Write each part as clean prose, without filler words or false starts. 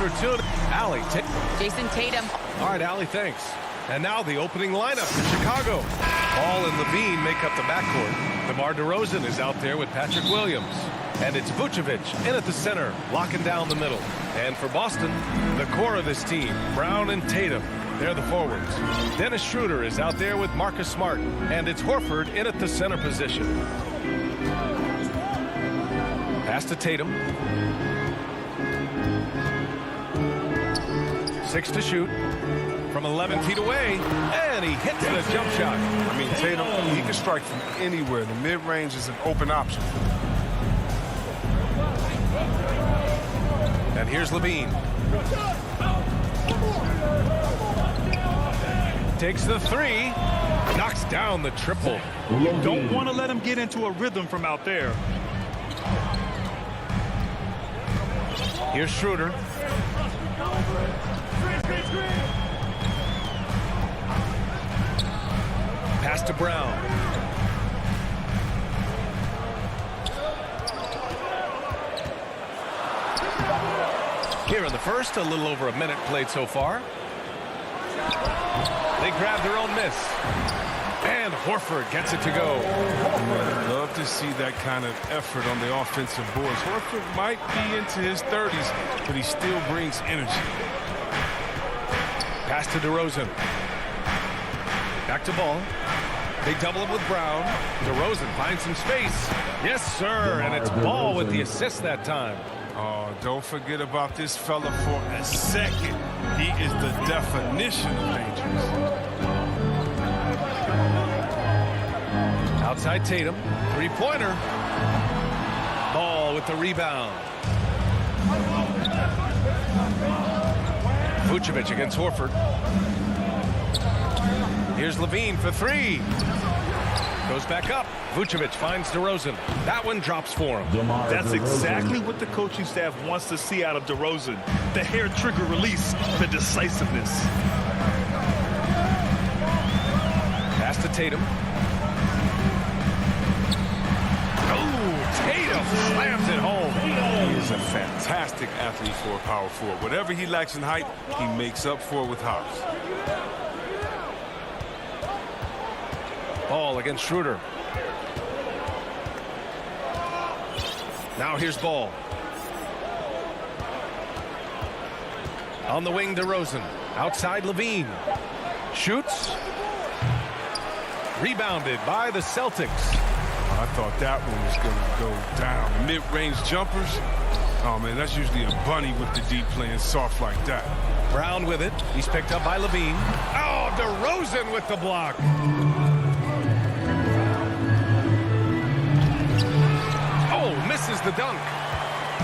for two. Allie. Jason Tatum. All right, Allie, thanks. And now the opening lineup for Chicago. Ball and Levine make up the backcourt. DeMar DeRozan is out there with Patrick Williams. And it's Vucevic in at the center, locking down the middle. And for Boston, the core of this team, Brown and Tatum, they're the forwards. Dennis Schroeder is out there with Marcus Smart. And it's Horford in at the center position. Pass to Tatum. 6 to shoot. From 11 feet away, and he hits the jump shot. I mean, Tatum, he can strike from anywhere. The mid-range is an open option. And here's Levine. Takes the three, knocks down the triple. You don't want to let him get into a rhythm from out there. Here's Schroeder. Pass to Brown. Here in the first, a little over a minute played so far. They grab their own miss. And Horford gets it to go. Love to see that kind of effort on the offensive boards. Horford might be into his 30s, but he still brings energy. Pass to DeRozan. Back to Ball. They double him with Brown. DeRozan finds some space. Yes, sir. And it's Ball with the assist that time. Oh, don't forget about this fella for a second. He is the definition of dangerous. Outside Tatum. Three-pointer. Ball with the rebound. Vucevic against Horford. Here's Levine for three. Goes back up. Vucevic finds DeRozan. That one drops for him. That's exactly what the coaching staff wants to see out of DeRozan. The hair trigger release, the decisiveness. Pass to Tatum. Oh, Tatum slams it home. He is a fantastic athlete for a power forward. Whatever he lacks in height, he makes up for it with hops. Ball against Schroeder. Now here's Ball. On the wing, DeRozan. Outside, Levine. Shoots. Rebounded by the Celtics. I thought that one was going to go down. The mid-range jumpers, oh, man, that's usually a bunny with the deep playing soft like that. Brown with it. He's picked up by Levine. Oh, DeRozan with the block. Misses the dunk.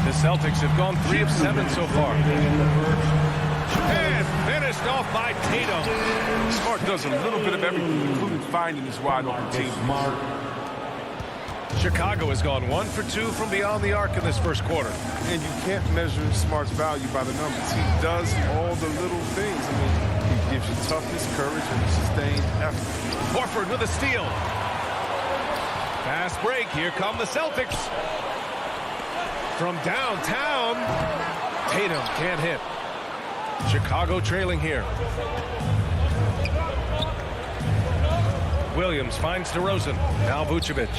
The Celtics have gone 3 of 7 so far. And finished off by Tatum. Smart does a little bit of everything, including finding his wide open team. Chicago has gone 1 for 2 from beyond the arc in this first quarter. And you can't measure Smart's value by the numbers. He does all the little things. I mean, he gives you toughness, courage, and sustained effort. Horford with a steal. Fast break. Here come the Celtics. From downtown, Tatum can't hit. Chicago trailing here. Williams finds DeRozan. Now Vucevic.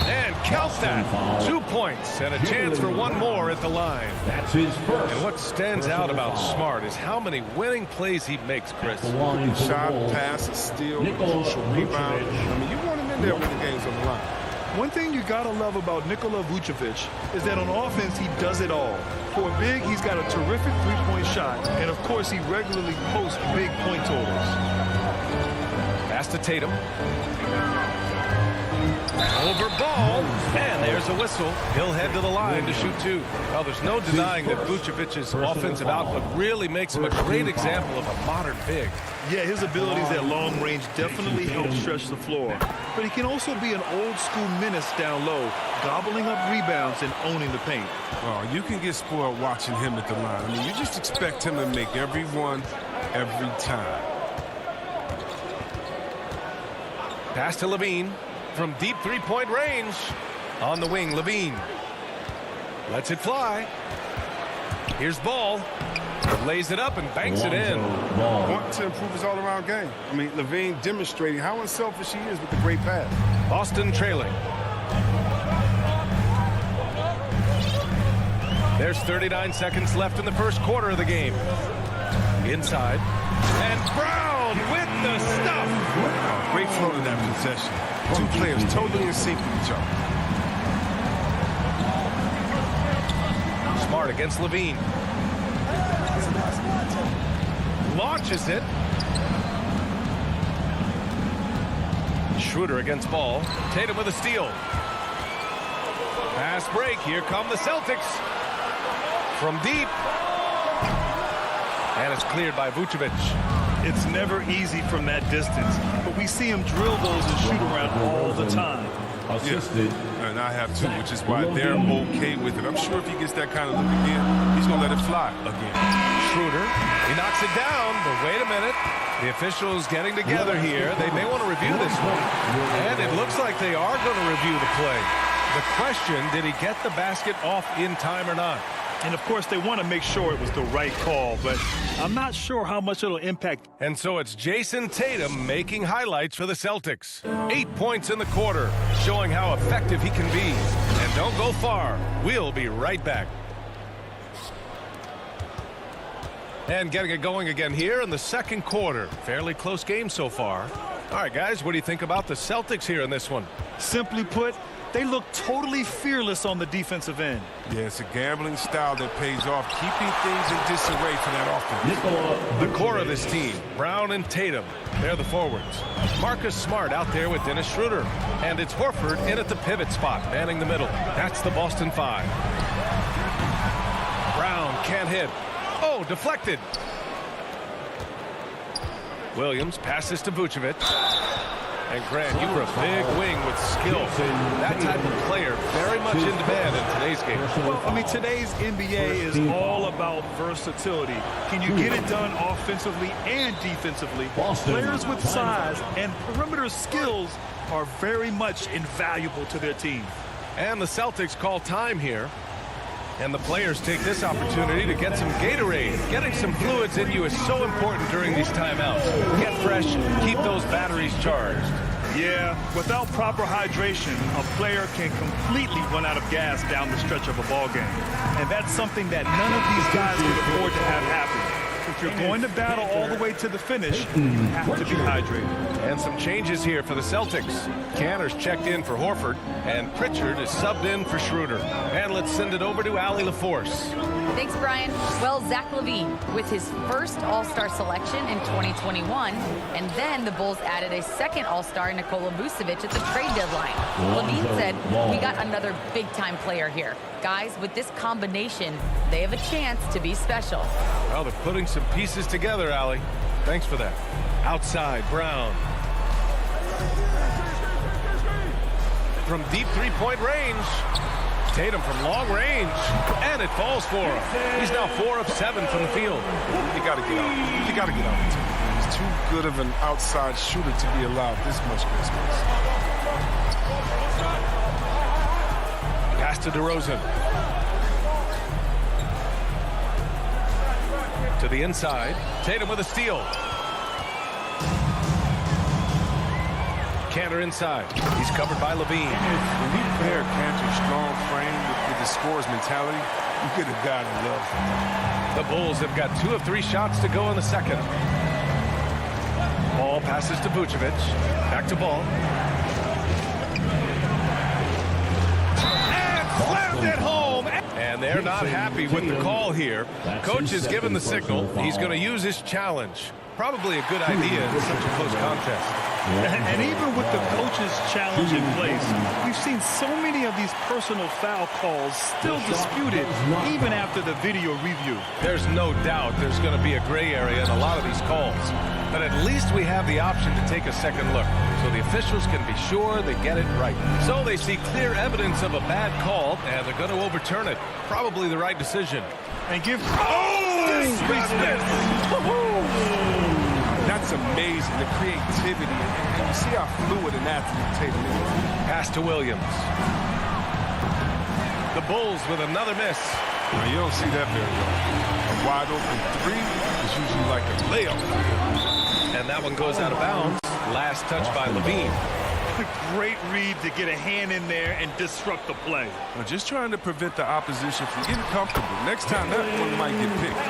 And counts that. 2 points and a chance for one more at the line. That's his first. And what stands out about Smart is how many winning plays he makes, Chris. Shot, pass, a steal, crucial rebound. I mean, you want him in there when the game's on the line. One thing you gotta love about Nikola Vucevic is that on offense he does it all. For a big, he's got a terrific three-point shot, and of course he regularly posts big point totals. Pass to Tatum. Over Ball, and there's a whistle. He'll head to the line to shoot 2. Well, there's no denying that Vucevic's offensive output really makes him a great example of a modern big. Yeah, his abilities at long range definitely help stretch the floor. But he can also be an old-school menace down low, gobbling up rebounds and owning the paint. Oh, you can get spoiled watching him at the line. I mean, you just expect him to make every one, every time. Pass to Levine from deep three-point range. On the wing, Levine. Lets it fly. Here's ball. Lays it up and banks it in. Want to improve his all-around game. I mean, Levine demonstrating how unselfish he is with the great pass. Boston trailing. There's 39 seconds left in the first quarter of the game. Inside. And Brown with the stuff. Oh, great flow to that possession. Two players totally in sync with each other. Smart against Levine. Launches it. Schroeder against ball. Tatum with a steal. Pass break. Here come the Celtics. From deep. And it's cleared by Vucevic. It's never easy from that distance, but we see him drill those and shoot around all the time. Assisted. Yeah. And I have too, which is why they're okay with it. I'm sure if he gets that kind of look again, he's going to let it fly again. Schroeder, he knocks it down, but wait a minute. The officials getting together here. They may want to review this one. And it looks like they are going to review the play. The question, did he get the basket off in time or not? And, of course, they want to make sure it was the right call, but I'm not sure how much it'll impact. And so it's Jason Tatum making highlights for the Celtics. 8 points in the quarter, showing how effective he can be. And don't go far. We'll be right back. And getting it going again here in the second quarter. Fairly close game so far. All right, guys, what do you think about the Celtics here in this one? Simply put, they look totally fearless on the defensive end. Yeah, it's a gambling style that pays off, keeping things in disarray for that offense. The core of this team, Brown and Tatum, they're the forwards. Marcus Smart out there with Dennis Schroeder. And it's Horford in at the pivot spot, manning the middle. That's the Boston Five. Brown can't hit. Oh, deflected. Williams passes to Vucevic. And Grant, you were a big wing with skill. That type of player very much in demand in today's game. Well, I mean, today's NBA is all about versatility. Can you get it done offensively and defensively? Players with size and perimeter skills are very much invaluable to their team. And the Celtics call time here. And the players take this opportunity to get some Gatorade. Getting some fluids in you is so important during these timeouts. Get fresh, keep those batteries charged. Yeah, without proper hydration, a player can completely run out of gas down the stretch of a ball game. And that's something that none of these guys can afford to have happen. If you're going to battle all the way to the finish, you have to be hydrated. And some changes here for the Celtics. Cantor's checked in for Horford, and Pritchard is subbed in for Schroeder. And let's send it over to Allie LaForce. Thanks, Brian. Well, Zach LaVine with his first All-Star selection in 2021, and then the Bulls added a second All-Star, Nikola Vucevic, at the trade deadline. LaVine said, "We got another big-time player here. Guys, with this combination, they have a chance to be special." Well, they're putting some pieces together, Allie. Thanks for that. Outside, Brown. From deep three-point range. Tatum from long range. And it falls for him. He's now 4 of 7 from the field. You got to get out. You got to get out. He's too good of an outside shooter to be allowed this much space. Pass to DeRozan. To the inside. Tatum with a steal. Cantor inside. He's covered by LaVine. When you pair Cantor's strong frame with the scorer's mentality, you get a guy that loves him. The Bulls have got 2 of 3 shots to go in the second. Ball passes to Vucevic. Back to Ball. And slammed it home. And they're not happy with the call here. Coach has given the signal. He's going to use his challenge. Probably a good idea in such a close contest. And even with the coach's challenge in place, we've seen so many of these personal foul calls still disputed even after the video review. There's no doubt there's going to be a gray area in a lot of these calls. But at least we have the option to take a second look, so the officials can be sure they get it right. So they see clear evidence of a bad call, and they're going to overturn it. Probably the right decision. And give... That's amazing, the creativity. And you see how fluid an athlete Tatum is. Pass to Williams. The Bulls with another miss. Now, you don't see that very often. A wide open three is usually like a layup. And that one goes out of bounds. Last touch by Levine. Great read to get a hand in there and disrupt the play. Well, just trying to prevent the opposition from getting comfortable. Next time, that one might get picked.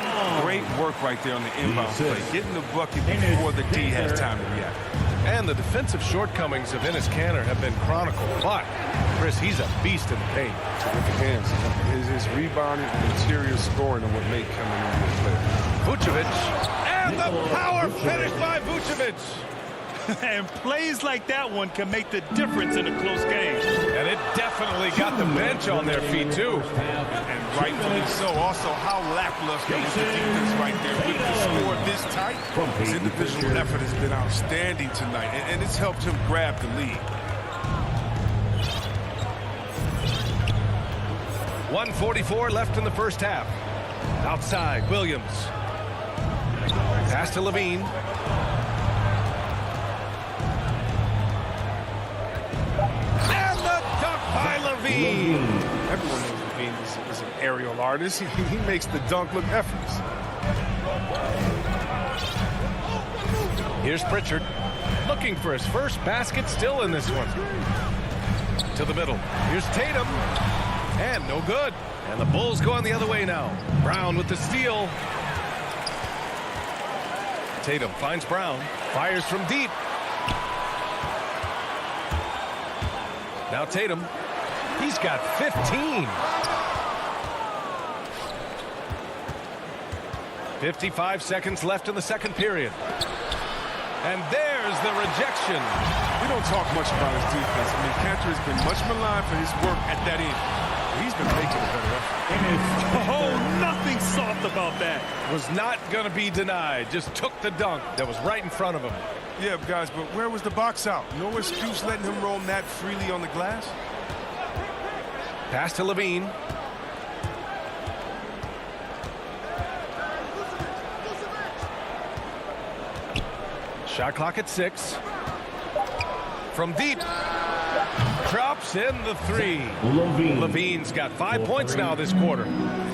Great work right there on the inbound play. Getting the bucket before the D has time to react. And the defensive shortcomings of Enes Kanter have been chronicled. But, Chris, he's a beast in the paint. Terrific hands. His rebounding and interior scoring are what make him an NBA player. Vucevic. And the power finish by Vucevic. And plays like that one can make the difference in a close game. And it definitely got the bench on their feet, too. And rightfully so. Also, how lackluster is the defense right there. With the score this tight, his individual effort has been outstanding tonight, and it's helped him grab the lead. 1:44 left in the first half. Outside, Williams. Pass to Levine. And the dunk by Levine. Everyone knows Levine is an aerial artist. He makes the dunk look effortless. Here's Pritchard. Looking for his first basket, still in this one. To the middle. Here's Tatum. And no good. And the Bulls going the other way now. Brown with the steal. Tatum finds Brown. Fires from deep. Now Tatum. He's got 15. 55 seconds left in the second period. And there's the rejection. We don't talk much about his defense. I mean, Kanter has been much maligned for his work at that end. He's been making a better effort. Oh, nothing soft about that. Was not going to be denied. Just took the dunk that was right in front of him. Yeah, guys, but where was the box out? No excuse letting him roam that freely on the glass. Pass to Levine. Shot clock at 6. From deep. Drops in the 3. Levine's got 5 points now this quarter.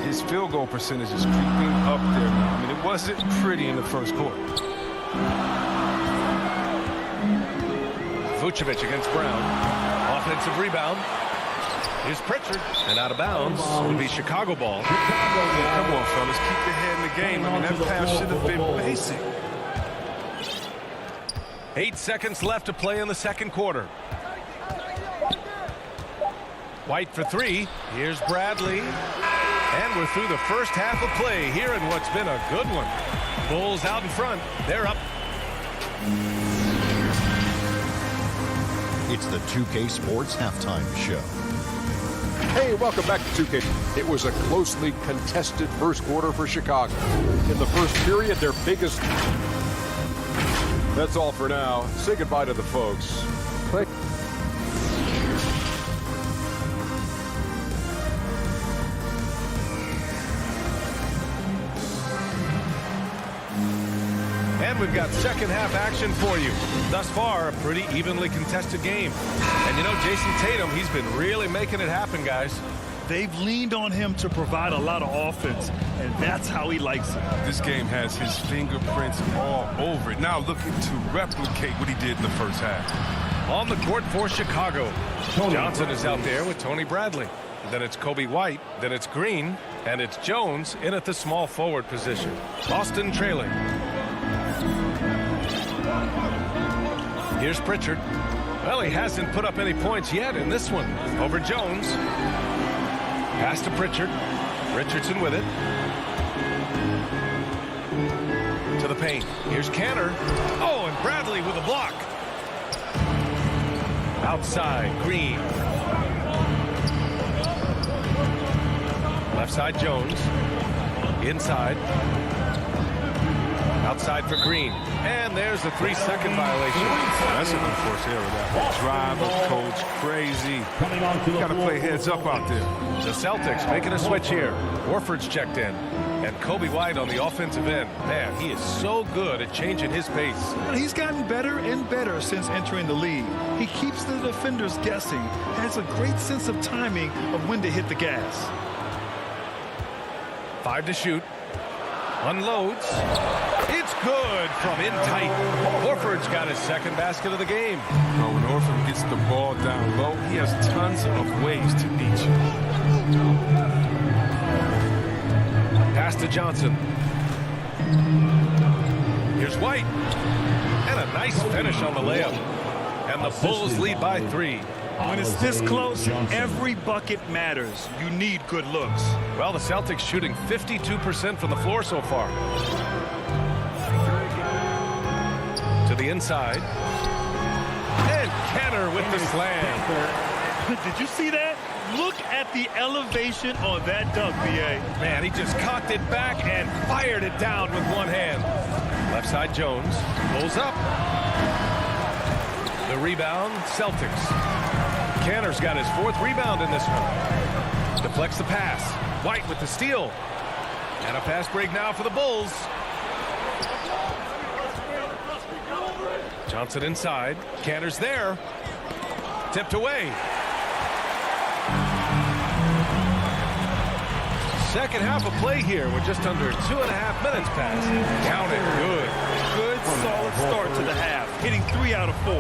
His field goal percentage is creeping up there now. I mean, it wasn't pretty in the first quarter. Vucevic against Brown. Offensive rebound. Here's Pritchard. And out of bounds will be Chicago ball. Come on, fellas. Keep your head in the game. I mean, that pass should have been basic. 8 seconds left to play in the second quarter. White for 3. Here's Bradley. And we're through the first half of play here in what's been a good one. Bulls out in front. They're up. It's the 2K Sports Halftime Show. Hey, welcome back to 2K. It was a closely contested first quarter for Chicago. In the first period, their biggest... That's all for now. Say goodbye to the folks. And we've got second half action for you. Thus far, a pretty evenly contested game. And you know, Jason Tatum, he's been really making it happen, guys. They've leaned on him to provide a lot of offense, and that's how he likes it. This game has his fingerprints all over it. Now looking to replicate what he did in the first half. On the court for Chicago. Johnson is out there with Tony Bradley. Then it's Kobe White. Then it's Green. And it's Jones in at the small forward position. Boston trailing. Here's Pritchard. Well, he hasn't put up any points yet in this one. Over Jones. Pass to Pritchard. Richardson with it. To the paint. Here's Kanter. Oh, and Bradley with a block. Outside, Green. Left side, Jones. Inside. Outside for Green. And there's the 3-second violation. That's an unforced error. That drive of coach, crazy. You got to play heads up out there. The Celtics making a switch here. Horford's checked in. And Kobe White on the offensive end. Man, he is so good at changing his pace. He's gotten better and better since entering the league. He keeps the defenders guessing, has a great sense of timing of when to hit the gas. 5 to shoot. Unloads. It's good from in tight. Horford's got his second basket of the game. When Horford gets the ball down low, he has tons of ways to beat you. Pass to Johnson. Here's White. And a nice finish on the layup. And the Bulls lead by 3. When it's this close, every bucket matters. You need good looks. Well, the Celtics shooting 52% from the floor so far. To the inside. And Kenner with the slam. Did you see that? Look at the elevation on that dunk, B.A. Man, he just cocked it back and fired it down with one hand. Left side Jones. Pulls up. The rebound, Celtics. Canner's got his 4th rebound in this one. Deflects the pass. White with the steal. And a fast break now for the Bulls. Johnson inside. Canner's there. Tipped away. Second half of play here with just under 2.5 minutes passed. Count it. Good. Good, solid start to the half. Hitting 3 out of 4.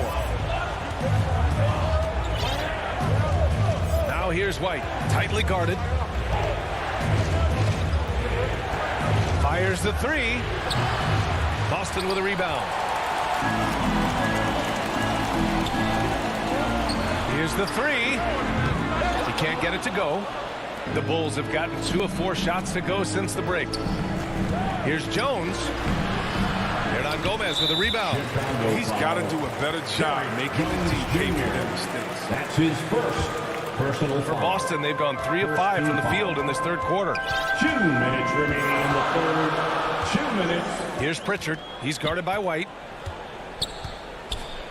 Now here's White. Tightly guarded. Fires the 3. Boston with a rebound. Here's the 3. He can't get it to go. The Bulls have gotten 2 of 4 shots to go since the break. Here's Jones. Gomez with a rebound. He's got to do a better job making the team pay for their mistakes. That's his first personal For foul. Boston, they've gone 3 of 5 from the field in this third quarter. 2 minutes remaining in the third. 2 minutes. Here's Pritchard. He's guarded by White.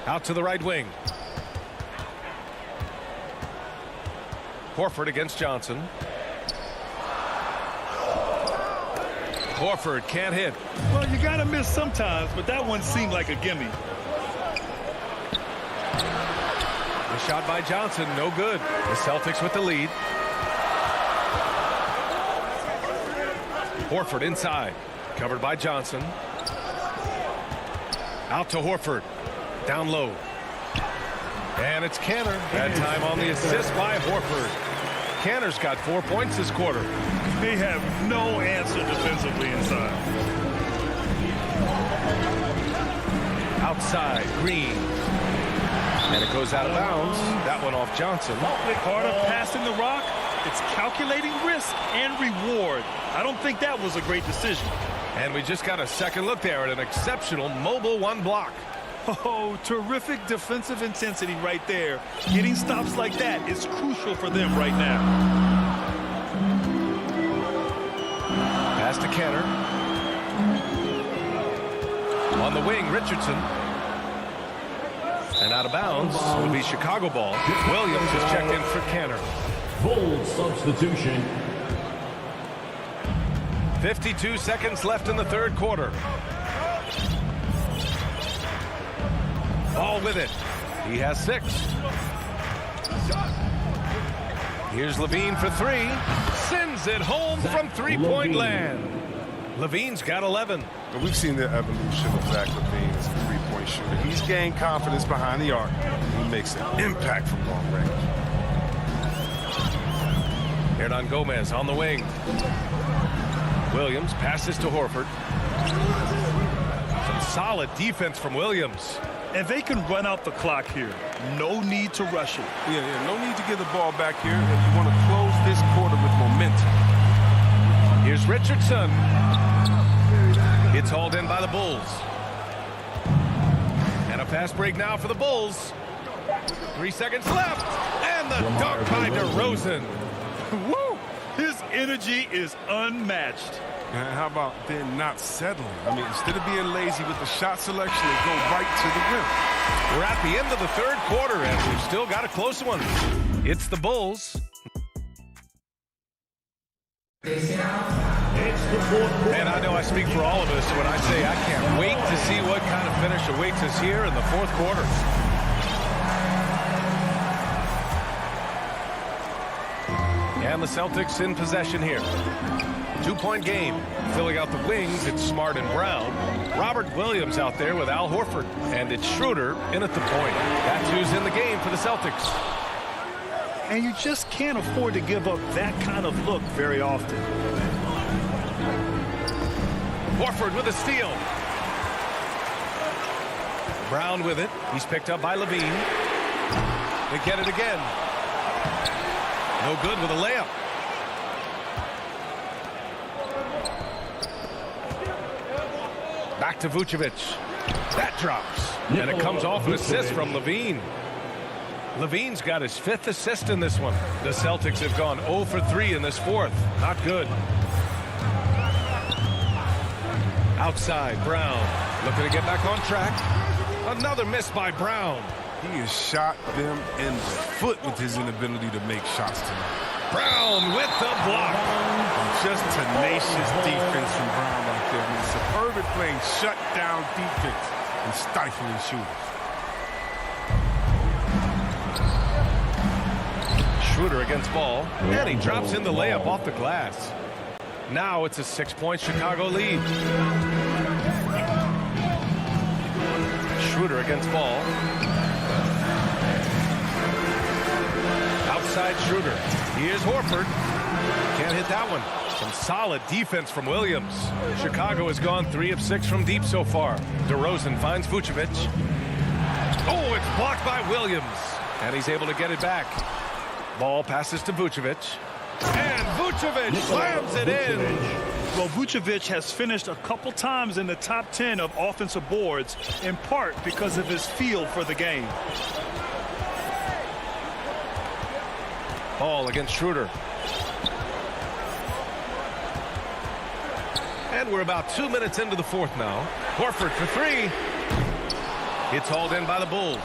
Out to the right wing. Horford against Johnson. Horford can't hit. Well, you got to miss sometimes, but that one seemed like a gimme. The shot by Johnson, no good. The Celtics with the lead. Horford inside. Covered by Johnson. Out to Horford. Down low. And it's Canner. That time on the assist by Horford. Canner's got 4 points this quarter. They have no answer defensively inside. Outside, Green. And it goes out of bounds. That one off Johnson. Part of passing the rock, it's calculating risk and reward. I don't think that was a great decision. And we just got a second look there at an exceptional mobile 1 block. Oh, terrific defensive intensity right there. Getting stops like that is crucial for them right now. Pass to Kenner. On the wing, Richardson. And out of bounds will be Chicago ball. Williams has checked in for Kenner. Bold substitution. 52 seconds left in the third quarter. Ball with it. He has 6. Here's Levine for 3. Sends it home from three-point land. Levine's got 11. But we've seen the evolution of Zach Levine as a three-point shooter. He's gained confidence behind the arc. He makes an impact from long range. Hernan Gomez on the wing. Williams passes to Horford. Some solid defense from Williams. And they can run out the clock here. No need to rush it. Yeah, no need to get the ball back here. If you want to close this quarter with momentum. Here's Richardson. It's hauled in by the Bulls. And a fast break now for the Bulls. 3 seconds left. And the dunk by DeRozan. Woo! His energy is unmatched. And how about then not settling? I mean, instead of being lazy with the shot selection, they go right to the rim. We're at the end of the third quarter, and we've still got a close one. It's the Bulls And I know I speak for all of us when I say I can't wait to see what kind of finish awaits us here in the fourth quarter. And the Celtics in possession here. 2-point game. Filling out the wings, it's Smart and Brown. Robert Williams out there with Al Horford. And it's Schroeder in at the point. That's who's in the game for the Celtics. And you just can't afford to give up that kind of look very often. Horford with a steal. Brown with it. He's picked up by Levine. They get it again. No good with a layup. Back to Vucevic. That drops. And it comes off an assist from Levine. Levine's got his 5th assist in this one. The Celtics have gone 0 for 3 in this fourth. Not good. Outside, Brown. Looking to get back on track. Another miss by Brown. He has shot them in the foot with his inability to make shots tonight. Brown with the block. Just tenacious defense from Brown right there. I mean, superb at playing shutdown defense and stifling shooters. Schroeder against ball. And he drops in the layup off the glass. Now it's a 6-point Chicago lead. Schroeder against ball. Outside Schroeder. Here's Horford. Can't hit that one. Some solid defense from Williams. Chicago has gone 3 of 6 from deep so far. DeRozan finds Vucevic. Oh, it's blocked by Williams. And he's able to get it back. Ball passes to Vucevic. And Vucevic slams it in. Well, Vucevic has finished a couple times in the top 10 of offensive boards, in part because of his feel for the game. Ball against Schroeder. And we're about 2 minutes into the fourth now. Horford for 3. It's hauled in by the Bulls.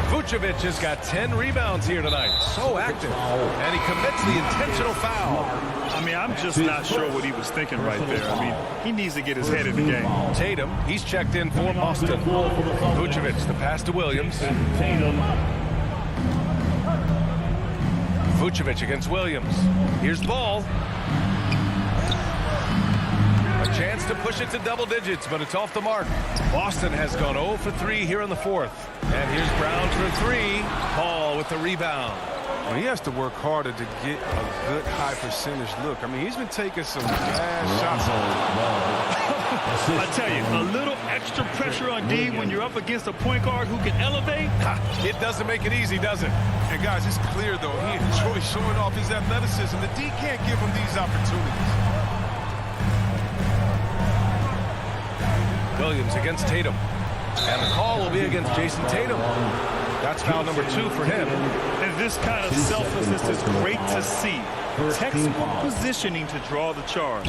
Vucevic has got 10 rebounds here tonight. So active. And he commits the intentional foul. I mean, I'm just not sure what he was thinking right there. I mean, he needs to get his head in the game. Tatum, he's checked in for Boston. Vucevic, the pass to Williams. Vucevic against Williams. Here's the ball. A chance to push it to double digits, but it's off the mark. Boston has gone 0 for 3 here in the fourth. And here's Brown for 3. Ball with the rebound. Well, he has to work harder to get a good high percentage look. I mean, he's been taking some bad shots. I tell you, a little extra pressure on D when you're up against a point guard who can elevate. It doesn't make it easy, does it? And guys, it's clear though, he enjoys showing off his athleticism. The D can't give him these opportunities. Williams against Tatum. And the call will be against Jason Tatum. That's foul number 2 for him. And this kind of selflessness is great to see. Textbook positioning to draw the charge.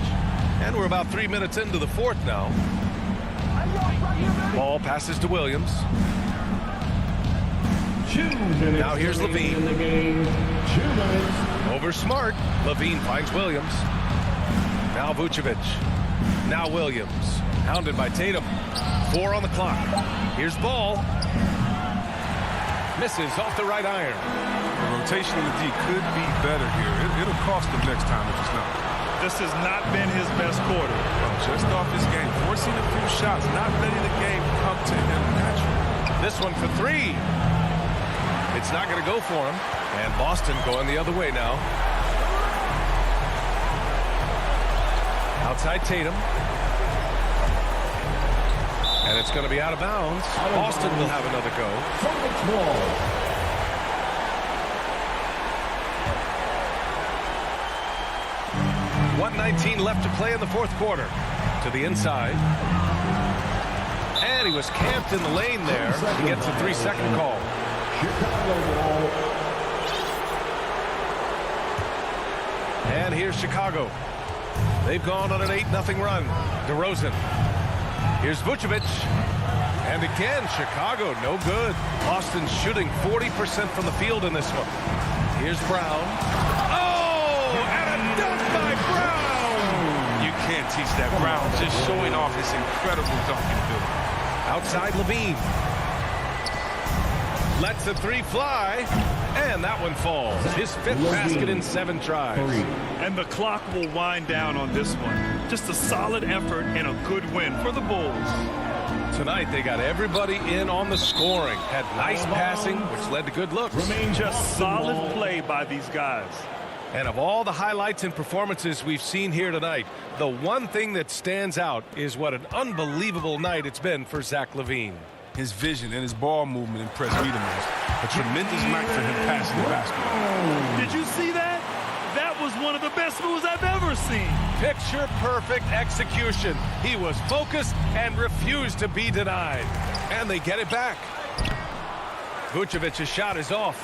And we're about 3 minutes into the fourth now. Ball passes to Williams. Now here's Levine. Over Smart. Levine finds Williams. Now Vucevic. Now Williams. Hounded by Tatum. 4 on the clock. Here's Ball. Misses off the right iron. The rotation in the D could be better here. It'll cost him next time if it's not. This has not been his best quarter. Just off his game. Forcing a few shots. Not letting the game come to him naturally. This one for 3. It's not going to go for him. And Boston going the other way now. Outside Tatum. And it's going to be out of bounds. Boston will have another go. 1:19 left to play in the fourth quarter. To the inside. And he was camped in the lane there. He gets a 3-second call. And here's Chicago. They've gone on an 8-0 run. DeRozan. Here's Vucevic. And again, Chicago, no good. Boston shooting 40% from the field in this one. Here's Brown. Oh, and a dunk by Brown. teach that. Brown just showing off his incredible dunking ability. Outside Levine. Lets a three fly, and that one falls. His fifth basket in 7 tries. And the clock will wind down on this one. Just a solid effort and a good win for the Bulls. Tonight, they got everybody in on the scoring. Had nice passing, which led to good looks. Just solid play by these guys. And of all the highlights and performances we've seen here tonight, the one thing that stands out is what an unbelievable night it's been for Zach LaVine. His vision and his ball movement impressed me the most. A tremendous night for him passing the basketball. Did you see that? That was one of the best moves I've ever seen. Picture perfect execution. He was focused and refused to be denied. And they get it back. Vucevic's shot is off.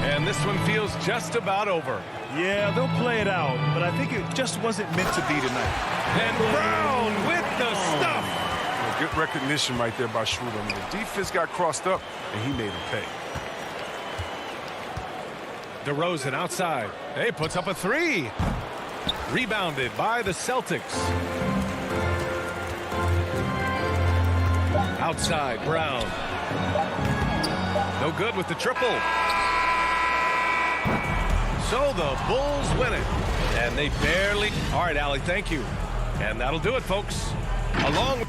And this one feels just about over. Yeah, they'll play it out, but I think it just wasn't meant to be tonight. And Brown with the stuff. Good recognition right there by Schroeder. I mean, the defense got crossed up, and he made him pay. DeRozan outside. Hey, puts up a 3. Rebounded by the Celtics. Outside, Brown. No good with the triple. So the Bulls win it. And they barely... All right, Allie, thank you. And that'll do it, folks. Along with...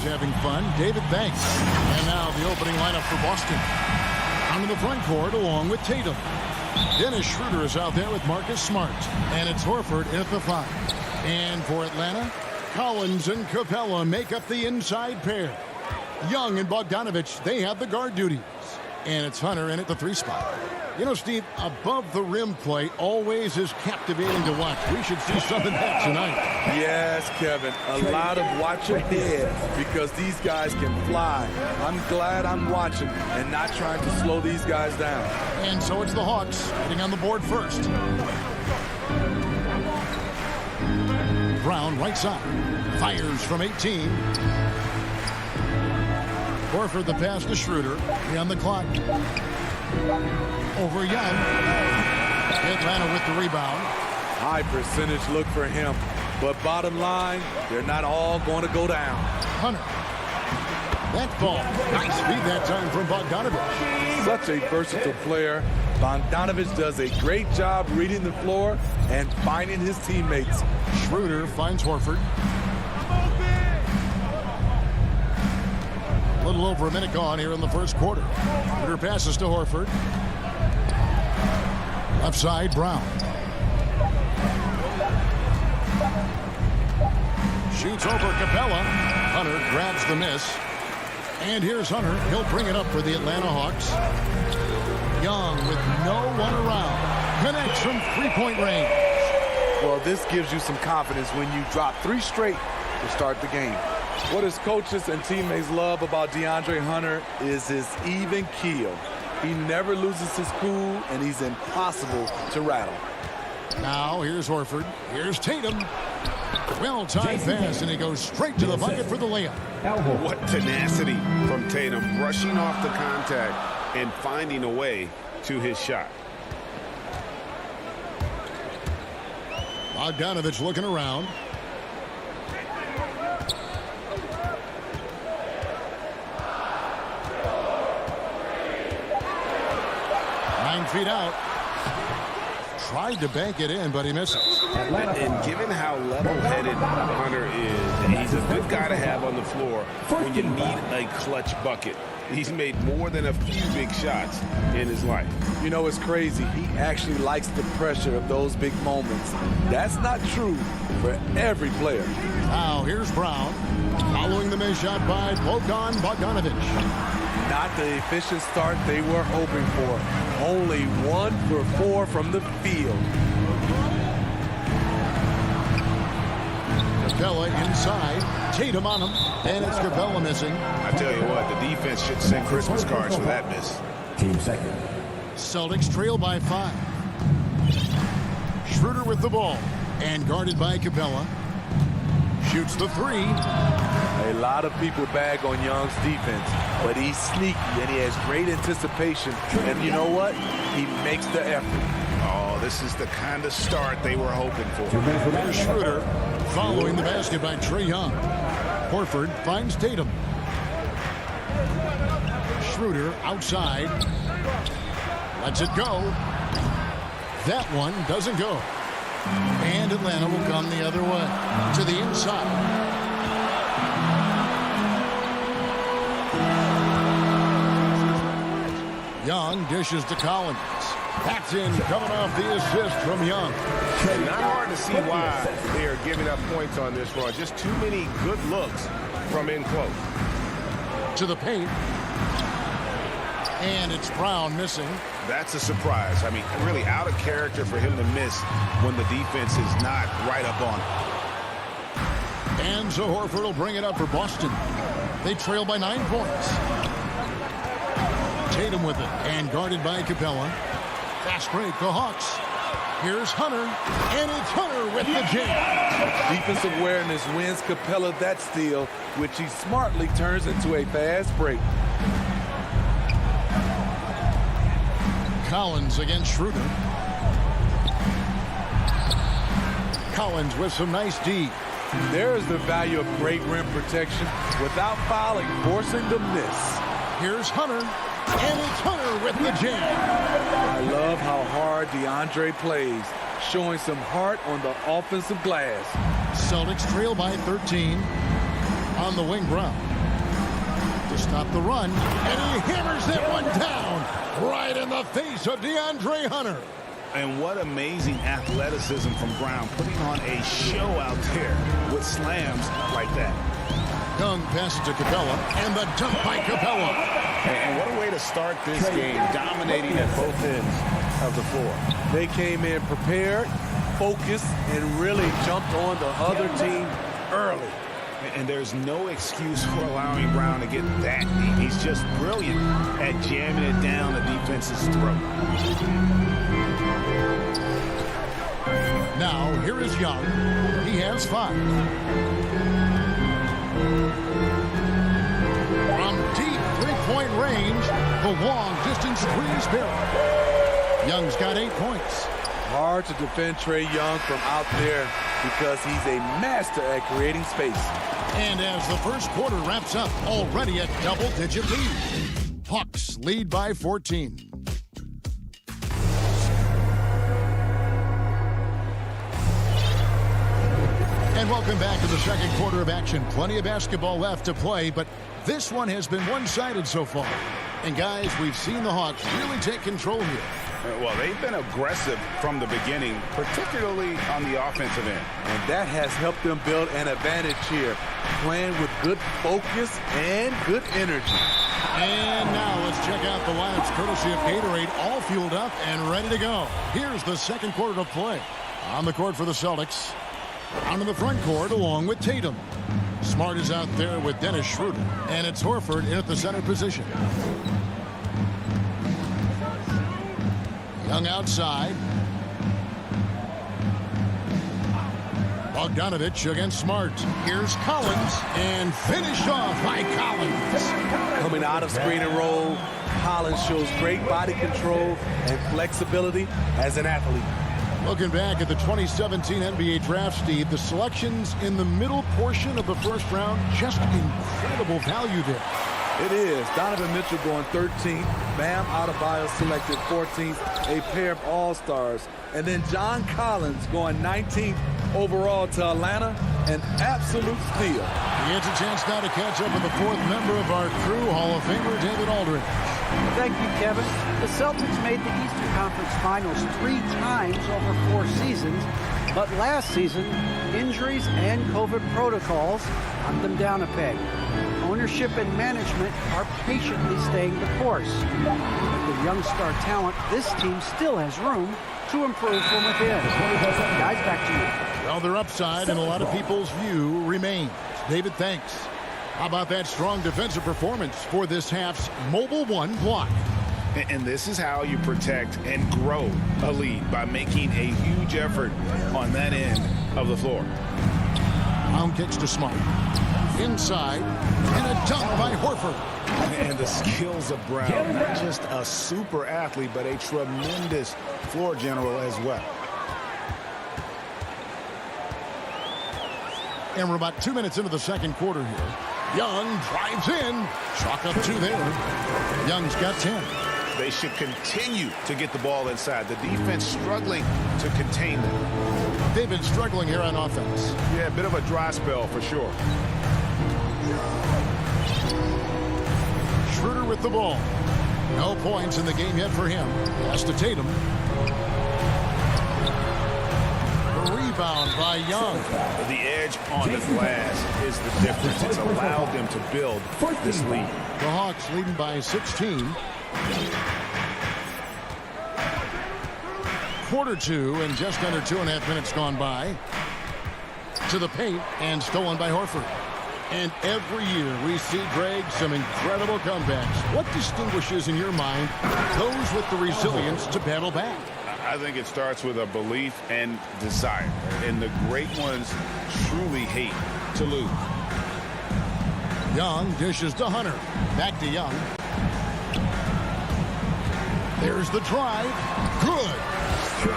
Having fun, David Banks. And now the opening lineup for Boston. Onto the front court along with Tatum. Dennis Schroeder is out there with Marcus Smart. And it's Horford in at the 5. And for Atlanta, Collins and Capella make up the inside pair. Young and Bogdanovich, they have the guard duties. And it's Hunter in at the 3 spot. You know, Steve, above the rim play always is captivating to watch. We should see something like tonight. Yes, Kevin. A lot of watch ahead because these guys can fly. I'm glad I'm watching and not trying to slow these guys down. And so it's the Hawks getting on the board first. Brown right side. Fires from 18. Horford the pass to Schroeder. He on the clock. Over Young. Atlanta with the rebound. High percentage look for him. But bottom line, they're not all going to go down. Hunter. That ball. Nice feed that time from Bogdanovich. Such a versatile player. Bogdanovich does a great job reading the floor and finding his teammates. Schroeder finds Horford. A little over a minute gone here in the first quarter. Schroeder passes to Horford. Left side, Brown. Shoots over Capella. Hunter grabs the miss. And here's Hunter. He'll bring it up for the Atlanta Hawks. Young with no one around. Connects from three-point range. Well, this gives you some confidence when you drop 3 straight to start the game. What his coaches and teammates love about DeAndre Hunter is his even keel. He never loses his cool, and he's impossible to rattle. Now, here's Horford. Here's Tatum. Well-timed pass, and he goes straight to the bucket for the layup. What tenacity from Tatum, brushing off the contact and finding a way to his shot. Bogdanovich looking around. Feet out. Tried to bank it in, but he misses. And given how level-headed Hunter is, he's a good guy to have on the floor when you need a clutch bucket. He's made more than a few big shots in his life. You know, it's crazy. He actually likes the pressure of those big moments. That's not true for every player. Now, here's Brown. Following the miss shot by Bogdanovich. Not the efficient start they were hoping for. Only 1 for 4 from the field. Capella inside. Tatum on him. And it's Capella missing. I tell you what, the defense should send Christmas cards for that miss. Team second. Celtics trail by 5. Schroeder with the ball. And guarded by Capella. Shoots the 3. A lot of people bag on Young's defense, but he's sneaky and he has great anticipation. And you know what? He makes the effort. Oh, this is the kind of start they were hoping for. There's Schroeder following the basket by Trae Young. Horford finds Tatum. Schroeder outside. Lets it go. That one doesn't go. And Atlanta will come the other way to the inside. Young dishes to Collins. That's in, coming off the assist from Young. Not hard to see why they are giving up points on this run. Just too many good looks from in close. To the paint. And it's Brown missing. That's a surprise. I mean, really out of character for him to miss when the defense is not right up on it. And so Horford will bring it up for Boston. They trail by 9 points. Tatum with it, and guarded by Capella. Fast break, the Hawks. Here's Hunter, and it's Hunter with the jam. Defensive awareness wins Capella that steal, which he smartly turns into a fast break. Collins against Schroeder. Collins with some nice D. There is the value of great rim protection without fouling, forcing the miss. Here's Hunter, and it's Hunter with the jam. I love how hard DeAndre plays. showing some heart on the offensive glass. Celtics trail by 13 on the wing. Brown to stop the run, and he hammers that one down right in the face of DeAndre Hunter. And what amazing athleticism from Brown, putting on a show out there with slams like that. Young passes to Capella, and the dunk by Capella. And what a way to start this game, dominating at both ends of the floor. They came in prepared, focused, and really jumped on the other team early. And there's no excuse for allowing Brown to get that deep. He's just brilliant at jamming it down the defense's throat. Now, here is Young. He has 5. From deep three-point range, the long-distance three is Barrett. Young's got 8 points. Hard to defend Trae Young from out there because he's a master at creating space. And as the first quarter wraps up, already a double-digit lead. Hawks lead by 14. And welcome back to the second quarter of action. Plenty of basketball left to play, but this one has been one-sided so far. And guys, we've seen the Hawks really take control here. Well, they've been aggressive from the beginning, particularly on the offensive end. And that has helped them build an advantage here, playing with good focus and good energy. And now let's check out the lineups courtesy of Gatorade, all fueled up and ready to go. Here's the second quarter to play. On the court for the Celtics. Out in the front court along with Tatum. Smart is out there with Dennis Schroeder. And it's Horford in at the center position. Young outside. Bogdanovich against Smart. Here's Collins, and finished off by Collins. Coming out of screen and roll, Collins shows great body control and flexibility as an athlete. Looking back at the 2017 NBA Draft, Steve, the selections in the middle portion of the first round, just incredible value there. It is. Donovan Mitchell going 13th. Bam Adebayo selected 14th. A pair of all-stars. And then John Collins going 19th overall to Atlanta. An absolute steal. He gets a chance now to catch up with the 4th member of our crew, Hall of Famer David Aldridge. Thank you, Kevin. The Celtics made the Eastern Conference Finals 3 times over 4 seasons. But last season, injuries and COVID protocols knocked them down a peg. Ownership and management are patiently staying the course. With the young star talent, this team still has room to improve from within. Guys, back to you. Well, their upside in a lot of people's view remains. David, thanks. How about that strong defensive performance for this half's Mobile One block? And this is how you protect and grow a lead, by making a huge effort on that end of the floor. Brown kicks to Smart. Inside, and a dunk by Horford. And the skills of Brown, not just a super athlete, but a tremendous floor general as well. And we're about 2 minutes into the second quarter here. Young drives in. Chalk up 2 there. Young's got 10. They should continue to get the ball inside. The defense struggling to contain them. They've been struggling here on offense. Yeah, a bit of a dry spell for sure. Schroeder with the ball. No points in the game yet for him. Pass to Tatum. The rebound by Young. The edge on the glass is the difference. It's allowed them to build this lead. The Hawks leading by 16. Quarter 2 and just under 2.5 minutes gone by. To the paint and stolen by Horford. And every year we see, Greg, some incredible comebacks. What distinguishes in your mind those with the resilience to battle back? I think it starts with a belief and desire. And the great ones truly hate to lose. Young dishes to Hunter. Back to Young. There's the drive. Good.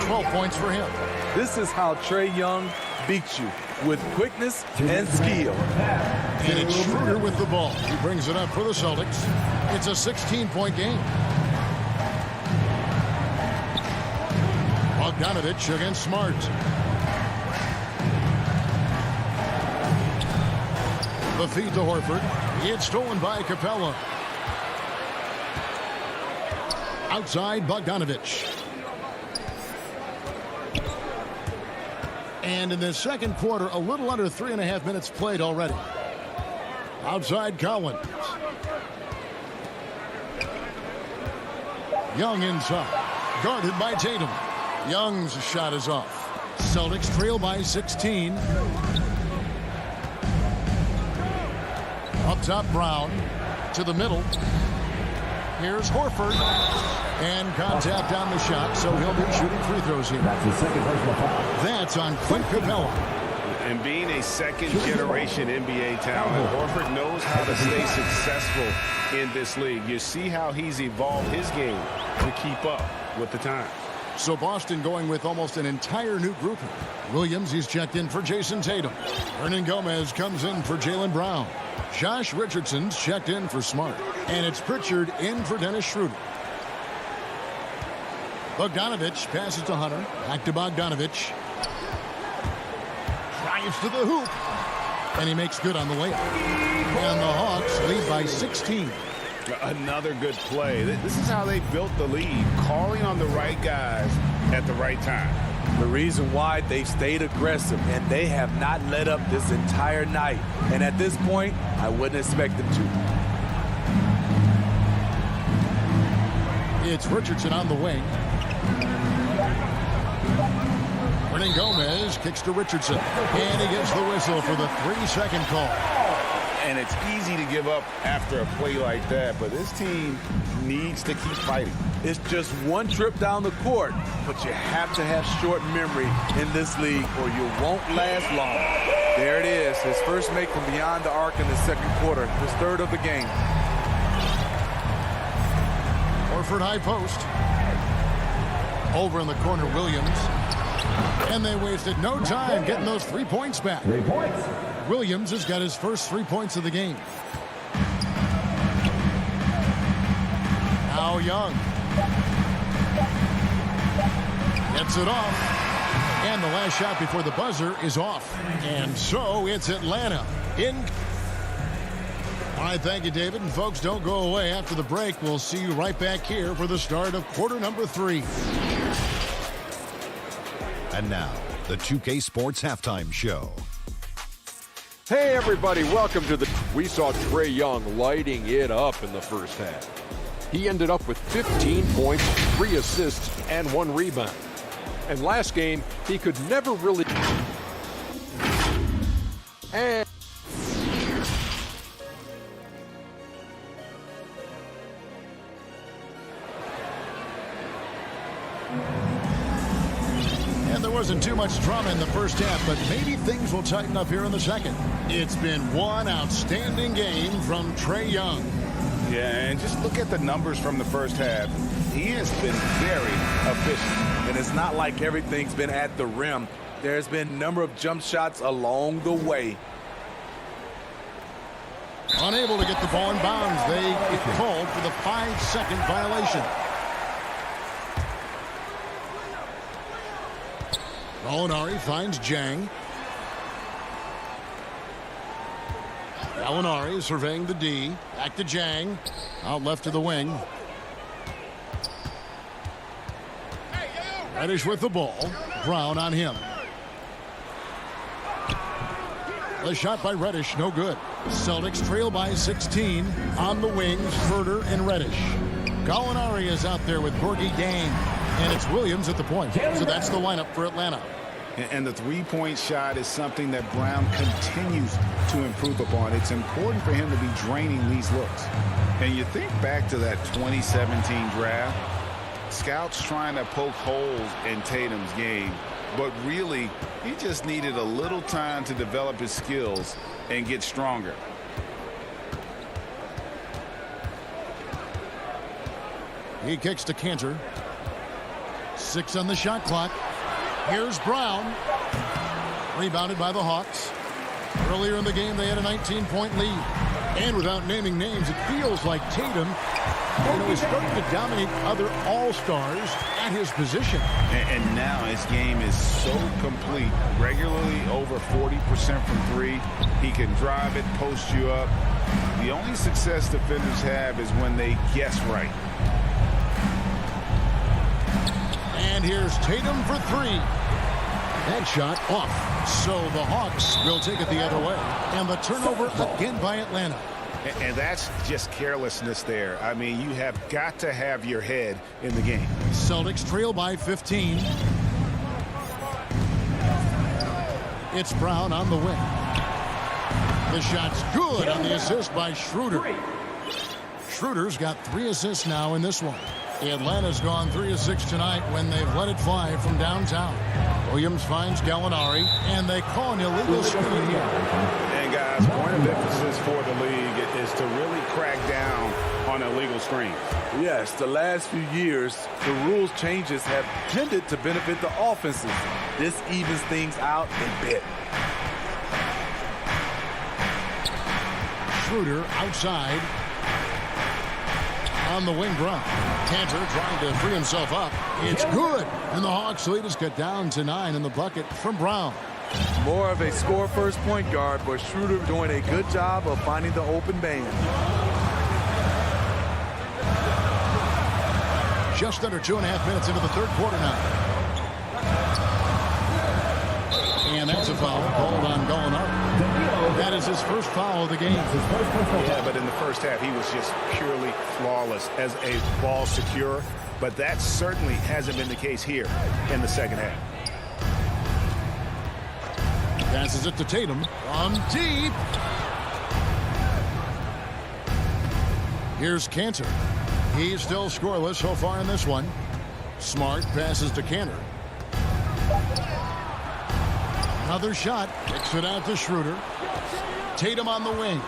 12 points for him. This is how Trae Young beats you, with quickness and skill. And it's Schroeder with the ball. He brings it up for the Celtics. It's a 16-point game. Bogdanovich against Smart. The feed to Horford. It's stolen by Capella. Outside Bogdanovich. And in the second quarter, a little under 3.5 minutes played already. Outside Collins. Young inside. Guarded by Tatum. Young's shot is off. Celtics trail by 16. Up top, Brown. To the middle. Here's Horford. And contact on the shot, so he'll be shooting free throws here. That's the second personal foul. That's on Clint Capella. And being a second-generation NBA talent, Horford knows how to stay successful in this league. You see how he's evolved his game to keep up with the time. So Boston going with almost an entire new grouping. Williams, he's checked in for Jason Tatum. Hernan Gomez comes in for Jaylen Brown. Josh Richardson's checked in for Smart. And it's Pritchard in for Dennis Schroeder. Bogdanovich passes to Hunter. Back to Bogdanovich. Drives to the hoop. And he makes good on the layup. And the Hawks lead by 16. Another good play. This is how they built the lead, calling on the right guys at the right time. The reason why they've stayed aggressive, and they have not let up this entire night. And at this point, I wouldn't expect them to. It's Richardson on the wing. Hernan Gomez kicks to Richardson. And he gets the whistle for the 3-second call. And it's easy to give up after a play like that, but this team needs to keep fighting. It's just one trip down the court, but you have to have short memory in this league or you won't last long. There it is, his first make from beyond the arc in the second quarter, his third of the game. Horford high post. Over in the corner, Williams. And they wasted no time getting those 3 points back. 3 points. Williams has got his first 3 points of the game. Now Young. Gets it off. And the last shot before the buzzer is off. And so it's Atlanta in. All right, thank you, David. And folks, don't go away. After the break, we'll see you right back here for the start of quarter number 3. And now, the 2K Sports Halftime Show. Hey, everybody, welcome to the... We saw Trae Young lighting it up in the first half. He ended up with 15 points, 3 assists, and 1 rebound. And last game, he could never really... And... There wasn't too much drama in the first half, but maybe things will tighten up here in the second. It's been one outstanding game from Trae Young. Yeah, and just look at the numbers from the first half. He has been very efficient. And it's not like everything's been at the rim. There's been a number of jump shots along the way. Unable to get the ball in bounds. They get called for the 5-second violation. Gallinari finds Jang. Gallinari surveying the D. Back to Jang. Out left to the wing. Reddish with the ball. Brown on him. The shot by Reddish, no good. Celtics trail by 16. On the wings, Furter and Reddish. Gallinari is out there with Gorgie Dane. And it's Williams at the point. So that's the lineup for Atlanta. And the three-point shot is something that Brown continues to improve upon. It's important for him to be draining these looks. And you think back to that 2017 draft, scouts trying to poke holes in Tatum's game, but really, he just needed a little time to develop his skills and get stronger. He kicks to Cantor. 6 on the shot clock. Here's Brown. Rebounded by the Hawks. Earlier in the game, they had a 19-point lead. And without naming names, it feels like Tatum, he's starting to dominate other all-stars at his position. And now his game is so complete. Regularly over 40% from three. He can drive it, post you up. The only success defenders have is when they guess right. And here's Tatum for three. That shot off. So the Hawks will take it the other way. And the turnover again by Atlanta. And that's just carelessness there. I mean, you have got to have your head in the game. Celtics trail by 15. It's Brown on the wing. The shot's good on the assist by Schroeder. Schroeder's got 3 assists now in this one. Atlanta's gone 3 of 6 tonight when they've let it fly from downtown. Williams finds Gallinari, and they call an illegal screen here. And guys, point of emphasis for the league is to really crack down on illegal screens. Yes, the last few years, the rules changes have tended to benefit the offenses. This evens things out a bit. Schroeder outside. On the wing, Brown. Cantor trying to free himself up. It's good. And the Hawks lead is cut down to 9 in the bucket from Brown. More of a score-first point guard, but Schroeder doing a good job of finding the open man. Just under 2.5 minutes into the third quarter now. And that's a foul called on Gallinari. That is his first foul of the game. Yeah, but in the first half, he was just purely flawless as a ball secure. But that certainly hasn't been the case here in the second half. Passes it to Tatum from deep. Here's Cantor. He's still scoreless so far in this one. Smart passes to Cantor. Another shot. Kicks it out to Schroeder. Tatum on the wing.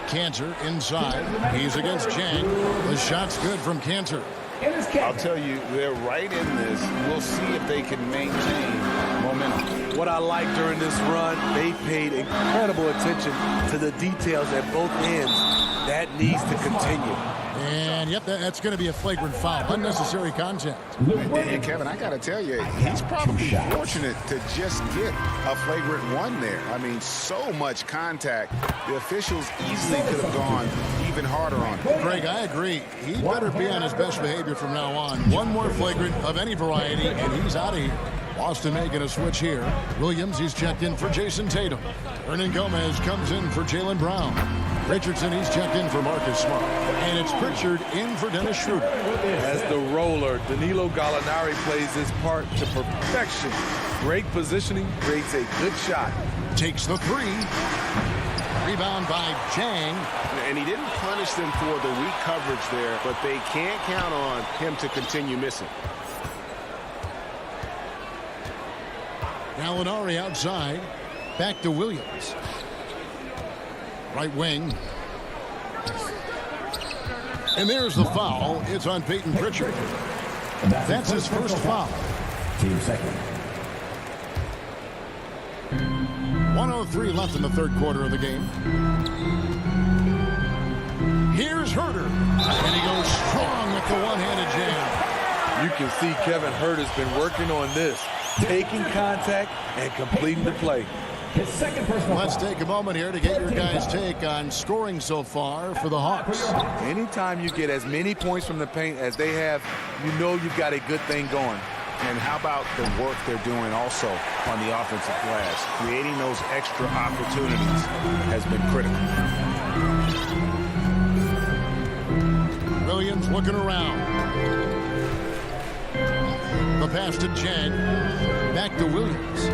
Cantor inside. He's against Chang. The shot's good from Cantor. I'll tell you, they're right in this. We'll see if they can maintain momentum. What I like during this run, they paid incredible attention to the details at both ends. That needs to continue. And, yep, that's going to be a flagrant foul. Unnecessary contact. And Kevin, I got to tell you, he's probably fortunate to just get a flagrant one there. I mean, so much contact. The officials easily could have gone even harder on him. Greg, I agree. He better be on his best behavior from now on. One more flagrant of any variety, and he's out of here. Boston making a switch here. Williams, he's checked in for Jason Tatum. Hernan Gomez comes in for Jaylen Brown. Richardson, he's checked in for Marcus Smart. And it's Pritchard in for Dennis Schroeder. As the roller, Danilo Gallinari plays his part to perfection. Great positioning, creates a good shot. Takes the three. Rebound by Chang. And he didn't punish them for the weak coverage there, but they can't count on him to continue missing. Gallinari outside. Back to Williams. Right wing. And there's the foul. It's on Peyton Pritchard. That's his first foul. Team second. 1:03 left in the third quarter of the game. Here's Herder. And he goes strong with the one-handed jam. You can see Kevin Herter's been working on this. Taking contact and completing the play. Let's take a moment here to get your guys' take on scoring so far for the Hawks. Anytime you get as many points from the paint as they have, you know you've got a good thing going. And how about the work they're doing also on the offensive glass? Creating those extra opportunities has been critical. Williams looking around. The pass to Chang. Back to Williams.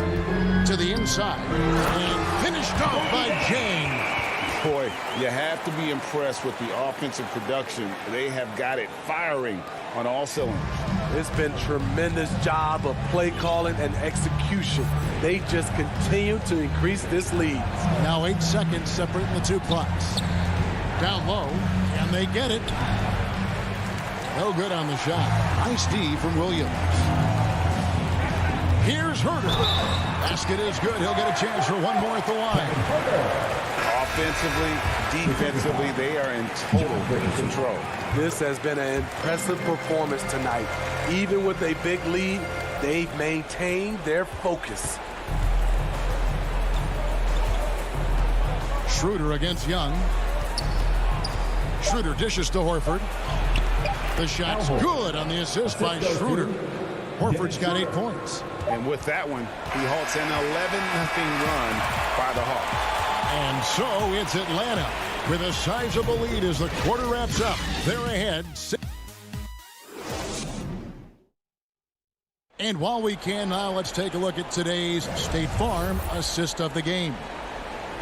To the inside. And finished off by Chang. Boy, you have to be impressed with the offensive production. They have got it firing on all cylinders. It's been tremendous job of play calling and execution. They just continue to increase this lead. Now 8 seconds separating the two clocks. Down low, and they get it. No good on the shot. Nice D from Williams. Here's Herder. Basket is good. He'll get a chance for one more at the line. Offensively, defensively, they are in total control. This has been an impressive performance tonight. Even with a big lead, they've maintained their focus. Schroeder against Young. Schroeder dishes to Horford. The shot's good on the assist by Schroeder. Horford's got 8 points. And with that one, he halts an 11-0 run by the Hawks. And so it's Atlanta with a sizable lead as the quarter wraps up. They're ahead. And while we can now, let's take a look at today's State Farm assist of the game.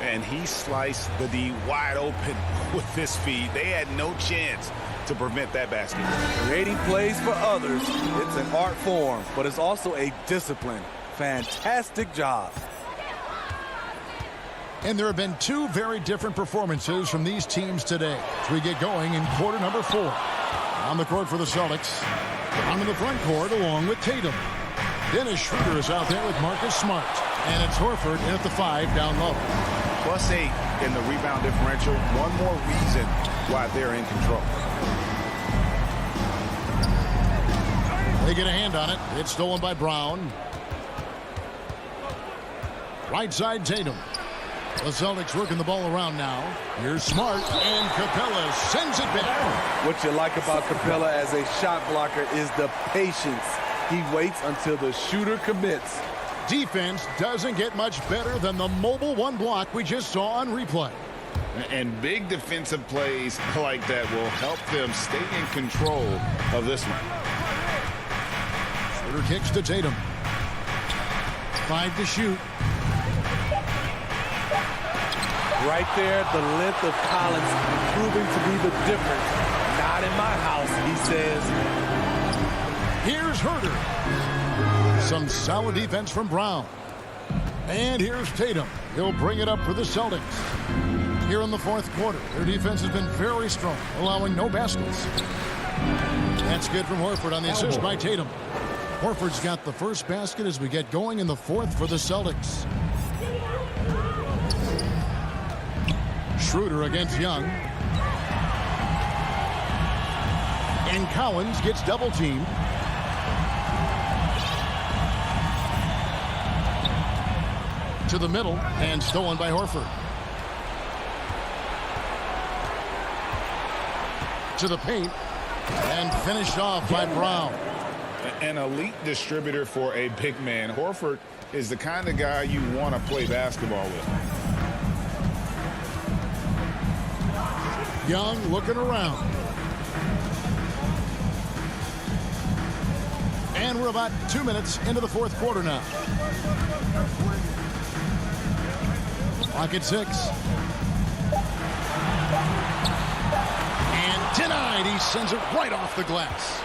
And he sliced the D wide open with this feed. They had no chance to prevent that basket. Creating plays for others, it's an art form, but it's also a discipline. Fantastic job. And there have been 2 very different performances from these teams today as we get going in quarter number 4. On the court for the Celtics. Down in the front court along with Tatum. Dennis Schroeder is out there with Marcus Smart. And it's Horford in at the 5 down low. +8 in the rebound differential. One more reason why they're in control. They get a hand on it. It's stolen by Brown. Right side Tatum. The Celtics working the ball around now. Here's Smart, and Capella sends it back. What you like about Capella as a shot blocker is the patience. He waits until the shooter commits. Defense doesn't get much better than the mobile one block we just saw on replay. And big defensive plays like that will help them stay in control of this one. Schroeder kicks to Tatum. 5 to shoot. Right there, the length of Collins proving to be the difference. Not in my house, he says. Here's Herter. Some solid defense from Brown. And here's Tatum. He'll bring it up for the Celtics. Here in the 4th quarter, their defense has been very strong, allowing no baskets. That's good from Horford on the assist by Tatum. Horford's got the first basket as we get going in the 4th for the Celtics. Schroeder against Young. And Collins gets double teamed. To the middle and stolen by Horford. To the paint and finished off by Brown. An elite distributor for a big man. Horford is the kind of guy you want to play basketball with. Young looking around. And we're about 2 minutes into the 4th quarter now. Clock at 6. And denied. He sends it right off the glass.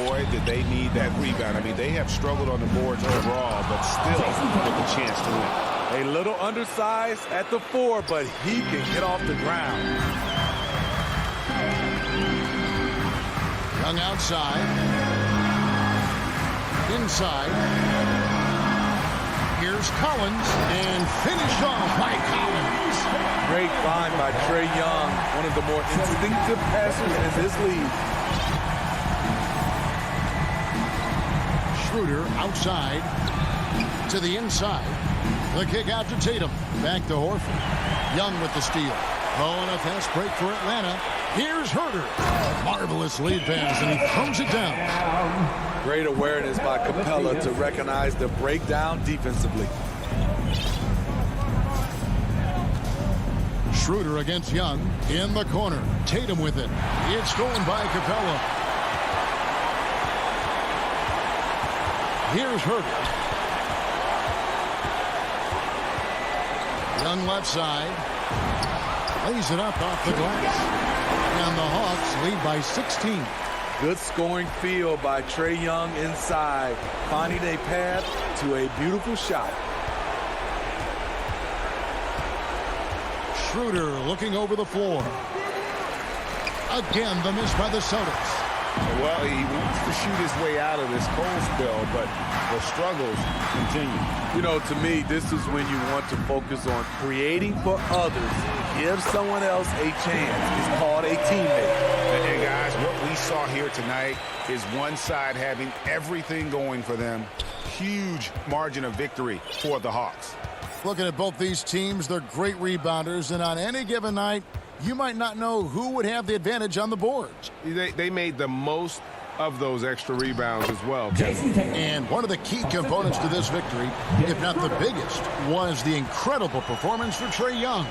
Boy, did they need that rebound. I mean, they have struggled on the boards overall, but still with a chance to win. A little undersized at the 4, but he can get off the ground. Young outside. Inside. Here's Collins, and finished off by Collins. Great find by Trae Young, one of the more instinctive passers in this league. Schroeder outside to the inside. The kick out to Tatum. Back to Horford. Young with the steal. Oh, and a fast break for Atlanta. Here's Herter. Marvelous lead pass, and he throws it down. Great awareness by Capella to recognize the breakdown defensively. Schroeder against Young in the corner. Tatum with it. It's stolen by Capella. Here's Herter. Young left side. Lays it up off the glass. And the Hawks lead by 16. Good scoring field by Trae Young inside, finding a path to a beautiful shot. Schroeder looking over the floor. Again, the miss by the Celtics. Well, he wants to shoot his way out of this cold spell, but the struggles continue. You know, to me, this is when you want to focus on creating for others. Give someone else a chance. It's called a teammate. And guys, what we saw here tonight is one side having everything going for them. Huge margin of victory for the Hawks. Looking at both these teams, they're great rebounders, and on any given night, you might not know who would have the advantage on the boards. They made the most of those extra rebounds as well. And one of the key components to this victory, if not the biggest, was the incredible performance for Trae Young.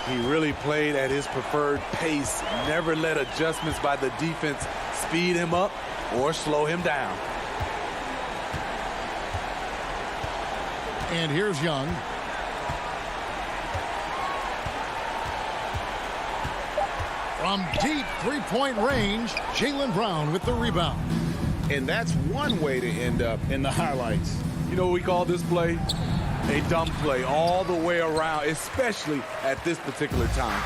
He really played at his preferred pace, never let adjustments by the defense speed him up or slow him down. And here's Young. From deep three-point range, Jaylen Brown with the rebound. And that's one way to end up in the highlights. You know what we call this play? A dumb play all the way around, especially at this particular time.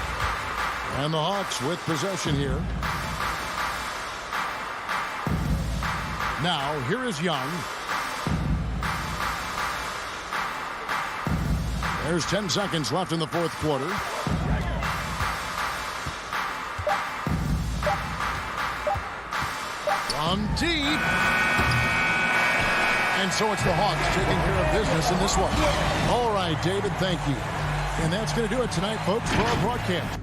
And the Hawks with possession here. Now, here is Young. There's 10 seconds left in the fourth quarter. From deep. And so it's the Hawks taking care of business in this one. All right, David, thank you. And that's going to do it tonight, folks, for our broadcast.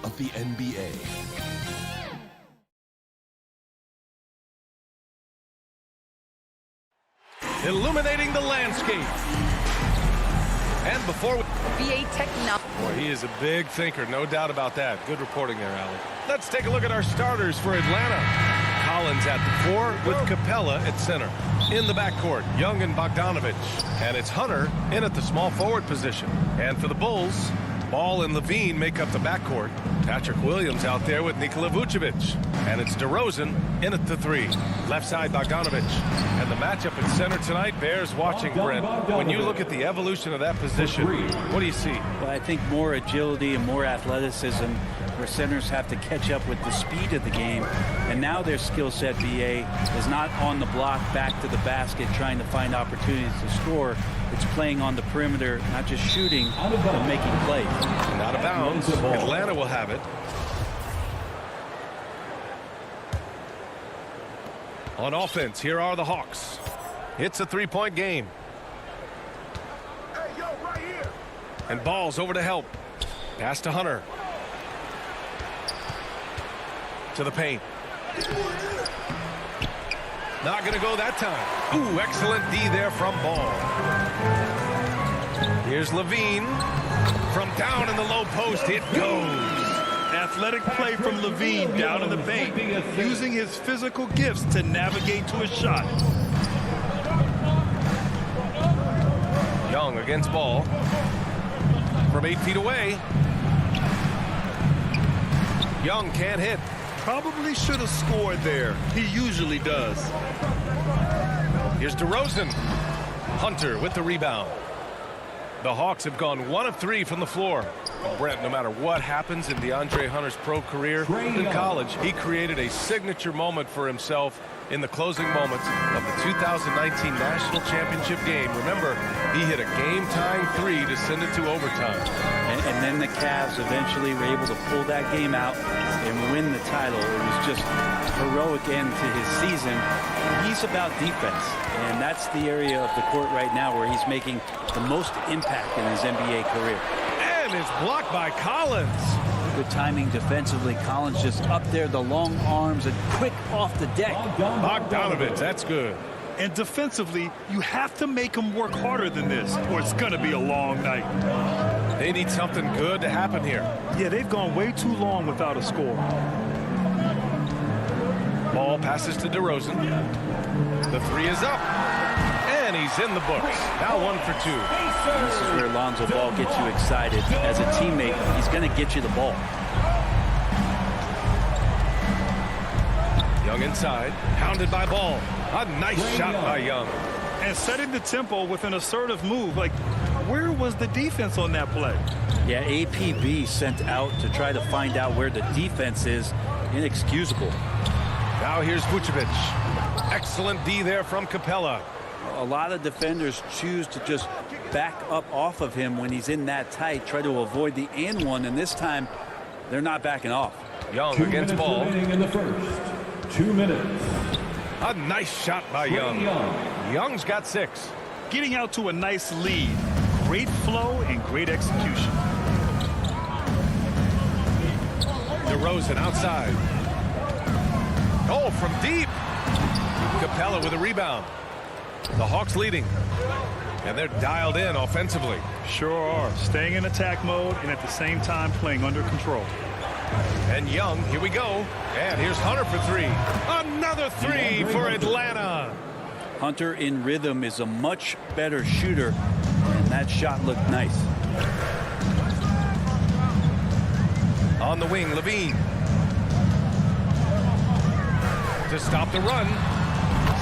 of the NBA. Illuminating the landscape. And before VA technology. Boy, he is a big thinker, no doubt about that. Good reporting there, Allie. Let's take a look at our starters for Atlanta. Collins at the 4 with Capella at center. In the backcourt, Young and Bogdanovich. And it's Hunter in at the small forward position. And for the Bulls, Ball and Levine make up the backcourt. Patrick Williams out there with Nikola Vucevic. And it's DeRozan in at the 3. Left side, Bogdanovich. And the matchup at center tonight bears watching, Brent. When you look at the evolution of that position, what do you see? Well, I think more agility and more athleticism, where centers have to catch up with the speed of the game. And now their skill set, VA, is not on the block back to the basket trying to find opportunities to score. It's playing on the perimeter, not just shooting, but making plays. And out of bounds. Atlanta will have it. On offense, here are the Hawks. It's a 3-point game. Hey, yo, right here. And Ball's over to help. Pass to Hunter. To the paint. Not going to go that time. Ooh, excellent D there from Ball. Here's Levine. From down in the low post, it goes. Athletic play from Levine down in the paint, using his physical gifts to navigate to a shot. Young against Ball. From 8 feet away. Young can't hit. Probably should have scored there. He usually does. Here's DeRozan. Hunter with the rebound. The Hawks have gone 1 of 3 from the floor. Brent, no matter what happens in DeAndre Hunter's pro career, in college, he created a signature moment for himself in the closing moments of the 2019 National Championship game. Remember, he hit a game-tying 3 to send it to overtime. And then the Cavs eventually were able to pull that game out and win the title. It was just a heroic end to his season. He's about defense, and that's the area of the court right now where he's making the most impact in his NBA career. And it's blocked by Collins. Good timing defensively. Collins just up there, the long arms, and quick off the deck. Bogdanovich, that's good. And defensively, you have to make him work harder than this, or it's going to be a long night. They need something good to happen here. Yeah, they've gone way too long without a score. Ball passes to DeRozan. The 3 is up. And he's in the books. Now 1 for 2. And this is where Lonzo Ball gets you excited. As a teammate, he's going to get you the ball. Young inside. Pounded by Ball. A nice shot by Young. And setting the tempo with an assertive move. Like, where was the defense on that play? Yeah, APB sent out to try to find out where the defense is. Inexcusable. Now here's Vucevic. Excellent D there from Capella. A lot of defenders choose to just back up off of him when he's in that tight, try to avoid the and one, and this time they're not backing off. Young against Ball. In the first 2 minutes. A nice shot by Young. Young's got 6. Getting out to a nice lead. Great flow and great execution. DeRozan outside. Oh, from deep. Capella with a rebound. The Hawks leading. And they're dialed in offensively. Sure are. Staying in attack mode and at the same time playing under control. And Young, here we go. And here's Hunter for 3. Another 3 for Atlanta. Hunter in rhythm is a much better shooter, and that shot looked nice. On the wing, Levine. To stop the run.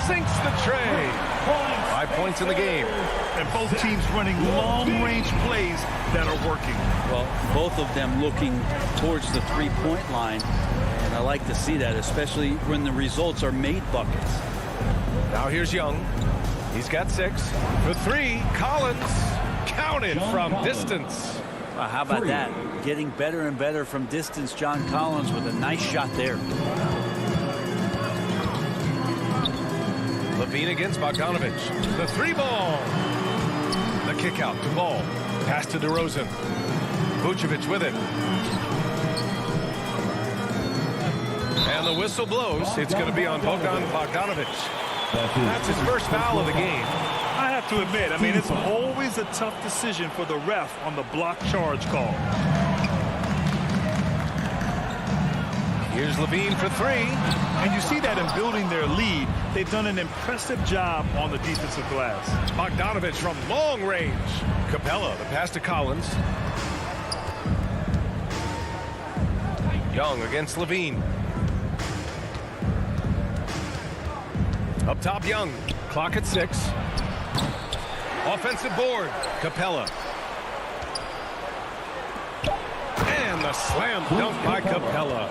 Sinks the tray. 5 points in the game. And both teams running long-range plays that are working. Well, both of them looking towards the three-point line. And I like to see that, especially when the results are made buckets. Now here's Young. He's got 6. For 3, Collins counted from distance. Well, how about that? Getting better and better from distance. John Collins with a nice shot there. Levine against Bogdanovich. The 3 ball. The kick out to Ball. Pass to DeRozan. Vucevic with it. And the whistle blows. It's going to be on Bogdanovich. That's his first foul of the game. I have have to admit, I mean, it's always a tough decision for the ref on the block charge call. Here's Levine for three. And you see that in building their lead, they've done an impressive job on the defensive glass. Bogdanovich from long range. Capella, the pass to Collins. Young against Levine. Up top, Young. Clock at 6. Offensive board. Capella. And the slam dunk by Capella.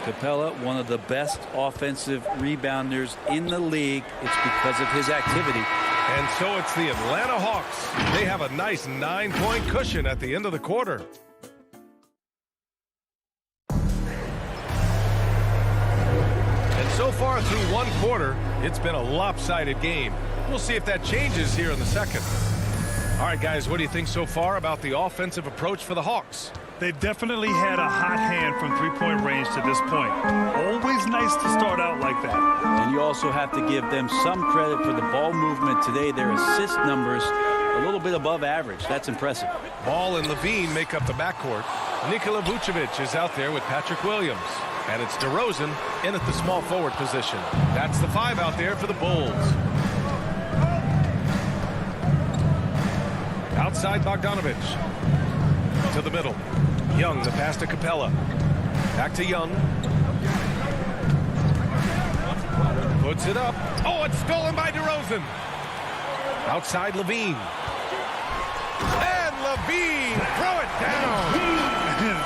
Capella, one of the best offensive rebounders in the league. It's because of his activity. And so it's the Atlanta Hawks. They have a nice 9-point cushion at the end of the quarter. And so far through one quarter, it's been a lopsided game. We'll see if that changes here in the second. All right, guys, what do you think so far about the offensive approach for the Hawks? They've definitely had a hot hand from three-point range to this point. Always nice to start out like that. And you also have to give them some credit for the ball movement today. Their assist numbers a little bit above average. That's impressive. Ball and Levine make up the backcourt. Nikola Vucevic is out there with Patrick Williams. And it's DeRozan in at the small forward position. That's the 5 out there for the Bulls. Outside Bogdanovich. To the middle. Young, the pass to Capella. Back to Young. Puts it up. Oh, it's stolen by DeRozan. Outside Levine. And Levine, throw it down.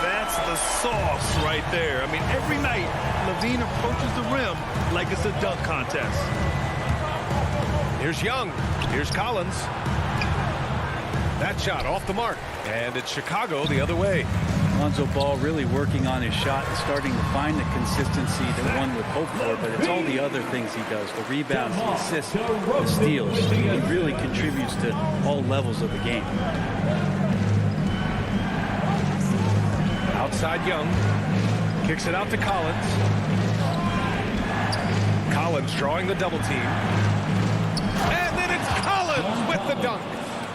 That's the sauce right there. I mean, every night, Levine approaches the rim like it's a dunk contest. Here's Young. Here's Collins. That shot off the mark. And it's Chicago the other way. Lonzo Ball really working on his shot and starting to find the consistency that one would hope for, but it's all the other things he does. The rebounds, the assists, the steals. He really contributes to all levels of the game. Outside Young. Kicks it out to Collins. Collins drawing the double team. And then it's Collins with the dunk.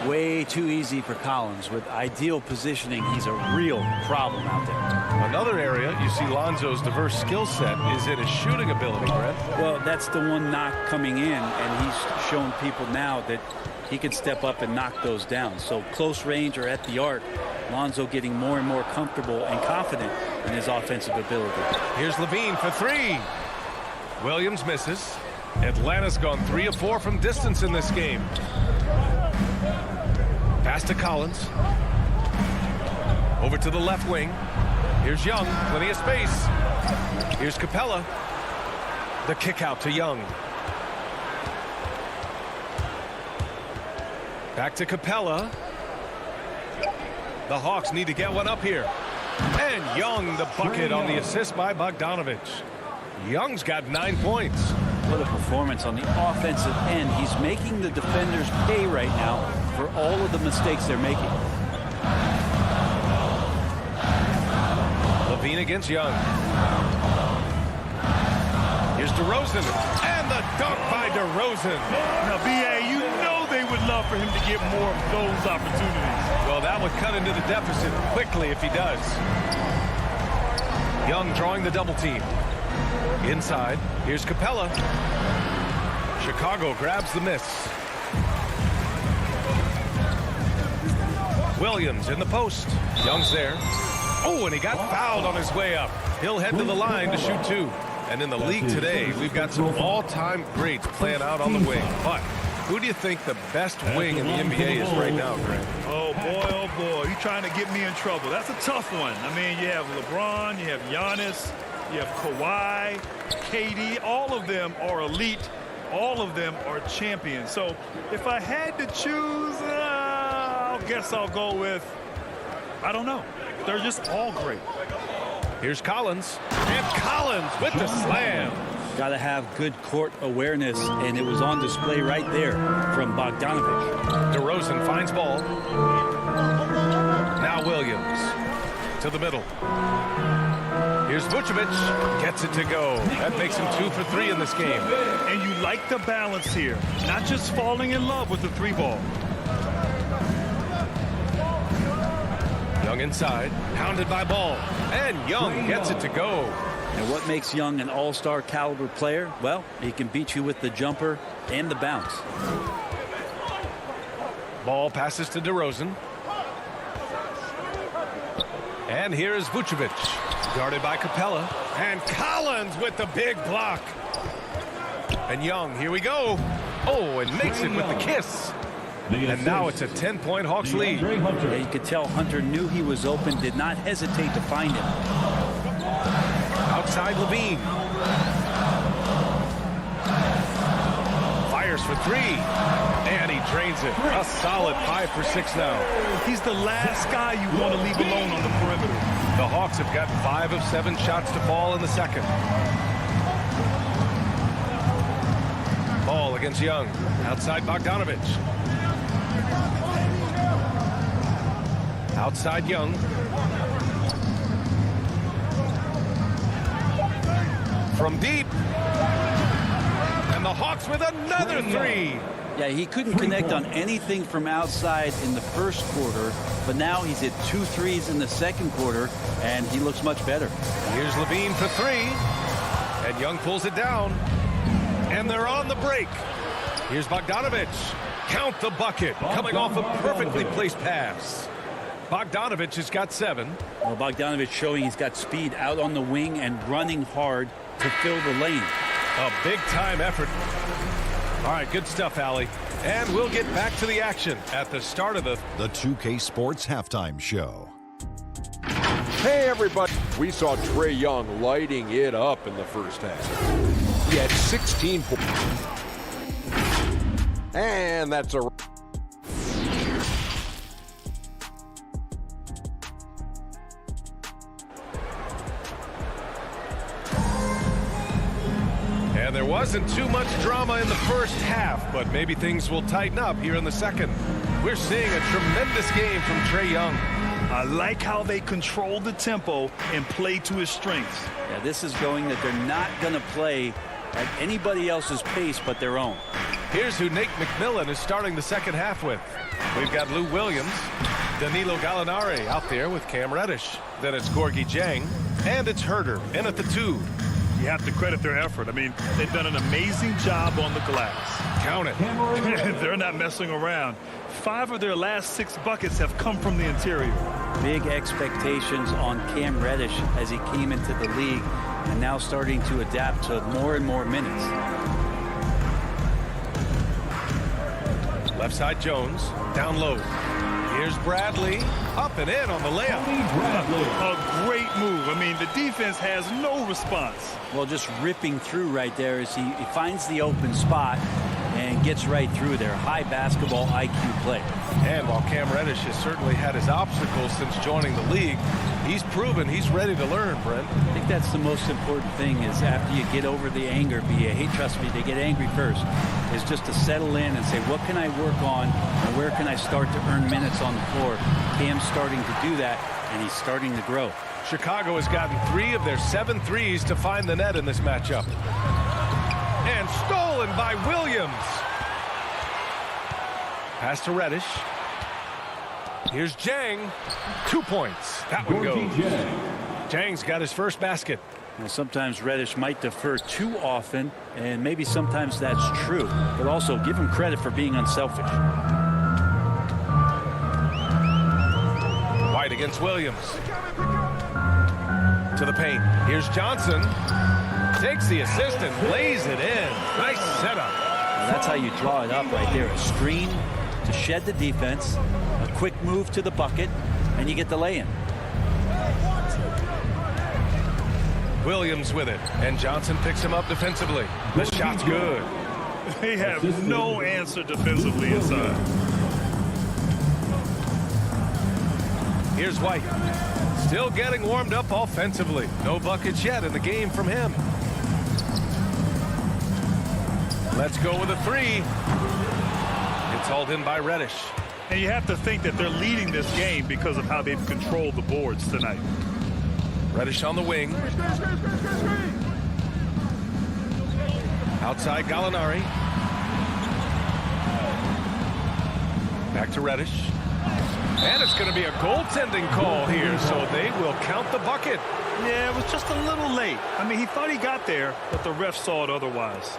Way too easy for Collins. With ideal positioning, he's a real problem out there. Another area you see Lonzo's diverse skill set is in his shooting ability, Brett. Well, that's the one knock coming in, and he's shown people now that he can step up and knock those down. So close range or at the arc, Lonzo getting more and more comfortable and confident in his offensive ability. Here's Levine for 3. Williams misses. Atlanta's gone 3 of 4 from distance in this game. Pass to Collins. Over to the left wing. Here's Young. Plenty of space. Here's Capella. The kick out to Young. Back to Capella. The Hawks need to get one up here. And Young, the bucket on the assist by Bogdanovich. Young's got 9 points. What a performance on the offensive end. He's making the defenders pay right now for all of the mistakes they're making. Levine against Young. Here's DeRozan. And the dunk by DeRozan. Now, B.A., you know they would love for him to get more of those opportunities. Well, that would cut into the deficit quickly if he does. Young drawing the double team. Inside, here's Capella. Chicago grabs the miss. Williams in the post. Young's there. Oh, and he got fouled on his way up. He'll head to the line to shoot 2. And in the league today, we've got some all-time greats playing out on the wing. But who do you think the best wing in the NBA is right now, Greg? Oh, boy, you're trying to get me in trouble. That's a tough one. I mean, you have LeBron, you have Giannis, you have Kawhi, KD. All of them are elite. All of them are champions. So if I had to choose, I guess I'll go with, I don't know. They're just all great. Here's Collins. And Collins with the slam. Got to have good court awareness, and it was on display right there from Bogdanovich. DeRozan finds ball. Now Williams to the middle. Here's Vucevic. Gets it to go. That makes him 2 for 3 in this game. And you like the balance here. Not just falling in love with the 3-ball. Young inside. Pounded by Ball. And Young gets it to go. And what makes Young an all-star caliber player? Well, he can beat you with the jumper and the bounce. Ball passes to DeRozan. And here's Vucevic. Guarded by Capella. And Collins with the big block. And Young, here we go. Oh, and makes it with the kiss. And now it's a 10-point Hawks lead. Yeah, you could tell Hunter knew he was open, did not hesitate to find him. Outside Levine. Fires for 3. And he drains it. A solid 5 for 6 now. He's the last guy you want to leave alone on the perimeter. The Hawks have got 5 of 7 shots to fall in the second. Ball against Young. Outside Bogdanovich. Outside Young. From deep. And the Hawks with another 3. Yeah, he couldn't connect on anything from outside in the first quarter, but now he's hit 2 threes in the second quarter, and he looks much better. Here's Levine for 3. And Young pulls it down. And they're on the break. Here's Bogdanovich. Count the bucket. Coming off a perfectly placed pass. Bogdanovich has got 7. Well, Bogdanovich showing he's got speed out on the wing and running hard to fill the lane. A big-time effort. All right, good stuff, Allie. And we'll get back to the action at the start of the 2K Sports Halftime Show. Hey, everybody. We saw Trae Young lighting it up in the first half. He had 16 points. And that's a... And there wasn't too much drama in the first half, but maybe things will tighten up here in the second. We're seeing a tremendous game from Trae Young. I like how they control the tempo and play to his strengths. Yeah, this is going that they're not going to play at anybody else's pace but their own. Here's who Nate McMillan is starting the second half with. We've got Lou Williams, Danilo Gallinari out there with Cam Reddish. Then it's Gorgie Jang, and it's Herter in at the 2. You have to credit their effort. I mean, they've done an amazing job on the glass. Count it. They're not messing around. 5 of their last 6 buckets have come from the interior. Big expectations on Cam Reddish as he came into the league and now starting to adapt to more and more minutes. Left side Jones, down low. Here's Bradley, up and in on the layup. A great move. I mean, the defense has no response. Well, just ripping through right there as he finds the open spot and gets right through there. High basketball IQ play. And while Cam Reddish has certainly had his obstacles since joining the league, he's proven he's ready to learn, Brent. I think that's the most important thing is after you get over the anger, hey, trust me, they get angry first, is just to settle in and say, what can I work on and where can I start to earn minutes on the floor? Cam's starting to do that, and he's starting to grow. Chicago has gotten 3 of their 7 threes to find the net in this matchup. And stolen by Williams. Pass to Reddish. Here's Jang. 2 points. That one goes. Jang's got his first basket. Well, sometimes Reddish might defer too often, and maybe sometimes that's true. But also give him credit for being unselfish. White against Williams. To the paint. Here's Johnson. Takes the assist and lays it in. Nice setup. Well, that's how you draw it up right there. A screen to shed the defense, a quick move to the bucket, and you get the lay-in. Williams with it, and Johnson picks him up defensively. The shot's good. They have no answer defensively inside. Here's White. Still getting warmed up offensively. No buckets yet in the game from him. Let's go with a 3. It's hauled in by Reddish. And you have to think that they're leading this game because of how they've controlled the boards tonight. Reddish on the wing. Outside Gallinari. Back to Reddish. And it's going to be a goaltending call here, so they will count the bucket. Yeah, it was just a little late. I mean, he thought he got there, but the ref saw it otherwise.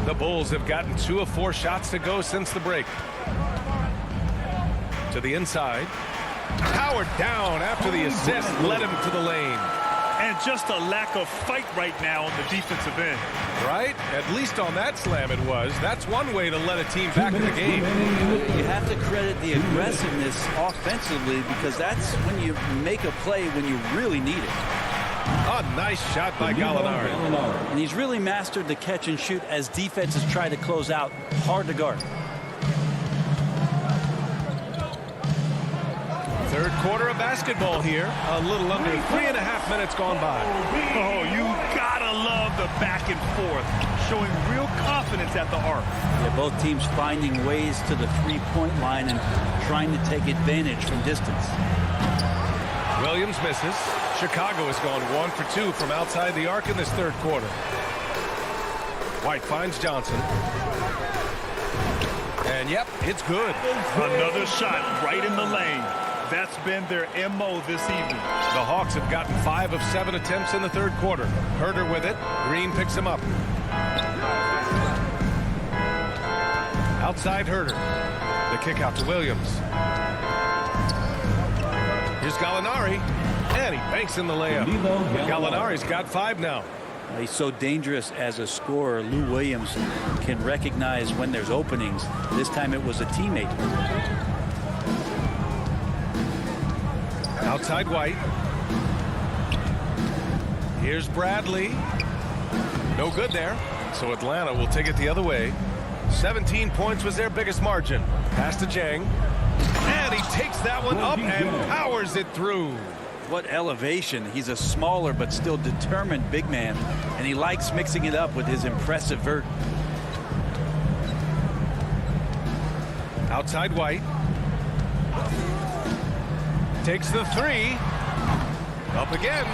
The Bulls have gotten 2 of 4 shots to go since the break. To the inside. Powered down after the assist led him to the lane. And just a lack of fight right now on the defensive end. Right? At least on that slam it was. That's one way to let a team back in the game. You have to credit the aggressiveness offensively because that's when you make a play when you really need it. A nice shot by Gallinari. And he's really mastered the catch and shoot as defenses try to close out. Hard to guard. Third quarter of basketball here. A little under 3.5 minutes gone by. Oh, you gotta love the back and forth. Showing real confidence at the arc. Yeah, both teams finding ways to the three-point line and trying to take advantage from distance. Williams misses. Chicago has gone 1 for 2 from outside the arc in this third quarter. White finds Johnson. And yep, it's good. Another shot right in the lane. That's been their MO this evening. The Hawks have gotten 5 of 7 attempts in the third quarter. Herter with it. Green picks him up. Outside Herter. The kick out to Williams. Here's Gallinari. And he banks in the layup. Gallinari's got 5 now. He's so dangerous as a scorer. Lou Williams can recognize when there's openings. This time it was a teammate. Outside White. Here's Bradley. No good there. So Atlanta will take it the other way. 17 points was their biggest margin. Pass to Jang. And he takes that one up and powers it through. What elevation. He's a smaller but still determined big man. And he likes mixing it up with his impressive vert. Outside White. Takes the 3. Up again.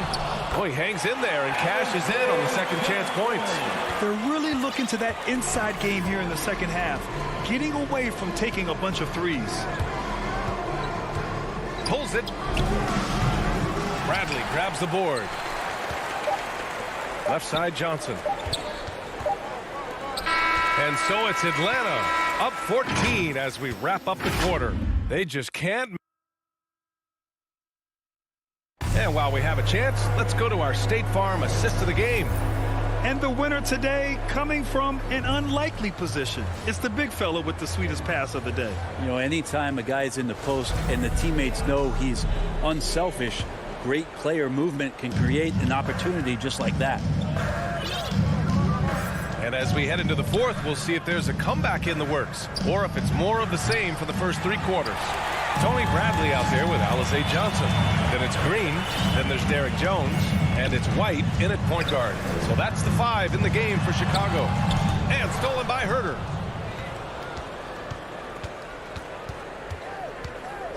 Oh, he hangs in there and cashes in on the second chance points. They're really looking to that inside game here in the second half. Getting away from taking a bunch of threes. Pulls it. Bradley grabs the board. Left side Johnson. And so it's Atlanta up 14 as we wrap up the quarter. They just can't. And while we have a chance, let's go to our State Farm assist of the game. And the winner today coming from an unlikely position. It's the big fella with the sweetest pass of the day. You know, anytime a guy's in the post and the teammates know he's unselfish, great player movement can create an opportunity just like that. And as we head into the fourth, we'll see if there's a comeback in the works or if it's more of the same for the first 3 quarters. Tony Bradley out there with Alizé Johnson. Then it's Green. Then there's Derek Jones. And it's White in at point guard. So that's the 5 in the game for Chicago. And stolen by Herter.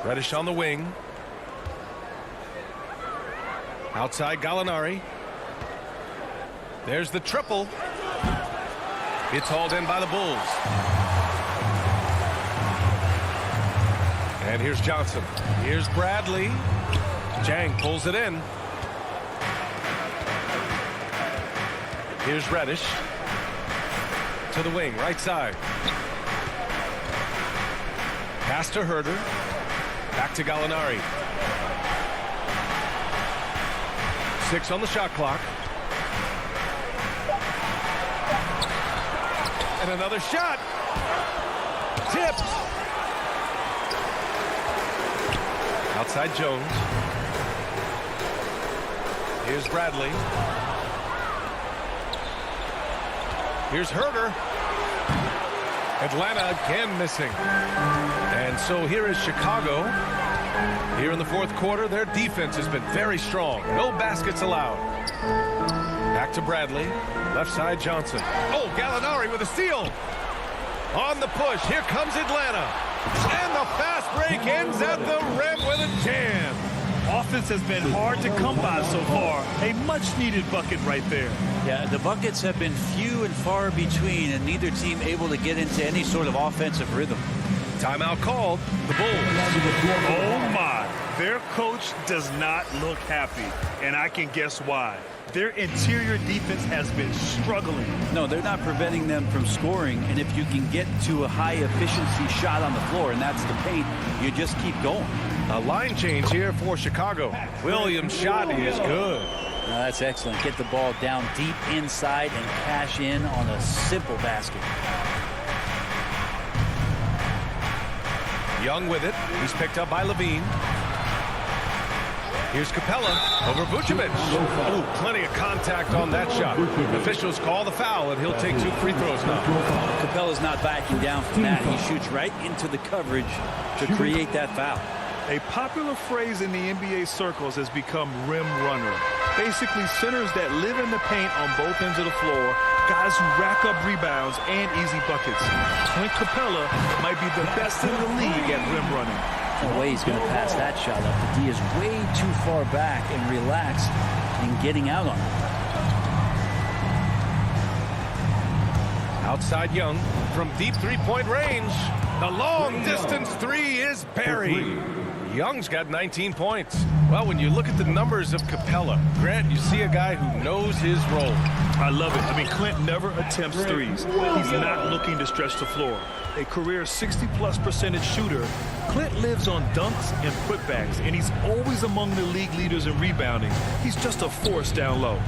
Reddish on the wing. Outside Gallinari. There's the triple. It's hauled in by the Bulls. And here's Johnson. Here's Bradley. Jang pulls it in. Here's Reddish. To the wing, right side. Pass to Herter. Back to Gallinari. 6 on the shot clock. And another shot. Tipped. Outside Jones. Here's Bradley. Here's Herter. Atlanta again missing. And so here is Chicago. Here in the fourth quarter, their defense has been very strong. No baskets allowed. Back to Bradley. Left side Johnson. Oh, Gallinari with a steal. On the push. Here comes Atlanta. And the fast break ends at the rim with a jam. Off defense has been hard to come by so far. A much-needed bucket right there. Yeah, the buckets have been few and far between, and neither team able to get into any sort of offensive rhythm. Timeout called. The Bulls. Oh, my. Their coach does not look happy, and I can guess why. Their interior defense has been struggling. No, they're not preventing them from scoring, and if you can get to a high-efficiency shot on the floor, and that's the paint, you just keep going. A line change here for Chicago. Williams' shot is good. That's excellent. Get the ball down deep inside and cash in on a simple basket. Young with it. He's picked up by Levine. Here's Capella over Vucevic. Oh, plenty of contact on that shot. Officials call the foul, and he'll take 2 free throws now. Capella's not backing down from that. He shoots right into the coverage to create that foul. A popular phrase in the NBA circles has become rim runner. Basically, centers that live in the paint on both ends of the floor, guys who rack up rebounds and easy buckets. Clint Capella might be the best in the league at rim running. No way he's going to pass that shot up. The D is way too far back and relaxed in getting out on it. Outside Young from deep three-point range. The long-distance three is buried. Young's got 19 points. Well, when you look at the numbers of Capella, Grant, you see a guy who knows his role. I love it. I mean, Clint never attempts threes. He's not looking to stretch the floor. A career 60+% shooter, Clint lives on dunks and putbacks, and he's always among the league leaders in rebounding. He's just a force down low.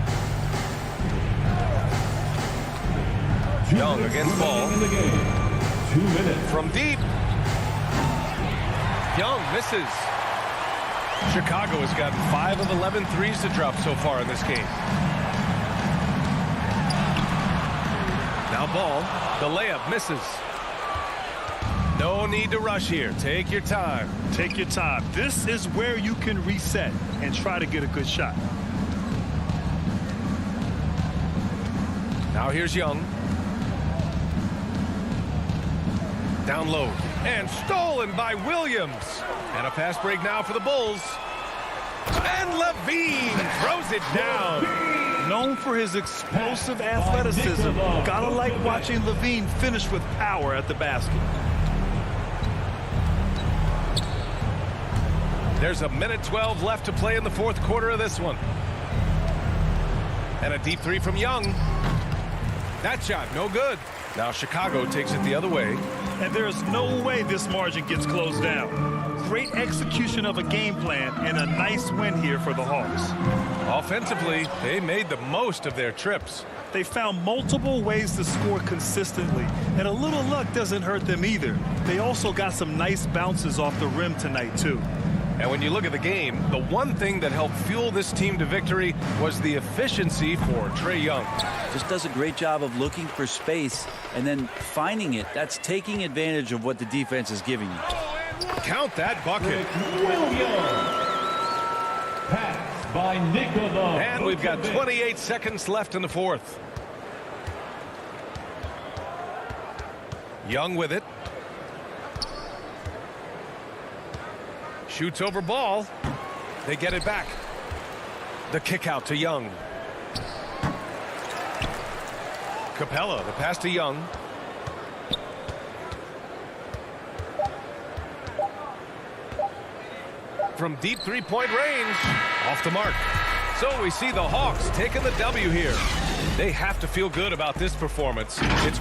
Young against ball. 2 minutes. From deep. Young misses. Chicago has gotten 5 of 11 threes to drop so far in this game. Now Ball, the layup misses. No need to rush here. Take your time. Take your time. This is where you can reset and try to get a good shot. Now here's Young. Down low. And stolen by Williams. And a fast break now for the Bulls. And Levine throws it down. Known for his explosive athleticism, gotta like watching Levine finish with power at the basket. There's a minute 12 left to play in the fourth quarter of this one. And a deep three from Young. That shot, no good. Now Chicago takes it the other way. And there's no way this margin gets closed down. Great execution of a game plan and a nice win here for the Hawks. Offensively, they made the most of their trips. They found multiple ways to score consistently, and a little luck doesn't hurt them either. They also got some nice bounces off the rim tonight, too. And when you look at the game, the one thing that helped fuel this team to victory was the efficiency for Trae Young. Just does a great job of looking for space and then finding it. That's taking advantage of what the defense is giving you. Count that bucket. Pass by Nikola. And we've got 28 seconds left in the fourth. Young with it. Shoots over Ball. They get it back. The kick out to Young. Capella, the pass to Young. From deep three-point range, off the mark. So we see the Hawks taking the W here. They have to feel good about this performance. It's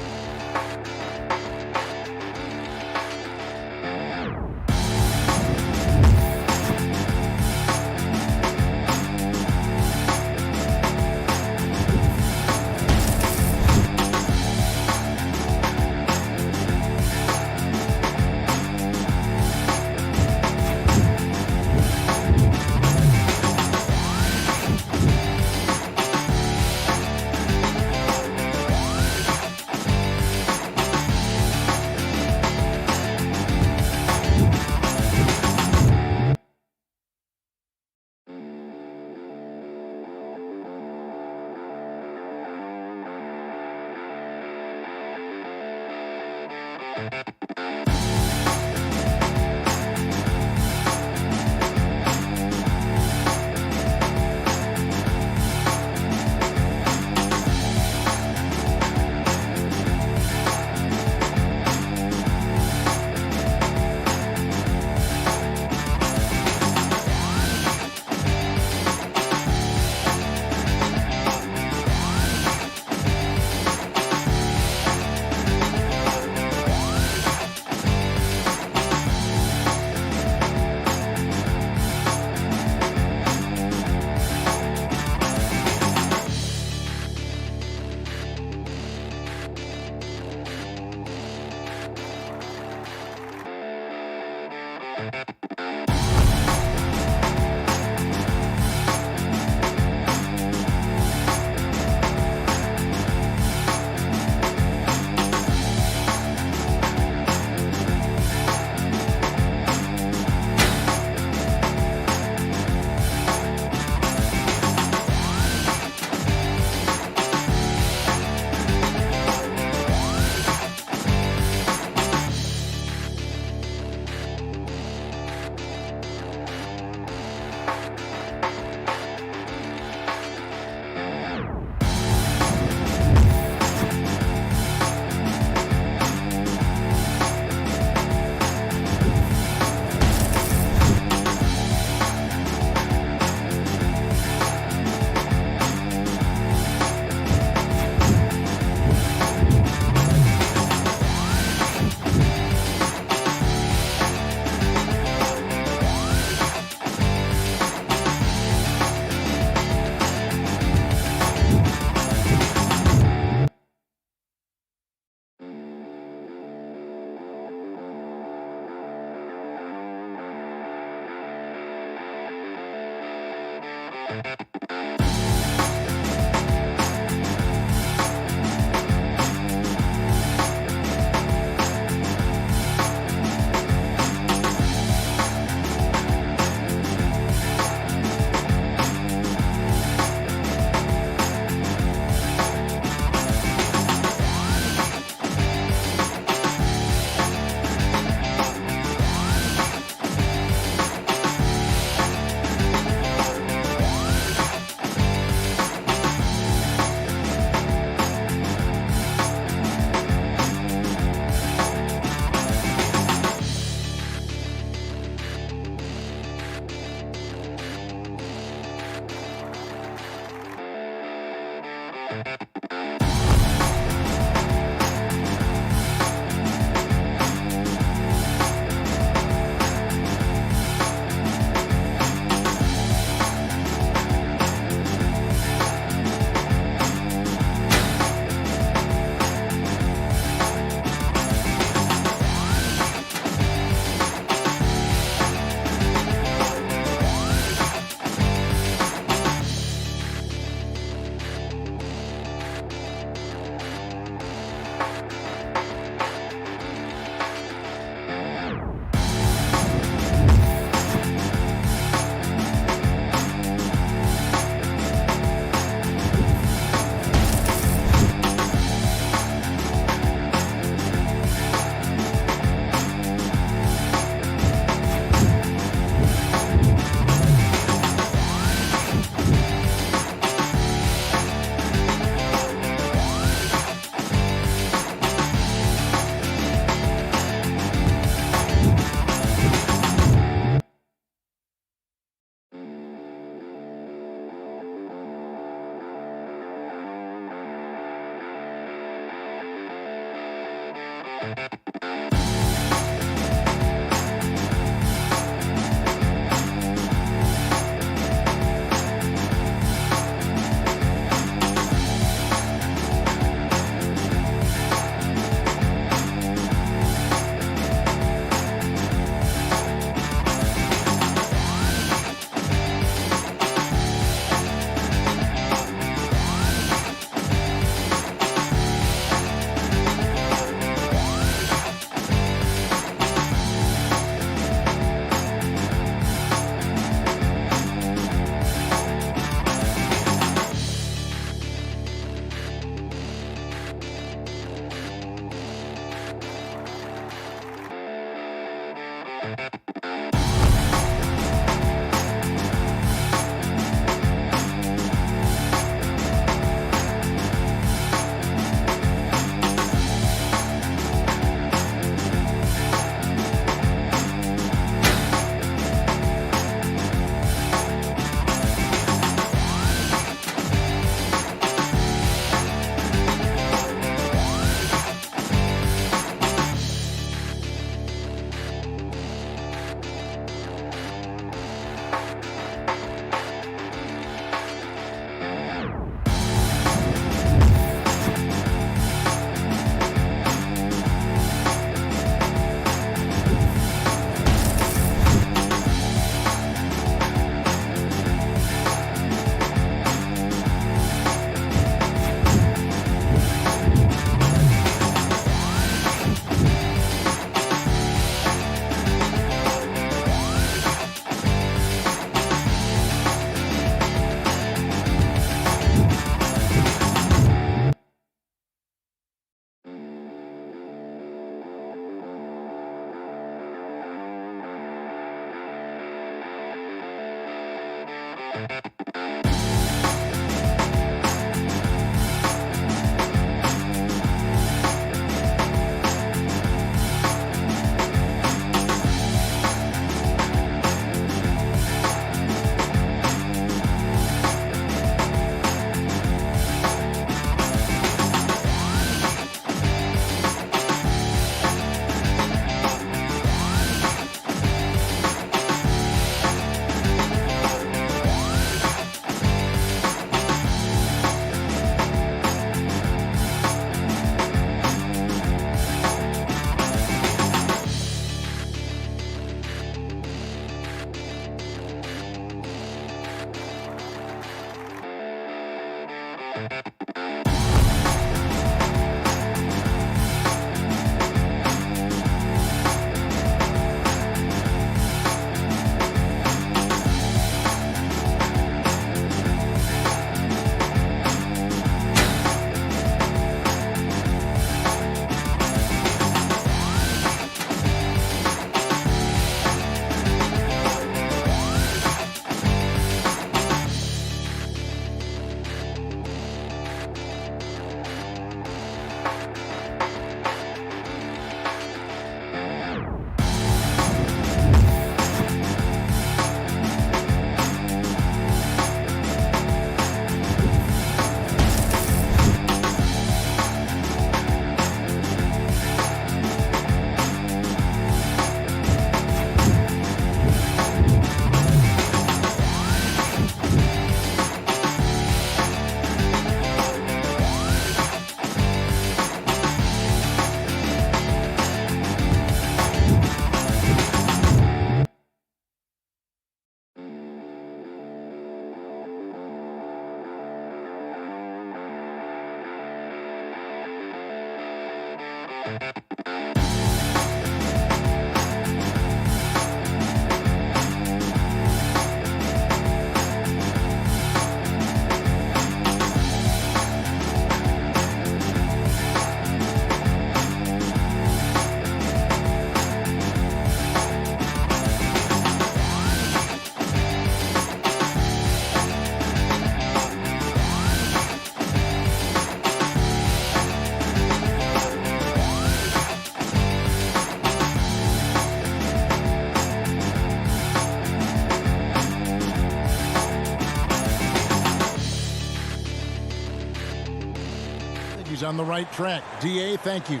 He's on the right track. DA, thank you.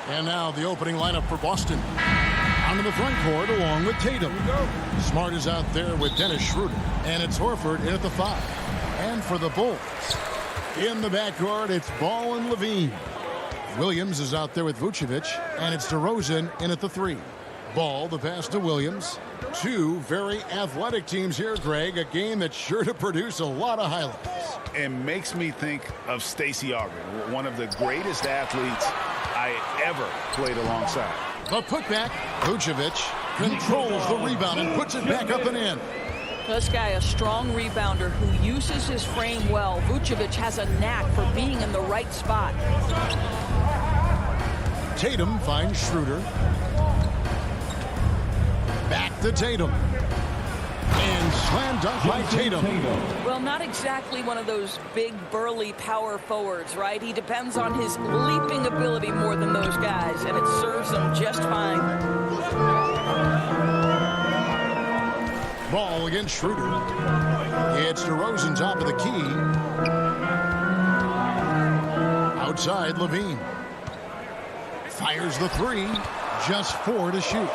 And now the opening lineup for Boston. Onto the front court along with Tatum. Smart is out there with Dennis Schroeder. And it's Horford in at the 5. And for the Bulls, in the backcourt, it's Ball and Levine. Williams is out there with Vucevic. And it's DeRozan in at the 3. Ball, the pass to Williams. Two very athletic teams here, Greg. A game that's sure to produce a lot of highlights. It makes me think of Stacey Augmon, one of the greatest athletes I ever played alongside. The putback, Vucevic controls the rebound and puts it back up and in. This guy, a strong rebounder who uses his frame well. Vucevic has a knack for being in the right spot. Tatum finds Schroeder. Back to Tatum. And slam dunk by Tatum. Well, not exactly one of those big, burly power forwards, right? He depends on his leaping ability more than those guys, and it serves him just fine. Ball against Schroeder. It's DeRozan top of the key. Outside, Levine. Fires the three. Just 4 to shoot.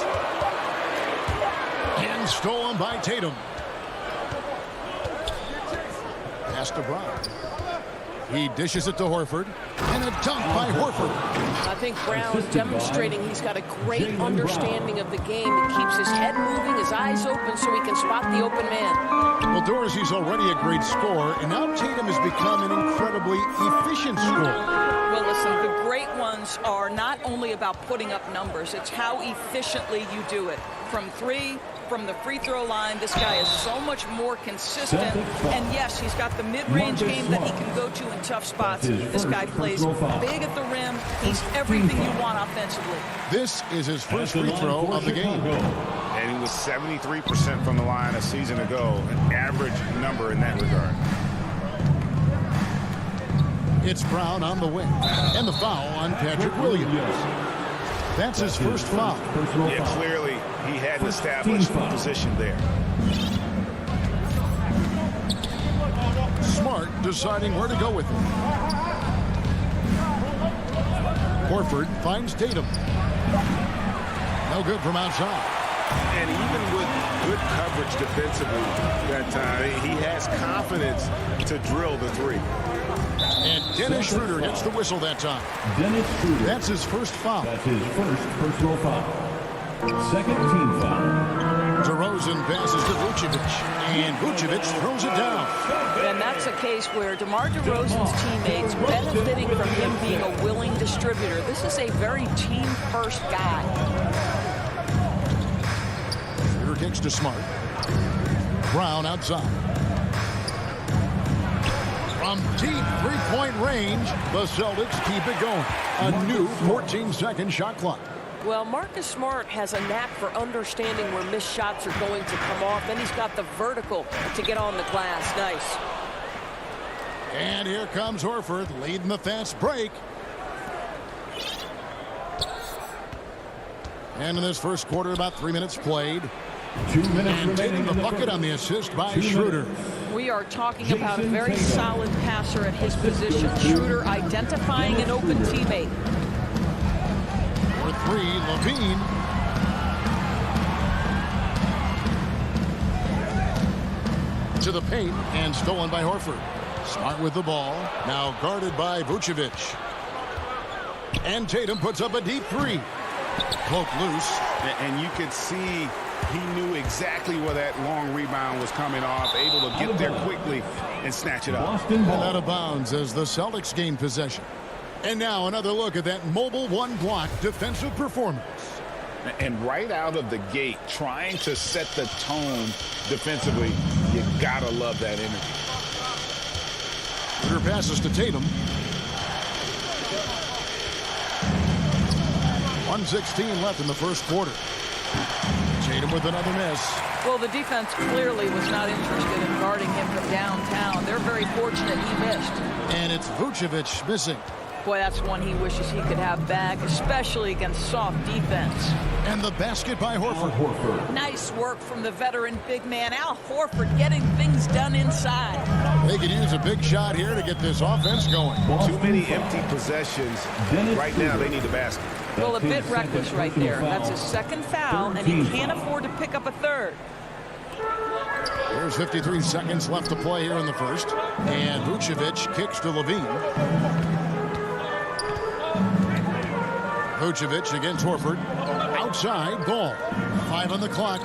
And stolen by Tatum. Pass to Brown. He dishes it to Horford. And a dunk by Horford. I think Brown is demonstrating he's got a great understanding of the game. He keeps his head moving, his eyes open so he can spot the open man. Well, Dorsey's already a great scorer, and now Tatum has become an incredibly efficient scorer. Well, listen, the great ones are not only about putting up numbers, it's how efficiently you do it. From three, from the free throw line, this guy is so much more consistent. And yes, he's got the mid-range game that he can go to in tough spots. This guy plays big at the rim. He's everything you want offensively. This is his first free throw of the game. And he was 73% from the line a season ago, an average number in that regard. It's Brown on the wing. And the foul on Patrick Williams. That's his first foul. Yeah, clearly he hadn't established position there. Smart deciding where to go with it. Horford finds Tatum. No good from outside. And even with good coverage defensively that time, he has confidence to drill the three. And Dennis Schroeder gets the whistle that time. Dennis Schroeder. That's his first foul. That's his first personal foul. Second team foul. DeRozan passes to Vucevic. And Vucevic throws it down. And that's a case where DeMar DeRozan's teammates benefiting from him being a willing distributor. This is a very team-first guy. Schroeder kicks to Smart. Brown outside. From deep three-point range, the Celtics keep it going. A new 14-second shot clock. Well, Marcus Smart has a knack for understanding where missed shots are going to come off. Then he's got the vertical to get on the glass. Nice. And here comes Horford leading the fast break. And in this first quarter, about 3 minutes played. 2 minutes and taking the bucket on the assist by Schroeder. We are talking about a very solid passer at his position. Schroeder identifying an open teammate. For three, Levine. To the paint and stolen by Horford. Smart with the ball. Now guarded by Vucevic. And Tatum puts up a deep three. Cloak loose. And you could see he knew exactly where that long rebound was coming off, able to get there quickly and snatch it up. And out of bounds as the Celtics gain possession. And now another look at that mobile one-block defensive performance. And right out of the gate, trying to set the tone defensively, you gotta love that energy. Schroeder passes to Tatum. 1:16 left in the first quarter. Tatum with another miss. Well, the defense clearly was not interested in guarding him from downtown. They're very fortunate he missed. And it's Vucevic missing. Boy, that's one he wishes he could have back, especially against soft defense. And the basket by Horford. Nice work from the veteran big man, Al Horford, getting things done inside. They could use a big shot here to get this offense going. Too many empty possessions. Right now, they need the basket. Well, a bit reckless right there. That's his second foul, and he can't afford to pick up a third. There's 53 seconds left to play here in the first. And Vucevic kicks to Levine. Vucevic against Horford. Outside, ball. 5 on the clock.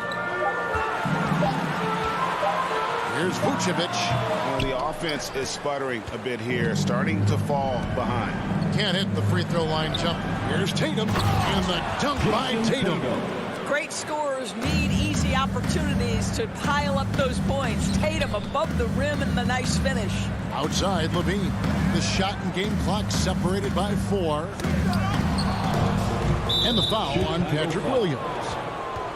Here's Vucevic. Well, the offense is sputtering a bit here, starting to fall behind. Can't hit the free throw line jump. Here's Tatum. And the dunk by Tatum. Great scorers need easy opportunities to pile up those points. Tatum above the rim and the nice finish. Outside, Levine. The shot and game clock separated by 4. And the foul on Patrick Williams.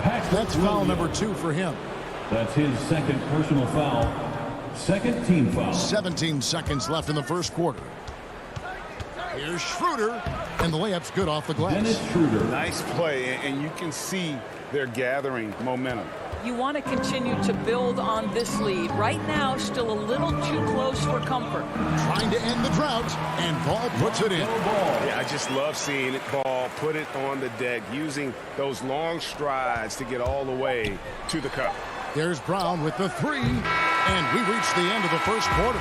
That's foul number 2 for him. That's his second personal foul. Second team foul. 17 seconds left in the first quarter. Here's Schroeder, and the layup's good off the glass. Dennis Schroeder. Nice play, and you can see they're gathering momentum. You want to continue to build on this lead. Right now, still a little too close for comfort. Trying to end the drought, and Ball puts it in. Yeah, I just love seeing it. Ball put it on the deck, using those long strides to get all the way to the cup. There's Brown with the 3, and we reach the end of the first quarter.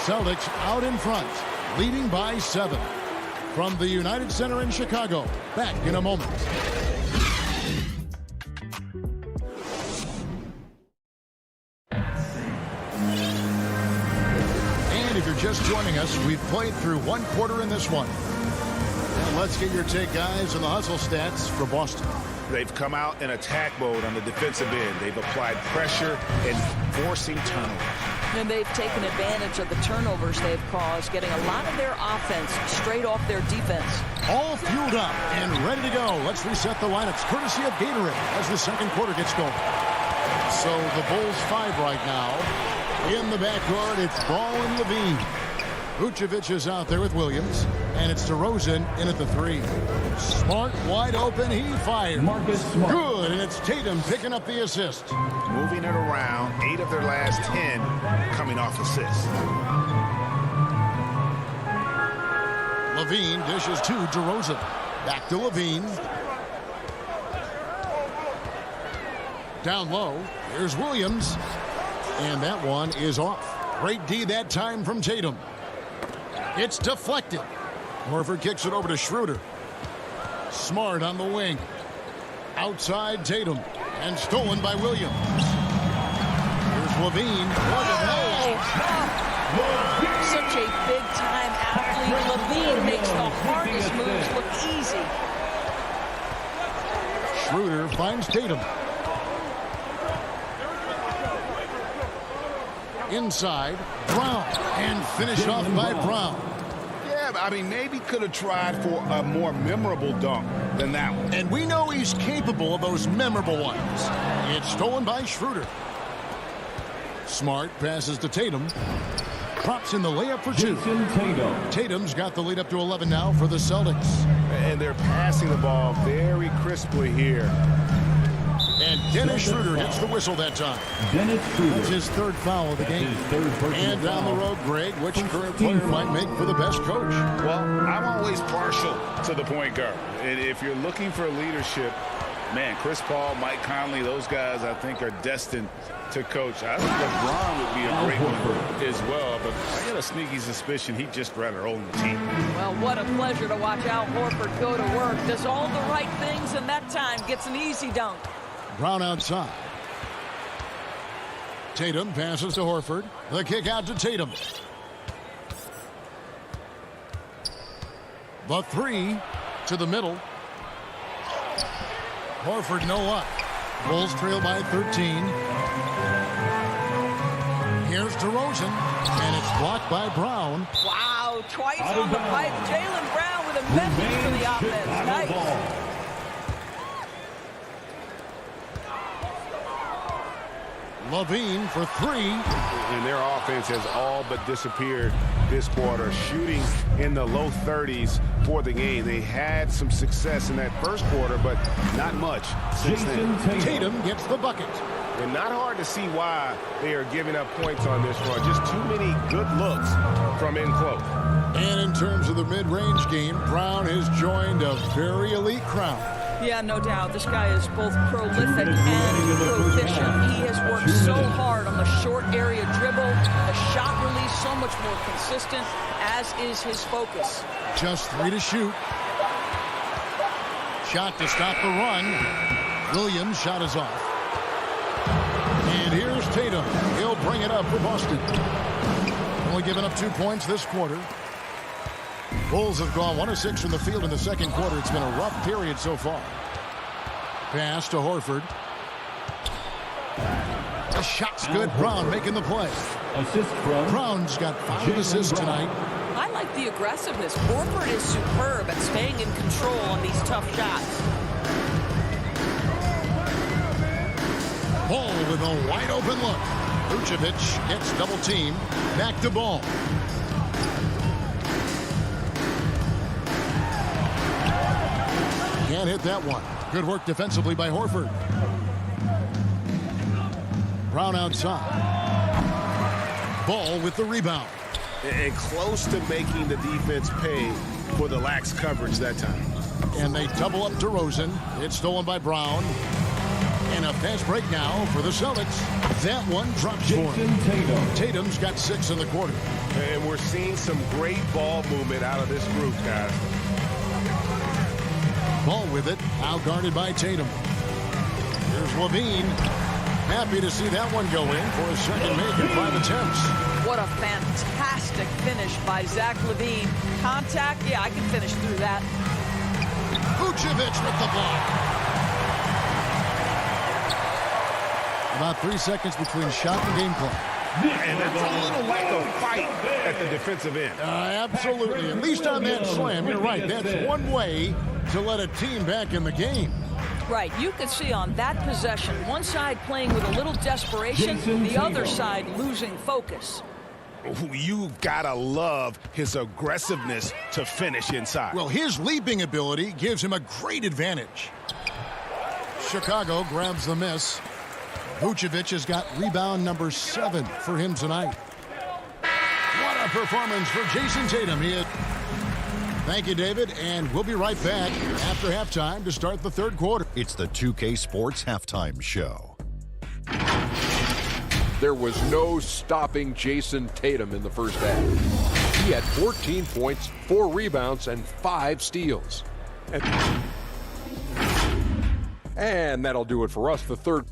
Celtics out in front, leading by 7. From the United Center in Chicago, back in a moment. And if you're just joining us, we've played through one quarter in this one. And let's get your take, guys, on the hustle stats for Boston. They've come out in attack mode on the defensive end. They've applied pressure and forcing turnovers. And they've taken advantage of the turnovers they've caused, getting a lot of their offense straight off their defense. All fueled up and ready to go. Let's reset the lineups, courtesy of Gatorade, as the second quarter gets going. So the Bulls 5 right now. In the backcourt, it's Ball and Levine. Vucevic is out there with Williams, and it's DeRozan in at the 3. Smart wide open, he fires. Marcus Smart. Good, and it's Tatum picking up the assist. Moving it around, 8 of their last 10 coming off assists. Levine dishes to DeRozan. Back to Levine. Down low, here's Williams. And that one is off. Great D that time from Tatum. It's deflected. Horford kicks it over to Schroeder. Smart on the wing. Outside Tatum. And stolen by Williams. Here's Levine. Such a big-time athlete. Levine makes the hardest moves look easy. Schroeder finds Tatum. Inside, Brown, and finished off by Brown. Yeah, I mean, maybe could have tried for a more memorable dunk than that one. And we know he's capable of those memorable ones. It's stolen by Schroeder. Smart passes to Tatum. Props in the layup for 2. Tatum's got the lead up to 11 now for the Celtics. And they're passing the ball very crisply here. And Dennis Schroeder hits the whistle that time. Dennis Schroeder. That's his 3rd foul of the game. And down the road, Greg, which current player might make for the best coach? Well, I'm always partial to the point guard. And if you're looking for leadership, man, Chris Paul, Mike Conley, those guys I think are destined to coach. I think LeBron would be a great one as well, but I got a sneaky suspicion he'd just rather own the team. Well, what a pleasure to watch Al Horford go to work. Does all the right things, and that time gets an easy dunk. Brown outside. Tatum passes to Horford. The kick out to Tatum. The 3 to the middle. Horford no luck. Bulls trail by 13. Here's DeRozan, and it's blocked by Brown. Wow, twice on the pipe. Jaylen Brown with a message for the offense. Nice. Levine for 3. And their offense has all but disappeared this quarter, shooting in the low 30s for the game. They had some success in that first quarter, but not much since then. Tatum gets the bucket. And not hard to see why they are giving up points on this run. Just too many good looks from in close. And in terms of the mid-range game, Brown has joined a very elite crowd. Yeah, no doubt. This guy is both prolific and proficient. He has worked so hard on the short area dribble, the shot release so much more consistent, as is his focus. Just 3 to shoot. Shot to stop the run. Williams' shot is off. And here's Tatum. He'll bring it up for Boston. Only giving up 2 points this quarter. Bulls have gone 1 of 6 from the field in the second quarter. It's been a rough period so far. Pass to Horford. The shot's good. Brown making the play. Assist from Brown's got 5 assists tonight. I like the aggressiveness. Horford is superb at staying in control on these tough shots. Ball with a wide open look. Vucevic gets double teamed. Back to Ball. Can't hit that one. Good work defensively by Horford. Brown outside. Ball with the rebound. And close to making the defense pay for the lax coverage that time. And they double up DeRozan. It's stolen by Brown. And a fast break now for the Celtics. That one drops for him. Tatum's got 6 in the quarter. And we're seeing some great ball movement out of this group, guys. Ball with it. Out guarded by Tatum. Here's Levine. Happy to see that one go in for a second make in 5 attempts. What a fantastic finish by Zach LaVine. Contact, yeah, I can finish through that. Vucevic with the block. About 3 seconds between shot and game clock. And that's a little lack of fight at the defensive end. Absolutely. At least on that slam, you're right. That's one way to let a team back in the game. Right, you could see on that possession, one side playing with a little desperation, the other side losing focus. You've got to love his aggressiveness to finish inside. Well, his leaping ability gives him a great advantage. Chicago grabs the miss. Vucevic has got rebound number 7 for him tonight. What a performance for Jason Tatum. Thank you, David, and we'll be right back after halftime to start the third quarter. It's the 2K Sports Halftime Show. There was no stopping Jason Tatum in the first half. He had 14 points, 4 rebounds, and 5 steals. And that'll do it for us. The third.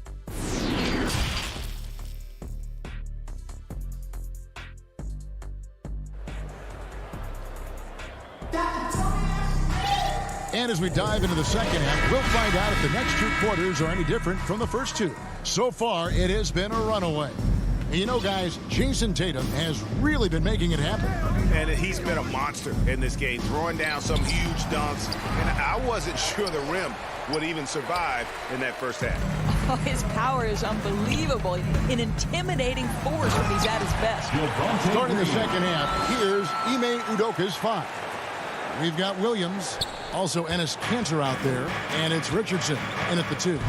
And as we dive into the second half, we'll find out if the next 2 quarters are any different from the first 2. So far, it has been a runaway. And you know, guys, Jason Tatum has really been making it happen. And he's been a monster in this game, throwing down some huge dunks. And I wasn't sure the rim would even survive in that first half. Oh, his power is unbelievable. An intimidating force when he's at his best. Starting the second half, here's Ime Udoka's 5. We've got Williams, also Enes Kanter out there, and it's Richardson in at the 2.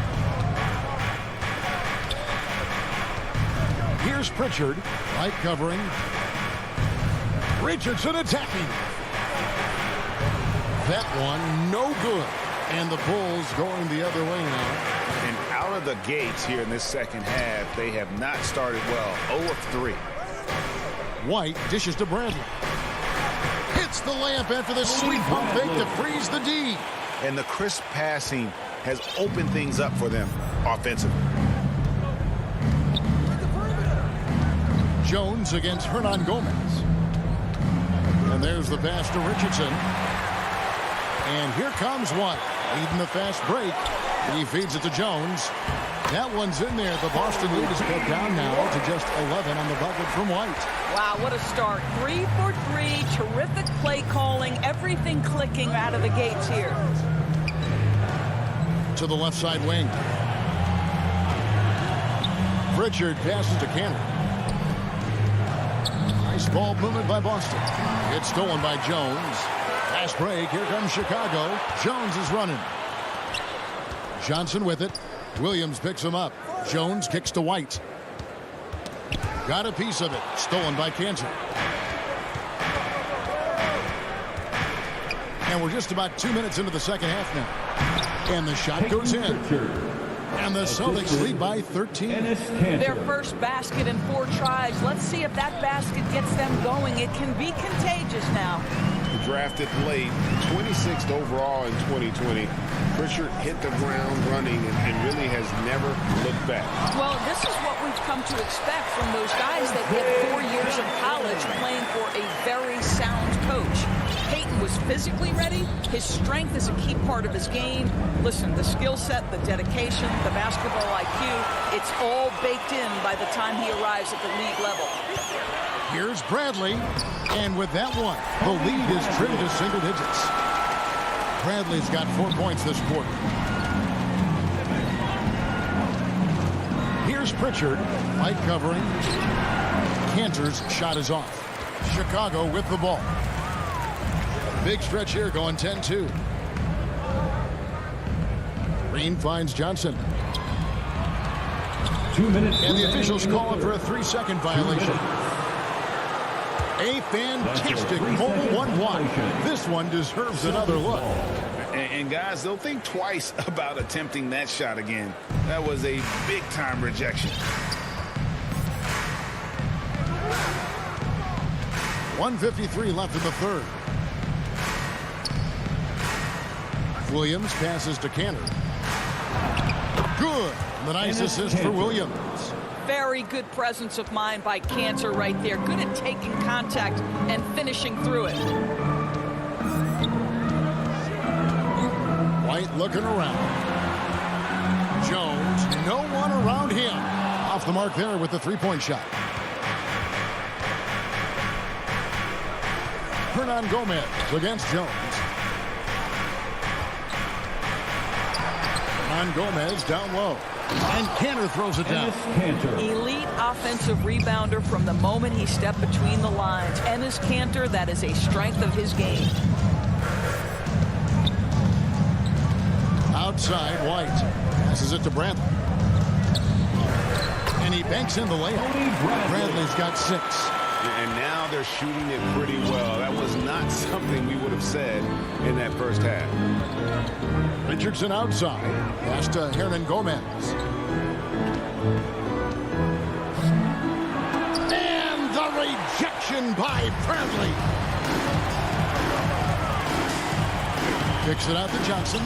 Here's Pritchard, light covering. Richardson attacking. That one, no good. And the Bulls going the other way now. And out of the gates here in this second half, they have not started well. 0 of 3. White dishes to Bradley. Hits the layup after the sweet pump fake to freeze the D. And the crisp passing has opened things up for them offensively. Jones against Hernan Gomez. And there's the pass to Richardson. And here comes White, leading the fast break. He feeds it to Jones. That one's in there. The Boston lead is cut down now to just 11 on the bucket from White. Wow, what a start. 3 for 3. Terrific play calling. Everything clicking out of the gates here. To the left side wing. Pritchard passes to Cannon. Nice ball movement by Boston. It's stolen by Jones. Fast break. Here comes Chicago. Jones is running. Johnson with it. Williams picks him up. Jones kicks to White. Got a piece of it. Stolen by Kanter. And we're just about 2 minutes into the second half now. And the shot goes in. And the Celtics lead by 13. Their first basket in 4 tries. Let's see if that basket gets them going. It can be contagious now. Drafted late, 26th overall in 2020. Pritchard hit the ground running and really has never looked back. Well, this is what we've come to expect from those guys that get 4 years of college playing for a very sound coach. Peyton was physically ready. His strength is a key part of his game. Listen, the skill set, the dedication, the basketball IQ, it's all baked in by the time he arrives at the league level. Here's Bradley. And with that one, the lead is trimmed to single digits. Bradley's got 4 points this quarter. Here's Pritchard. Light covering. Cantor's shot is off. Chicago with the ball. Big stretch here going 10-2. Green finds Johnson. 2 minutes. And the officials call him for a 3-second violation. A fantastic mobile one block. This one deserves another look. And guys, they'll think twice about attempting that shot again. That was a big-time rejection. 1:53 left in the third. Williams passes to Cantor. Good. The nice assist for Williams. Very good presence of mind by Cantor right there. Good at taking contact and finishing through it. White looking around. Jones, no one around him. Off the mark there with the three-point shot. Hernan Gomez against Jones. Hernan Gomez down low. And Cantor throws it down. Elite offensive rebounder from the moment he stepped between the lines. Enes Kanter, that is a strength of his game. Outside, White passes it to Bradley. And he banks in the layup. Bradley's got 6. And now they're shooting it pretty well. That was not something we would have said in that first half. Richardson outside. Pass to Hernan Gomez. And the rejection by Bradley. Kicks it out to Johnson.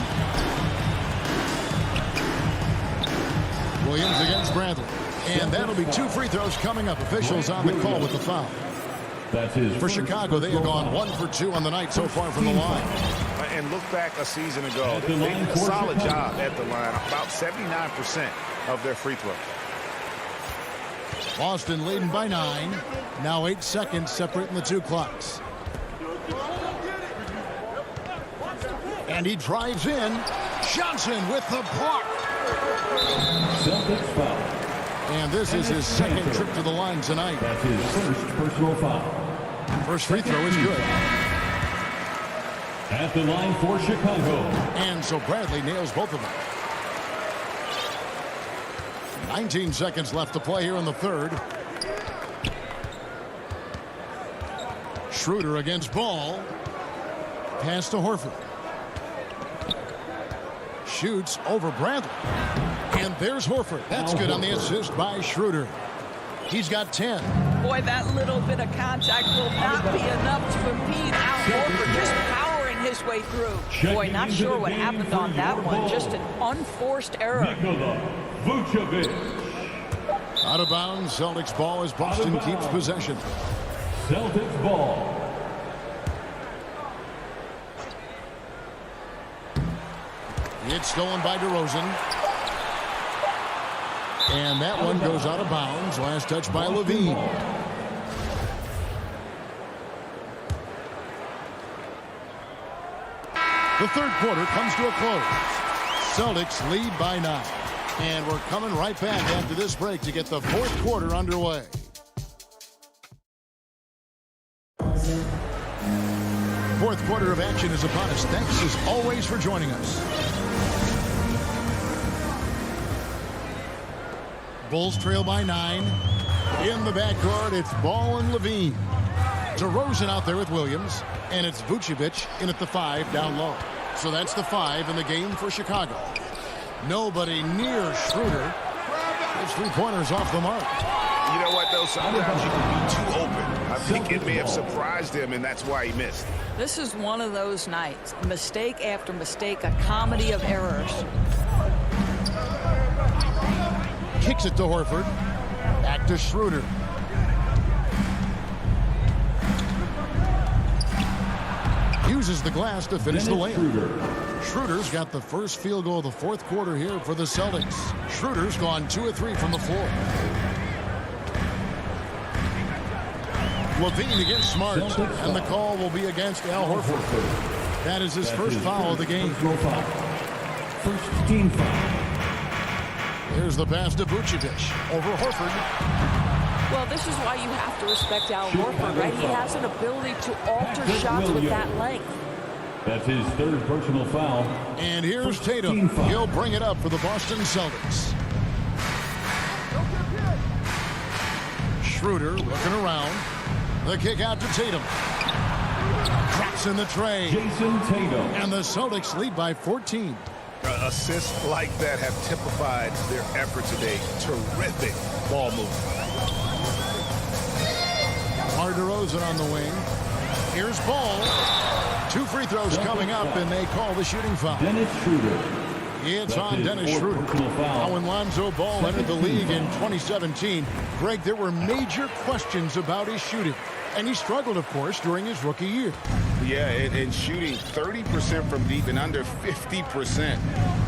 Williams against Bradley. And that'll be 2 free throws coming up. Officials on the call with the foul. For Chicago, they have gone 1 for 2 on the night so far from the line. And look back a season ago. They did a solid job at the line. About 79% of their free throws. Boston leading by 9. Now 8 seconds separating the 2 clocks. And he drives in. Johnson with the block. Celtics foul. And this is his second trip to the line tonight. That's his first personal foul. First free throw is good. At the line for Chicago. And so Bradley nails both of them. 19 seconds left to play here in the third. Schroeder against Ball. Pass to Horford. Shoots over Bradley. And there's Horford. That's good on the assist by Schroeder. He's got 10. Boy, that little bit of contact will not be enough to impede Al Horford just powering his way through. Boy, not sure what happened on that one. Just an unforced error. Out of bounds. Celtics ball as Boston keeps possession. Celtics ball. It's stolen by DeRozan. And that one goes out of bounds. Last touch by Levine. The third quarter comes to a close. Celtics lead by 9. And we're coming right back after this break to get the fourth quarter underway. Fourth quarter of action is upon us. Thanks as always for joining us. Bulls trail by 9. In the backcourt, it's Ball and Levine. DeRozan out there with Williams. And it's Vucevic in at the 5 down low. So that's the 5 in the game for Chicago. Nobody near Schroeder. His three-pointers off the mark. You know what, though? Sometimes you can be too open. I think it may have surprised him, and that's why he missed. This is one of those nights. Mistake after mistake, a comedy of errors. Kicks it to Horford. Back to Schroeder. Uses the glass to finish the layup. Schroeder's got the first field goal of the fourth quarter here for the Celtics. Schroeder's gone 2 of 3 from the floor. Levine against Smart, and the call will be against Al Horford. That is his first foul of the game. First team foul. Here's the pass to Vucevic over Horford. Well, this is why you have to respect Al Horford, right? He has an ability to alter shots with that length. That's his third personal foul. And here's Tatum. He'll bring it up for the Boston Celtics. Schroeder looking around. The kick out to Tatum. Drops in the tray. Jason Tatum. And the Celtics lead by 14. Assists like that have typified their effort today. Terrific ball movement. DeRozan on the wing. Here's Ball. 2 free throws coming up, and they call the shooting foul. Dennis Schroeder. It's on Dennis Schroeder. Now, when Lonzo Ball entered the league in 2017, Greg, there were major questions about his shooting. And he struggled, of course, during his rookie year. Yeah, and shooting 30% from deep and under 50%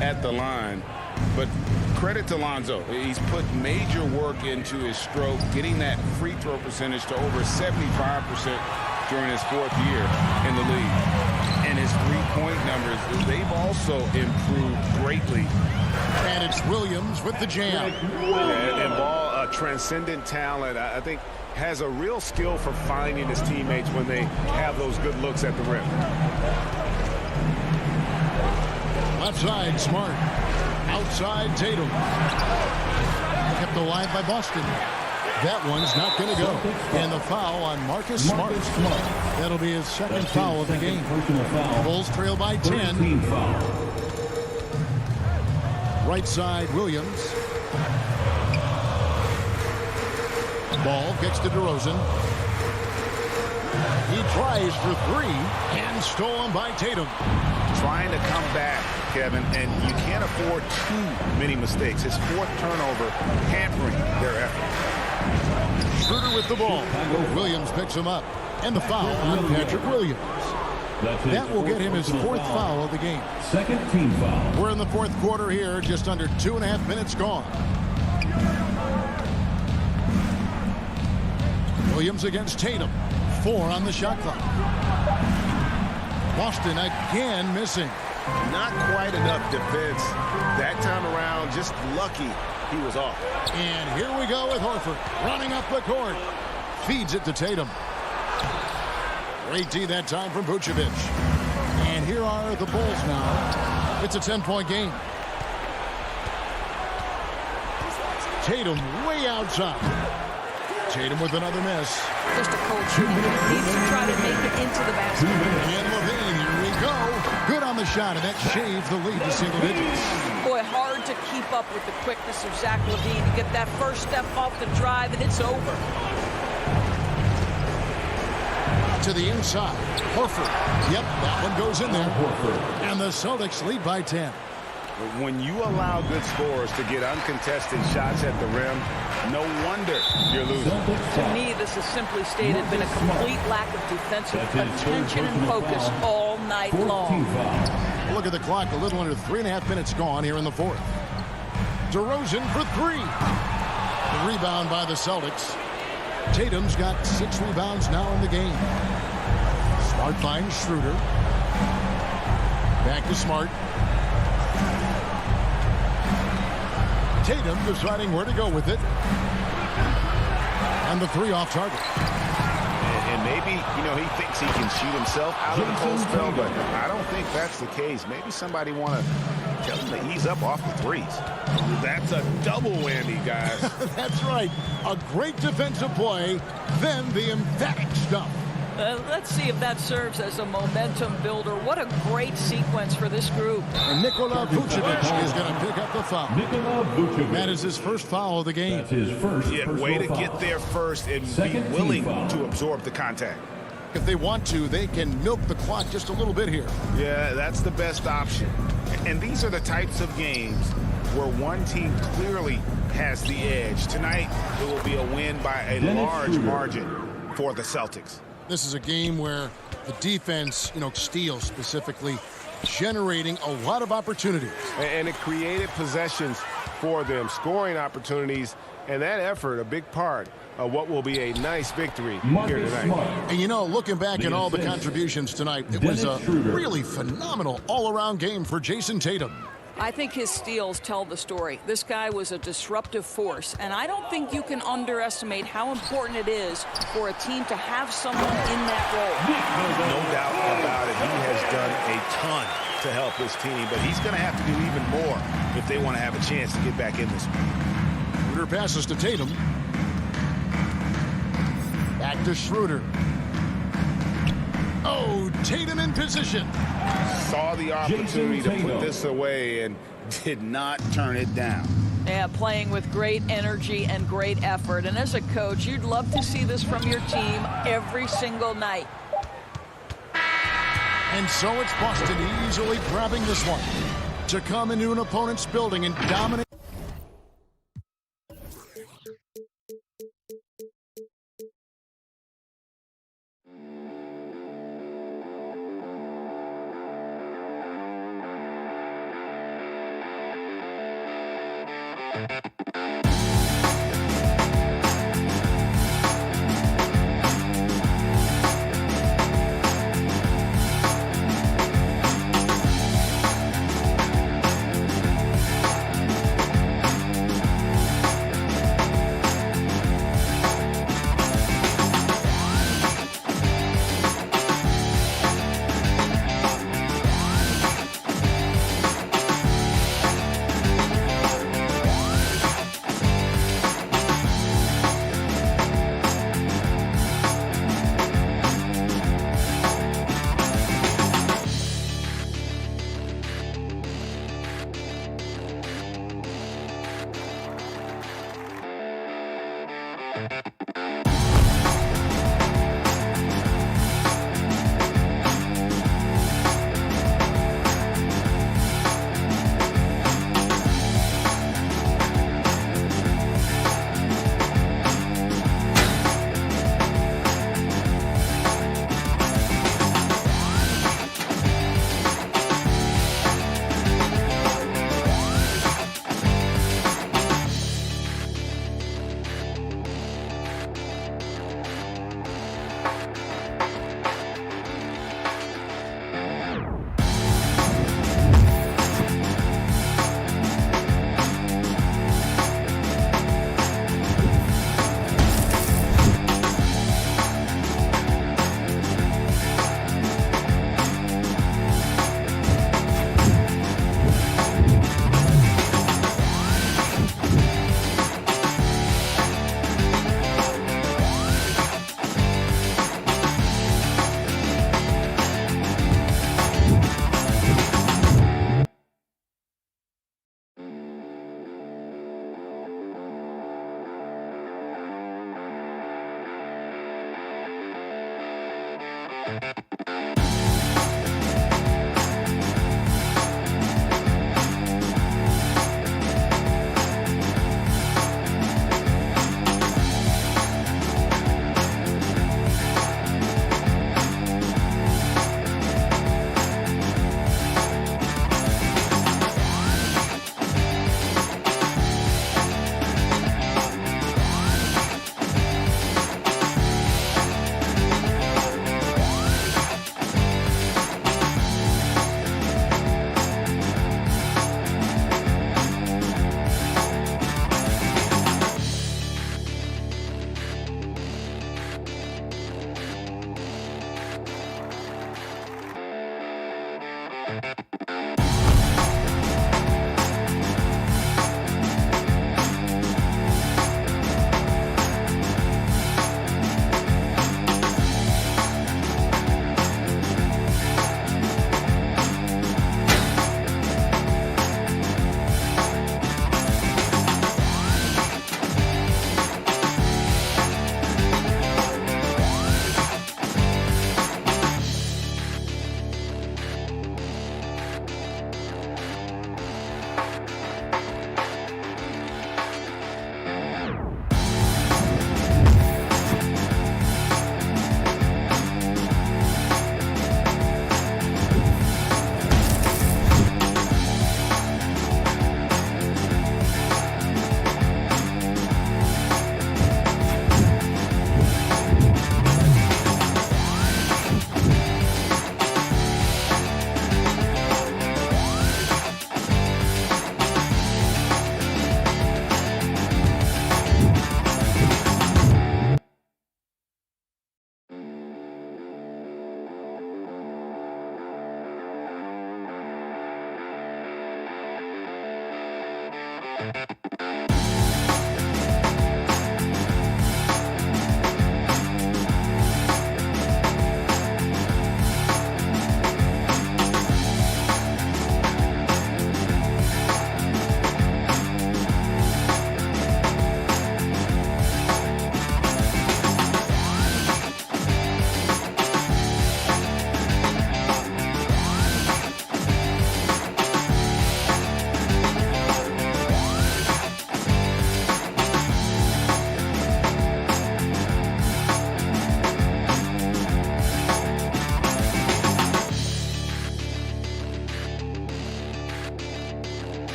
at the line. But credit to Lonzo. He's put major work into his stroke, getting that free throw percentage to over 75% during his 4th year in the league. And his three-point numbers, they've also improved greatly. And it's Williams with the jam. And Ball, a transcendent talent, I think, has a real skill for finding his teammates when they have those good looks at the rim. Left side, Smart. Outside, Tatum. Kept alive by Boston. That one's not going to go. And the foul on Marcus Smart. That'll be his second foul of the game. Bulls trail by 10. Right side, Williams. Ball gets to DeRozan. He tries for 3 and stolen by Tatum. Trying to come back, Kevin, and you can't afford too many mistakes. His 4th turnover hampering their effort. Schroeder with the ball. Williams picks him up. And the foul on Patrick Williams. That will get him his 4th foul of the game. Second team foul. We're in the 4th quarter here, just under 2.5 minutes gone. Williams against Tatum. 4 on the shot clock. Boston again missing. Not quite enough defense that time around. Just lucky he was off. And here we go with Horford running up the court. Feeds it to Tatum. Great D that time from Vucevic. And here are the Bulls now. It's a 10-point game. Tatum way outside. Tatum with another miss. Just a cold shooting. Needs to try to make it into the basket. And Levine, here we go. Good on the shot, and that shaves the lead to single digits. Boy, hard to keep up with the quickness of Zach LaVine to get that first step off the drive, and it's over. To the inside. Horford. Yep, that one goes in there. And the Celtics lead by 10. When you allow good scorers to get uncontested shots at the rim, no wonder you're losing. To me, this has simply stated been a complete lack of defensive attention and focus all night long. Look at the clock, a little under 3.5 minutes gone here in the 4th. DeRozan for 3. The rebound by the Celtics. Tatum's got 6 rebounds now in the game. Smart finds Schroeder. Back to Smart. Tatum deciding where to go with it. And the 3 off target. And maybe, he thinks he can shoot himself out of the cold spell, but I don't think that's the case. Maybe somebody want to tell him to ease up off the 3s. That's a double whammy, guys. That's right. A great defensive play, then the emphatic stuff. Let's see if that serves as a momentum builder. What a great sequence for this group. And Nikola Vucevic is going to pick up the foul. That is his first foul of the game. That's his first. Yeah, way to get there first and be willing to absorb the contact. If they want to, they can milk the clock just a little bit here. Yeah, that's the best option. And these are the types of games where one team clearly has the edge. Tonight, it will be a win by a large margin for the Celtics. This is a game where the defense, steals specifically, generating a lot of opportunities. And it created possessions for them, scoring opportunities, and that effort, a big part of what will be a nice victory here tonight. And looking back at all the contributions tonight, it was a really phenomenal all-around game for Jason Tatum. I think his steals tell the story. This guy was a disruptive force, and I don't think you can underestimate how important it is for a team to have someone in that role. No doubt about it. He has done a ton to help his team, but he's going to have to do even more if they want to have a chance to get back in this one. Schroeder passes to Tatum. Back to Schroeder. Oh, Tatum in position. Saw the opportunity to put this away and did not turn it down. Yeah, playing with great energy and great effort. And as a coach, you'd love to see this from your team every single night. And so it's Boston easily grabbing this one to come into an opponent's building and dominate.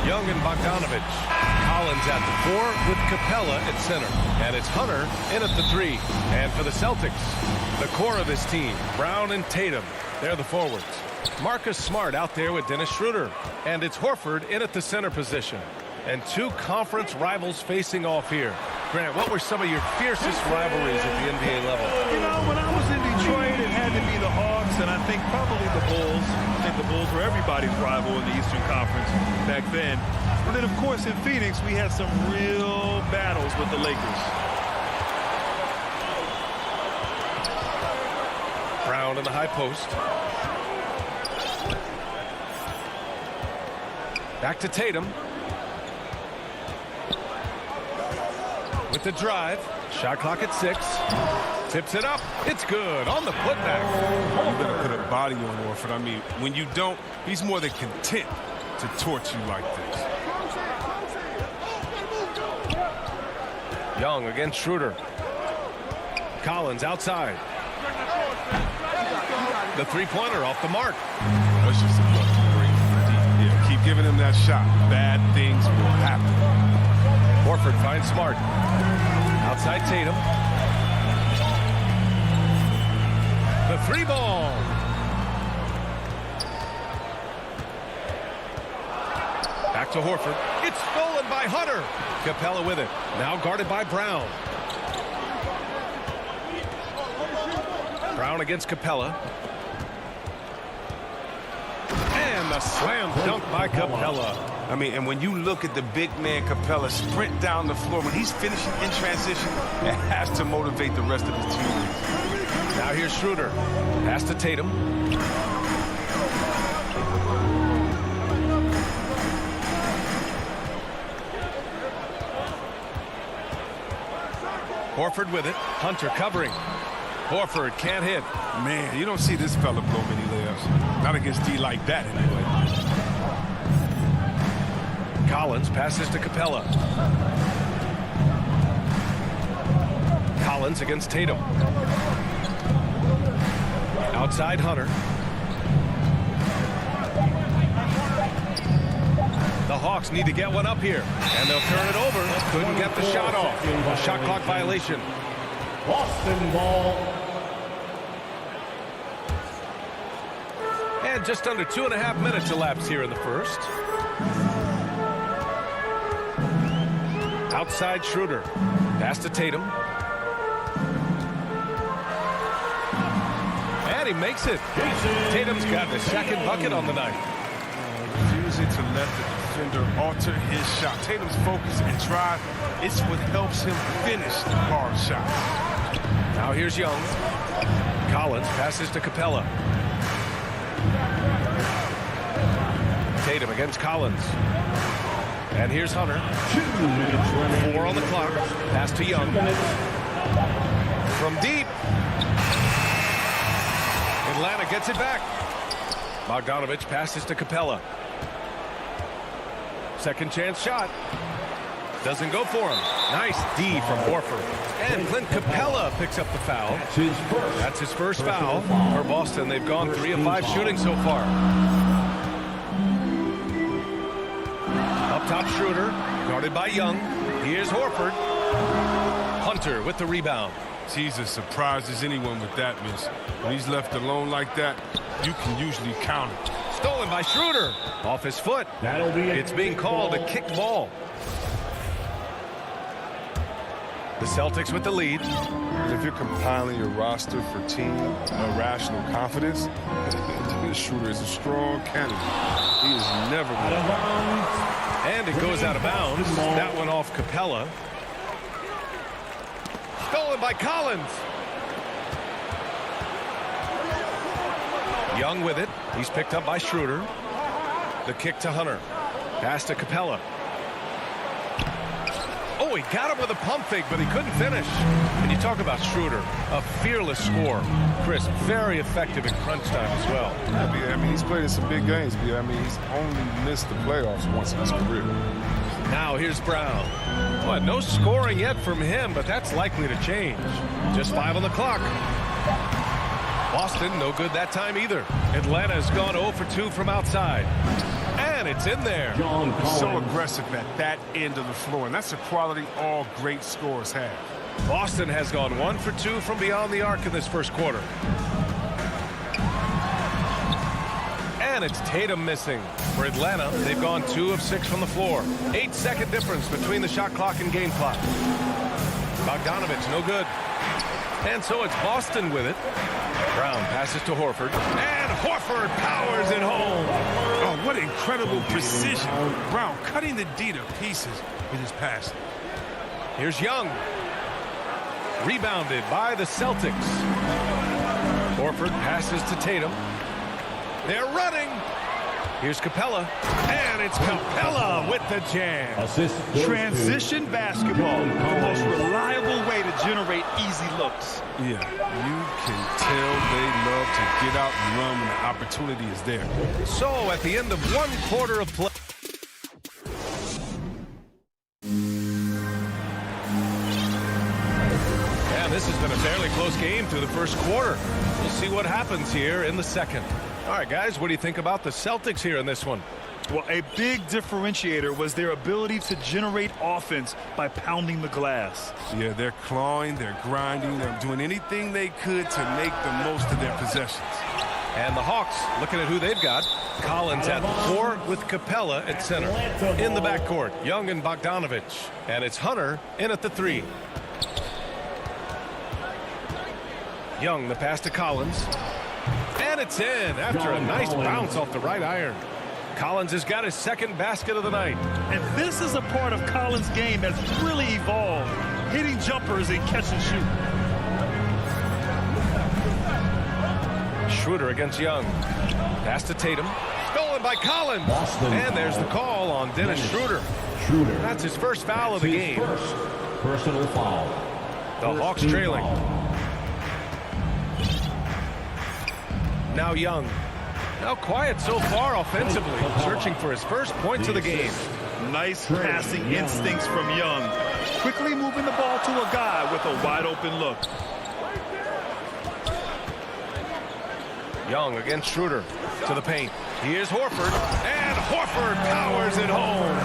Young and Bogdanovich. Collins at the 4 with Capella at center. And it's Hunter in at the 3. And for the Celtics, the core of this team, Brown and Tatum, they're the forwards. Marcus Smart out there with Dennis Schroeder. And it's Horford in at the center position. And two conference rivals facing off here. Grant, what were some of your fiercest rivalries at the NBA level? You know, when I was in Detroit, it had to be the Hawks, and I think probably the Bulls. I think the Bulls were everybody's rival in the Eastern Conference back then. And then, of course, in Phoenix, we had some real battles with the Lakers. Brown in the high post. Back to Tatum. With the drive. Shot clock at 6. Tips it up. It's good on the putback. You got to put a body on Horford. I mean, when you don't, he's more than content to torch you like this. Young against Schroeder. Collins outside. The three-pointer off the mark. That's just a great deep. Yeah, keep giving him that shot. Bad things will happen. Horford finds Smart. Outside Tatum. The 3-ball. Back to Horford. It's stolen by Hunter. Capella with it. Now guarded by Brown. Brown against Capella. And the slam dunk by Capella. I mean, and when you look at the big man Capella sprint down the floor, when he's finishing in transition, it has to motivate the rest of his teammates. Now here's Schroeder. Pass to Tatum. Horford with it. Hunter covering. Horford can't hit. Man, you don't see this fella blow many layups. Not against D like that, anyway. Collins passes to Capella. Collins against Tatum. Outside Hunter. The Hawks need to get one up here. And they'll turn it over. Couldn't get the shot off. A shot clock violation. Boston ball. And just under 2.5 minutes elapsed here in the first. Outside Schroeder. Pass to Tatum. And he makes it. Tatum's got the second bucket on the night. Refusing to let the defender alter his shot. Tatum's focus and drive, it's what helps him finish the hard shots. Now here's Young. Collins passes to Capella. Tatum against Collins. And here's Hunter. 4 on the clock. Pass to Young. From deep. Atlanta gets it back. Bogdanovich passes to Capella. Second chance shot. Doesn't go for him. Nice D from Horford. And Clint Capella picks up the foul. That's his first foul for Boston. They've gone 3 of 5 shooting so far. Up top Schroeder, guarded by Young. Here's Horford. Hunter with the rebound. Jesus surprises anyone with that miss. When he's left alone like that, you can usually count it. Stolen by Schroeder. Off his foot. It's being called a kicked ball. The Celtics with the lead. And if you're compiling your roster for team irrational confidence, Schroeder is a strong candidate. He is never going to. And it goes out of bounds. That one off Capella. Stolen by Collins. Young with it. He's picked up by Schroeder. The kick to Hunter. Pass to Capella. Oh, he got him with a pump fake, but he couldn't finish. And you talk about Schroeder, a fearless scorer. Chris, very effective in crunch time as well. I mean, he's played in some big games. I mean, he's only missed the playoffs once in his career. Now here's Brown. Well, no scoring yet from him, but that's likely to change. Just 5 on the clock. Boston, no good that time either. Atlanta has gone 0 for 2 from outside. And it's in there. He's so aggressive at that end of the floor, and that's a quality all great scorers have. Boston has gone 1 for 2 from beyond the arc in this first quarter. And it's Tatum missing. For Atlanta, they've gone 2 of 6 from the floor. 8-second difference between the shot clock and game clock. Bogdanovich, no good. And so it's Boston with it. Brown passes to Horford. And Horford powers it home. Oh, what incredible precision. Brown cutting the D to pieces with his pass. Here's Young. Rebounded by the Celtics. Horford passes to Tatum. They're running. Here's Capella. And it's Capella with the jam. Transition basketball, the most reliable way to generate easy looks. Yeah, you can tell they love to get out and run when the opportunity is there. So at the end of 1 quarter of play. And this has been a fairly close game through the first quarter. We'll see what happens here in the second. All right, guys, what do you think about the Celtics here in this one? Well, a big differentiator was their ability to generate offense by pounding the glass. Yeah, they're clawing, they're grinding, they're doing anything they could to make the most of their possessions. And the Hawks, looking at who they've got. Collins at the 4 with Capella at center. In the backcourt, Young and Bogdanovich. And it's Hunter in at the 3. Young, the pass to Collins. And it's in after a nice bounce off the right iron. Collins has got his second basket of the night. And this is a part of Collins' game that's really evolved, hitting jumpers and catch and shoot. Schroeder against Young. Pass to Tatum. Stolen by Collins. And there's the call on Dennis Schroeder. That's his first foul of the game. Personal foul. The Hawks trailing. Now Young. Now quiet so far offensively. Searching for his first points of the game. Nice passing instincts from Young. Quickly moving the ball to a guy with a wide open look. Young against Schroeder to the paint. Here's Horford. And Horford powers it home.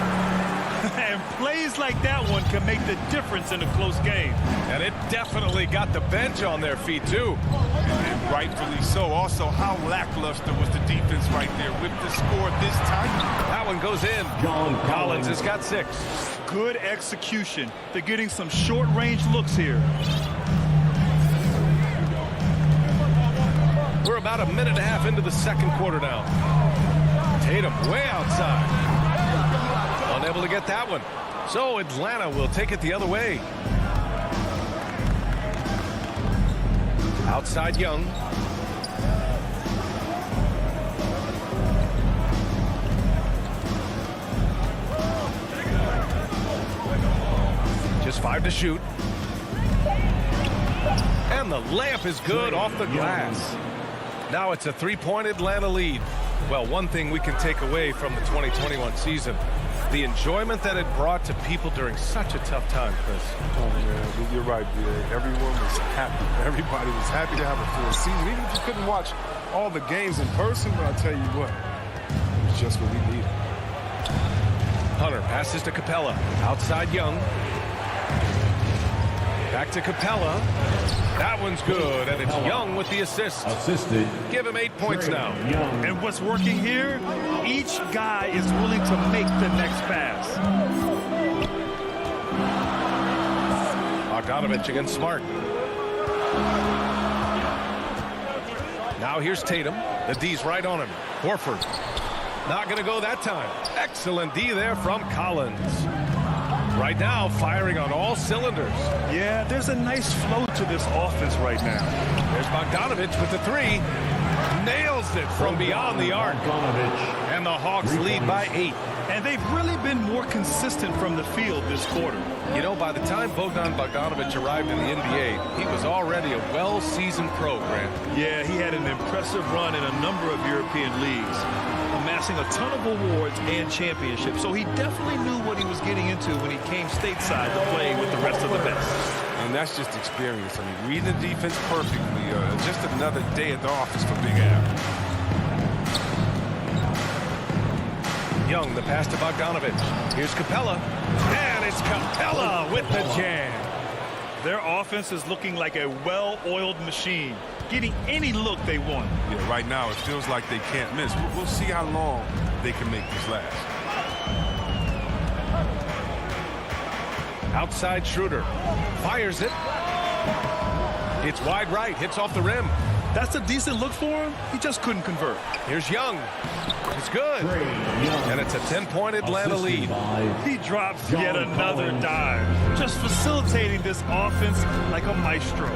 And plays like that one can make the difference in a close game. And it definitely got the bench on their feet, too. And rightfully so. Also, how lackluster was the defense right there with the score this tight? That one goes in. Collins has got 6. Good execution. They're getting some short-range looks here. We're about a minute and a half into the second quarter now. Tatum way outside. Unable to get that one. So Atlanta will take it the other way. Outside Young. Just 5 to shoot. And the layup is good off the glass. Now it's a 3-point Atlanta lead. Well, one thing we can take away from the 2021 season, the enjoyment that it brought to people during such a tough time, Chris. Oh, man, you're right, B.A. Everyone was happy. Everybody was happy to have a full season, even if you couldn't watch all the games in person. But I'll tell you what, it was just what we needed. Hunter passes to Capella. Outside Young. Back to Capella. That one's good, and it's Young with the assist. Assisted. Give him 8 points now. And what's working here, each guy is willing to make the next pass. Bogdanovich against Smart. Now here's Tatum. The D's right on him. Horford. Not going to go that time. Excellent D there from Collins. Right now, firing on all cylinders. Yeah, there's a nice flow to this offense right now. There's Bogdanovich with the 3. Nails it from beyond the arc. And the Hawks lead by 8. And they've really been more consistent from the field this quarter. You know, by the time Bogdanovich arrived in the NBA, he was already a well-seasoned pro, Grant. Yeah, he had an impressive run in a number of European leagues, amassing a ton of awards and championships. So he definitely knew what he was getting into when he came stateside to play with the rest of the best. And that's just experience. I mean, reading the defense perfectly. Just another day at the office for Big Al. Young, the pass to Bogdanovich. Here's Capella. And it's Capella with the jam. Their offense is looking like a well-oiled machine, getting any look they want. Yeah, right now it feels like they can't miss. We'll see how long they can make this last. Outside Schroeder. Fires it. It's wide right. Hits off the rim. That's a decent look for him. He just couldn't convert. Here's Young. It's good. And it's a 10-point Atlanta lead. He drops yet another dive, just facilitating this offense like a maestro.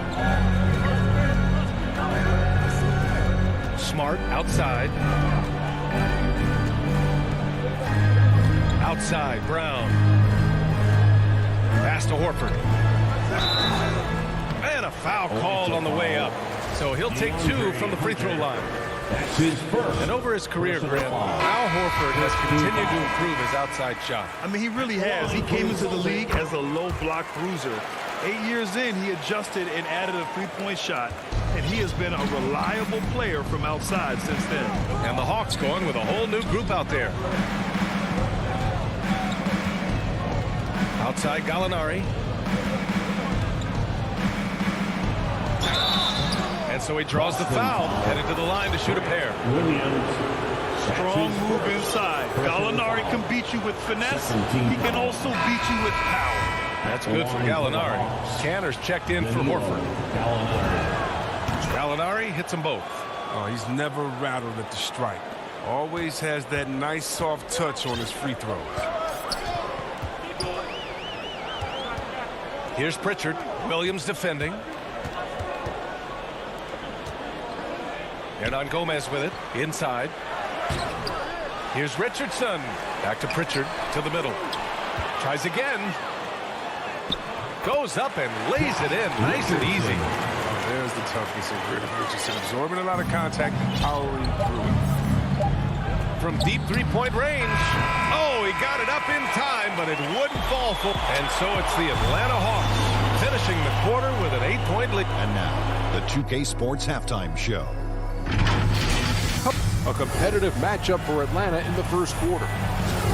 Smart outside. Outside, Brown. Pass to Horford. And a foul called on the way up. So he'll take 2 from the free throw line. That's his first. And over his career, Grant, Al Horford has continued to improve his outside shot. I mean, he really has. He came into the league as a low block bruiser. 8 years in, he adjusted and added a three-point shot, and he has been a reliable player from outside since then. And the Hawks going with a whole new group out there. Outside Gallinari. And so he draws the foul, headed to the line to shoot a pair. Strong move inside. Gallinari can beat you with finesse. He can also beat you with power. That's good for Gallinari. Canner's checked in for Horford. Gallinari hits them both. Oh, he's never rattled at the stripe. Always has that nice soft touch on his free throws. Here's Pritchard. Williams defending. Hernan Gomez with it. Inside. Here's Richardson. Back to Pritchard. To the middle. Tries again. Goes up and lays it in. Nice and easy. Oh, there's the toughness of Richardson. Absorbing a lot of contact and powering through it. From deep three-point range. Oh, he got it up in time, but it wouldn't fall for. And so it's the Atlanta Hawks finishing the quarter with an 8-point lead. And now, the 2K Sports Halftime Show. A competitive matchup for Atlanta in the first quarter.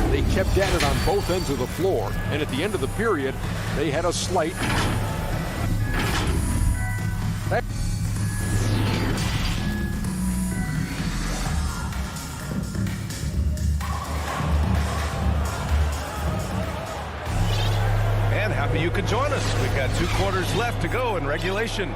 They kept at it on both ends of the floor, and at the end of the period, they had a slight. And happy you could join us. We've got 2 quarters left to go in regulation.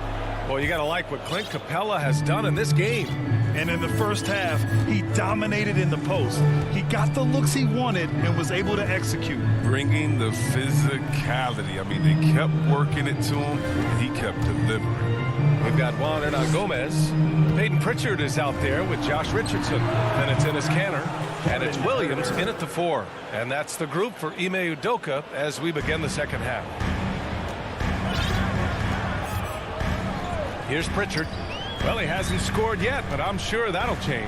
Well, you got to like what Clint Capella has done in this game. And in the first half, he dominated in the post. He got the looks he wanted and was able to execute. Bringing the physicality. I mean, they kept working it to him, and he kept delivering. We've got Juan Hernan Gomez. Peyton Pritchard is out there with Josh Richardson. Then it's Enes Kanter. And it's Williams in at the 4. And that's the group for Ime Udoka as we begin the second half. Here's Pritchard. Well, he hasn't scored yet, but I'm sure that'll change.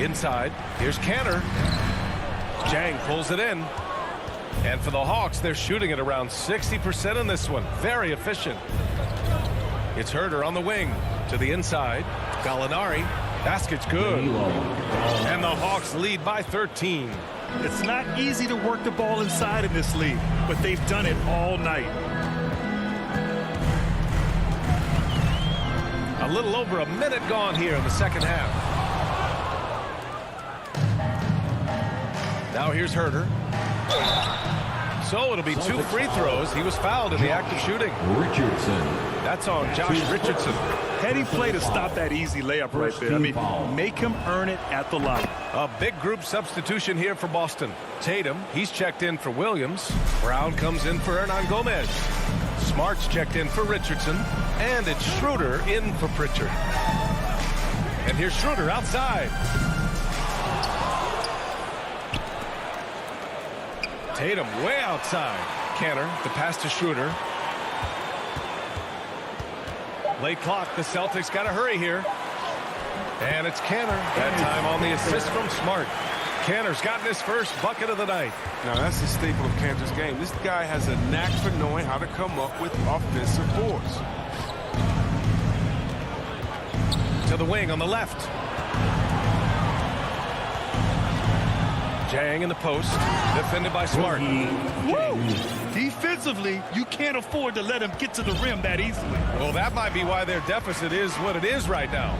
Inside, here's Kanter. Jang pulls it in. And for the Hawks, they're shooting at around 60% in this one. Very efficient. It's Herder on the wing to the inside. Gallinari. Basket's good. And the Hawks lead by 13. It's not easy to work the ball inside in this league, but they've done it all night. A little over a minute gone here in the second half. Now here's Herder. So it'll be 2 free throws. He was fouled in the act of shooting. Richardson. That's on Josh Richardson. Heady play to stop that easy layup right there. I mean, make him earn it at the line. A big group substitution here for Boston. Tatum, he's checked in for Williams. Brown comes in for Hernan Gomez. Smart's checked in for Richardson. And it's Schroeder in for Pritchard. And here's Schroeder outside. Tatum way outside. Kanter, the pass to Schroeder. Late clock, the Celtics got to hurry here. And it's Kanter. That time on the assist from Smart. Kanter's gotten his first bucket of the night. Now, that's the staple of Kanter's game. This guy has a knack for knowing how to come up with offensive boards. To the wing on the left. Jang in the post. Defended by Smart. Woo! Defensively, you can't afford to let him get to the rim that easily. Well, that might be why their deficit is what it is right now.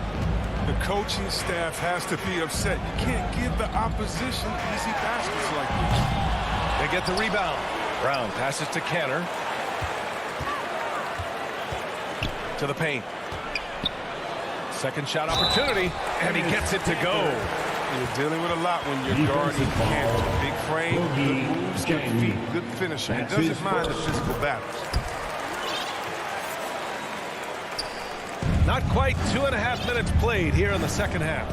The coaching staff has to be upset. You can't give the opposition easy baskets like this. They get the rebound. Brown passes to Canner. To the paint. Second shot opportunity, and he gets it to go. You're dealing with a lot when you're guarding Canner. Big frame, good moves, good feet, good finisher. He doesn't mind the physical battles. Not quite 2.5 minutes played here in the second half.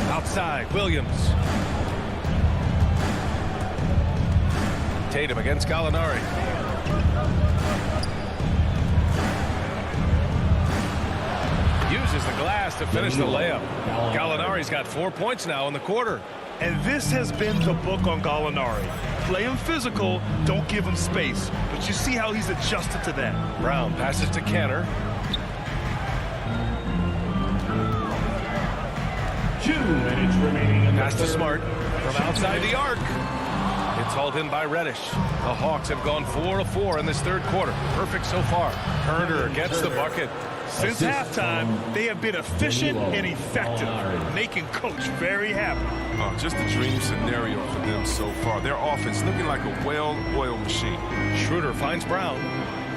Outside, Williams. Tatum against Gallinari. Uses the glass to finish the layup. Gallinari's got 4 points now in the quarter. And this has been the book on Gallinari. Play him physical, don't give him space. But you see how he's adjusted to that. Brown passes to Canner. 2 minutes remaining in Pass the to Smart from outside the arc. It's hauled in by Reddish. The Hawks have gone 4 of 4 in this third quarter. Perfect so far. Herder gets the bucket. Since halftime, they have been efficient and effective, making Coach very happy. Oh, just a dream scenario for them so far. Their offense looking like a well-oiled machine. Schroeder finds Brown.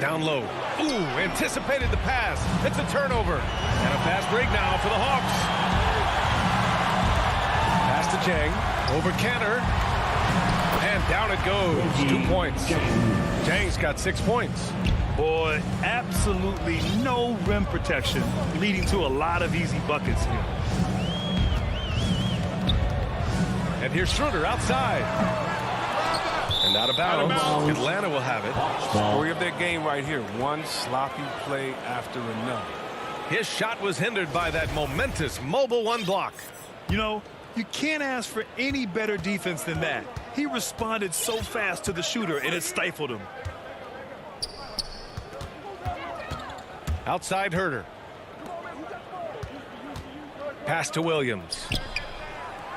Down low. Ooh, anticipated the pass. It's a turnover. And a fast break now for the Hawks. Pass to Jang. Over Canner. And down it goes. 2 points. Jang's got 6 points. Boy, absolutely no rim protection, leading to a lot of easy buckets here. And here's Schroeder outside. And out of bounds. Atlanta will have it. Story of their game right here. One sloppy play after another. His shot was hindered by that momentous mobile one block. You know, you can't ask for any better defense than that. He responded so fast to the shooter, and it stifled him. Outside Herder. Pass to Williams.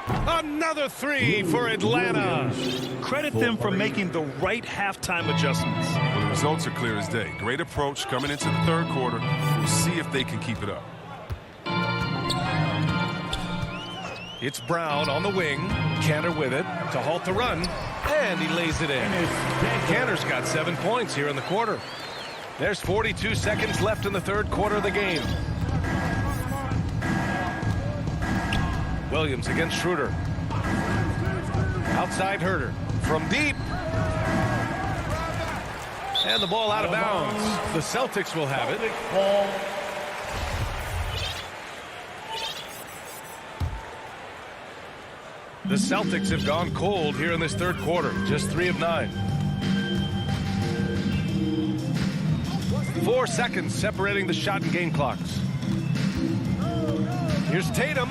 Another three for Atlanta. Credit them for making the right halftime adjustments. Well, the results are clear as day. Great approach coming into the third quarter. We'll see if they can keep it up. It's Brown on the wing. Canner with it to halt the run. And he lays it in. Canner's got 7 points here in the quarter. There's 42 seconds left in the third quarter of the game. Williams against Schroeder. Outside Herder. From deep. And the ball out of bounds. The Celtics will have it. The Celtics have gone cold here in this third quarter. Just 3 of 9. 4 seconds separating the shot and game clocks. Here's Tatum.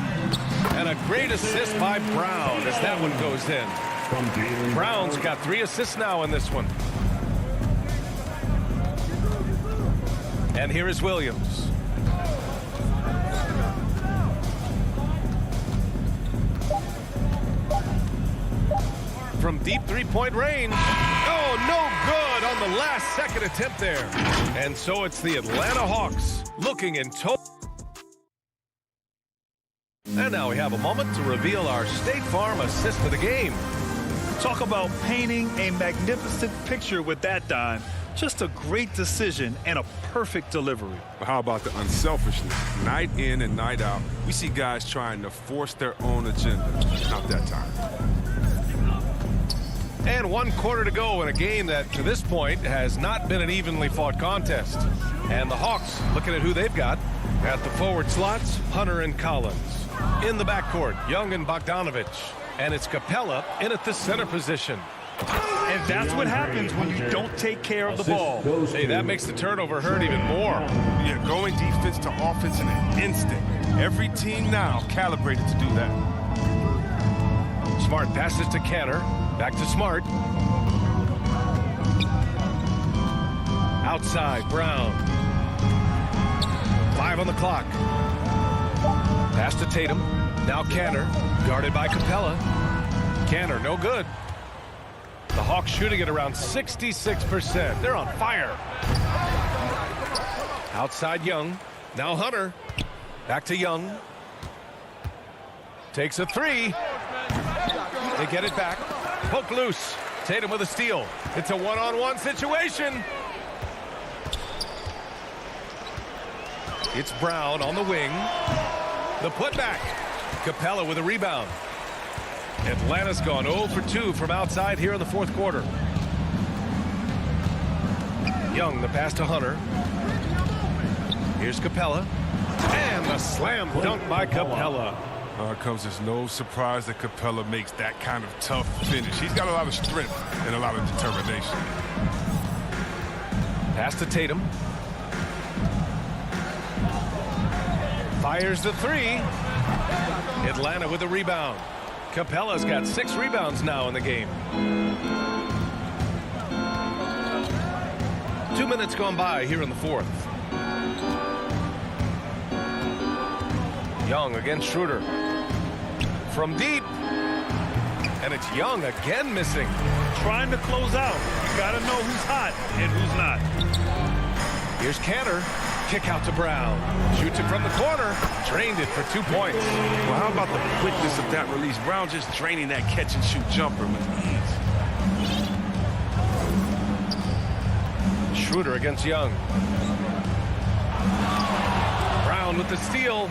And a great assist by Brown as that one goes in. Brown's got 3 assists now in this one. And here is Williams. From deep three-point range. Oh, no good on the last second attempt there. And so it's the Atlanta Hawks looking in total. And now we have a moment to reveal our State Farm assist of the game. Talk about painting a magnificent picture with that dime. Just a great decision and a perfect delivery. How about the unselfishness? Night in and night out, we see guys trying to force their own agenda. Not that time. And 1 quarter to go in a game that, to this point, has not been an evenly fought contest. And the Hawks, looking at who they've got, at the forward slots, Hunter and Collins. In the backcourt, Young and Bogdanovich. And it's Capella in at the center position. And that's what happens when you don't take care of the ball. Hey, that makes the turnover hurt even more. Yeah, going defense to offense in an instant. Every team now calibrated to do that. Smart passes to Canner. Back to Smart. Outside, Brown. 5 on the clock. Pass to Tatum. Now Canner, guarded by Capella. Canner, no good. The Hawks shooting at around 66%. They're on fire. Outside Young. Now Hunter. Back to Young. Takes a three. They get it back. Poke loose. Tatum with a steal. It's a one-on-one situation. It's Brown on the wing. The putback. Capella with a rebound. Atlanta's gone 0 for 2 from outside here in the fourth quarter. Young, the pass to Hunter. Here's Capella. And a slam dunk by Capella. It comes as no surprise that Capella makes that kind of tough finish. He's got a lot of strength and a lot of determination. Pass to Tatum. Fires the three. Atlanta with a rebound. Capella's got 6 rebounds now in the game. 2 minutes gone by here in the fourth. Young against Schroeder. From deep. And it's Young again missing. Trying to close out. You got to know who's hot and who's not. Here's Canner. Kick out to Brown. Shoots it from the corner. Drained it for 2 points. Well, how about the quickness of that release? Brown just draining that catch-and-shoot jumper with ease. Schroeder against Young. Brown with the steal.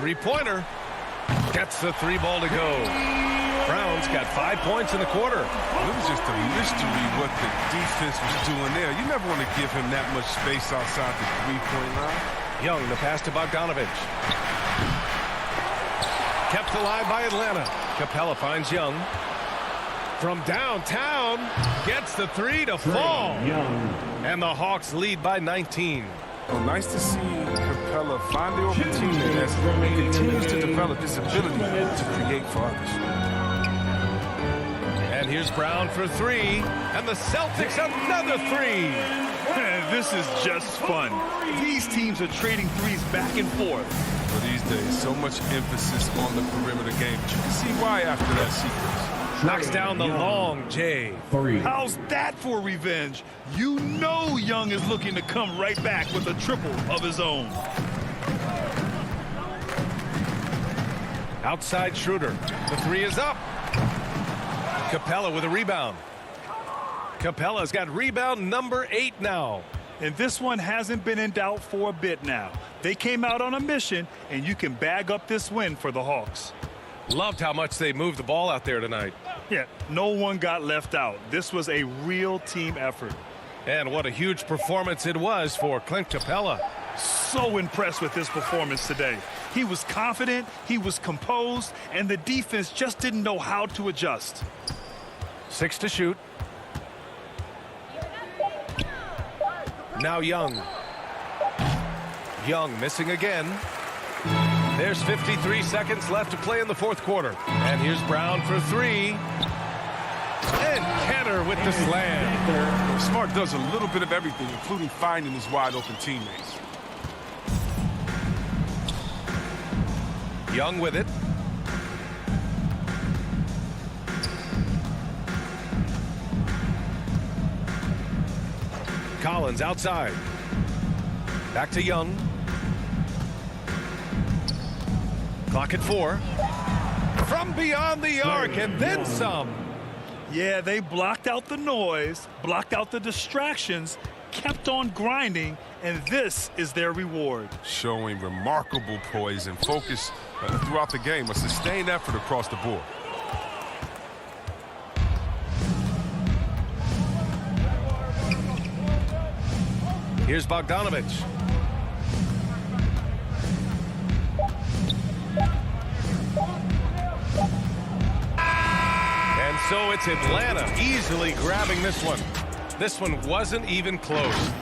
Three-pointer. Gets the 3 ball to go. Brown's got 5 points in the quarter. It was just a mystery what the defense was doing there. You never want to give him that much space outside the three-point line. Young, the pass to Bogdanovich. Kept alive by Atlanta. Capella finds Young. From downtown, gets the 3 to fall. And the Hawks lead by 19. Well, nice to see Capella find the open teammate as he continues to develop his ability to create for others. And here's Brown for 3. And the Celtics another 3. Man, this is just fun. These teams are trading threes back and forth. For these days, so much emphasis on the perimeter game. But you can see why after that sequence. Knocks down the long J. How's that for revenge? You know Young is looking to come right back with a triple of his own. Outside Schroeder. The 3 is up. Capella with a rebound. Capella's got rebound number 8 now. And this one hasn't been in doubt for a bit now. They came out on a mission, and you can bag up this win for the Hawks. Loved how much they moved the ball out there tonight. Yeah, no one got left out. This was a real team effort. And what a huge performance it was for Clint Capella. So impressed with his performance today. He was confident, he was composed, and the defense just didn't know how to adjust. 6 to shoot. Now Young. Young missing again. There's 53 seconds left to play in the fourth quarter. And here's Brown for 3. And Canner with the slam. Smart does a little bit of everything, including finding his wide-open teammates. Young with it. Collins outside. Back to Young. Clock at 4. From beyond the arc and then some. Yeah, they blocked out the noise, blocked out the distractions, kept on grinding, and this is their reward. Showing remarkable poise and focus throughout the game, a sustained effort across the board. Here's Bogdanovich. And so it's Atlanta easily grabbing this one. This one wasn't even close.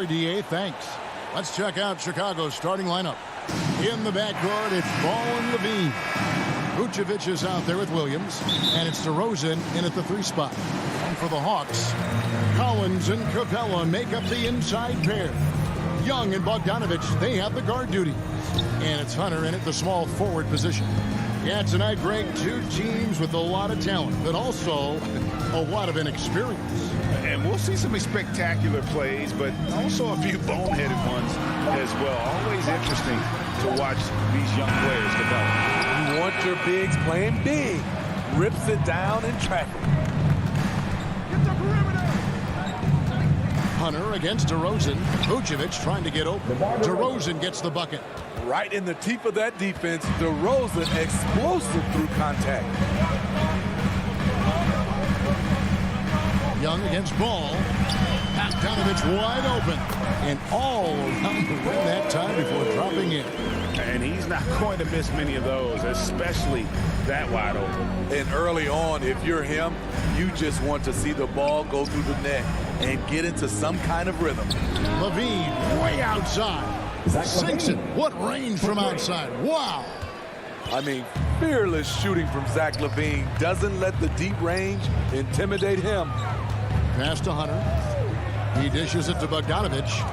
DA, thanks. Let's check out Chicago's starting lineup. In the backcourt, it's Ball and Levine. Vucevic is out there with Williams, and it's DeRozan in at the 3 spot. And for the Hawks, Collins and Capella make up the inside pair. Young and Bogdanovich, they have the guard duty. And it's Hunter in at the small forward position. Yeah, tonight, Greg, two teams with a lot of talent, but also a lot of inexperience. And we'll see some spectacular plays, but also a few boneheaded ones as well. Always interesting to watch these young players develop. You want your bigs playing big. Rips it down in traffic. Hunter against DeRozan. Vucevic trying to get open. DeRozan gets the bucket. Right in the teeth of that defense, DeRozan explosive through contact. Young against Ball. Bogdanovich wide open. And all around the rim that time before dropping in. And he's not going to miss many of those, especially that wide open. And early on, if you're him, you just want to see the ball go through the net and get into some kind of rhythm. Levine way outside. Sinks it. What range from outside. Wow. I mean, fearless shooting from Zach LaVine. Doesn't let the deep range intimidate him. Pass to Hunter. He dishes it to Bogdanovich.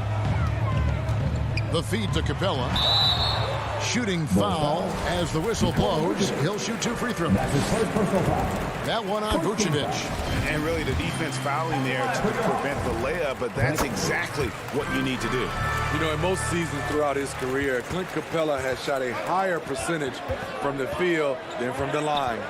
The feed to Capella. Shooting foul as the whistle blows. He'll shoot 2 free throws. That one on Vucevic. And really the defense fouling there to prevent the layup, but that's exactly what you need to do. You know, in most seasons throughout his career, Clint Capella has shot a higher percentage from the field than from the line.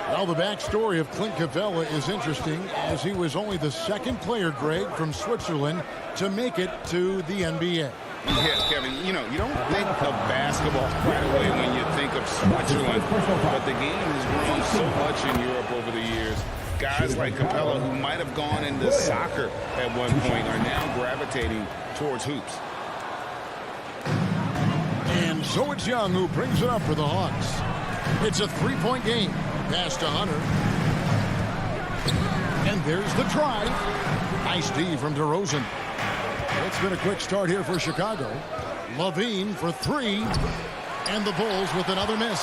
Well, the backstory of Clint Capella is interesting, as he was only the second player, Greg, from Switzerland to make it to the NBA. Yeah, Kevin, you know, you don't think of basketball right away when you think of Switzerland, but the game has grown so much in Europe over the years. Guys like Capella, who might have gone into soccer at one point, are now gravitating towards hoops. And so it's Young who brings it up for the Hawks. It's a 3-point game. Pass to Hunter. And there's the drive. Nice D from DeRozan. It's been a quick start here for Chicago. Levine for 3. And the Bulls with another miss.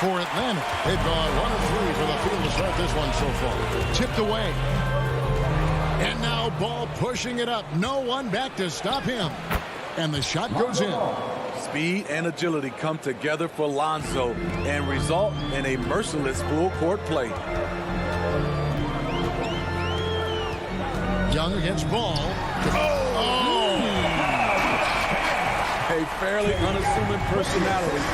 For Atlanta, they've gone 1 of 3 for the field to start this one so far. Tipped away. And now Ball pushing it up. No one back to stop him. And the shot goes in. Speed and agility come together for Lonzo and result in a merciless full court play. Young against Ball. A fairly unassuming personality.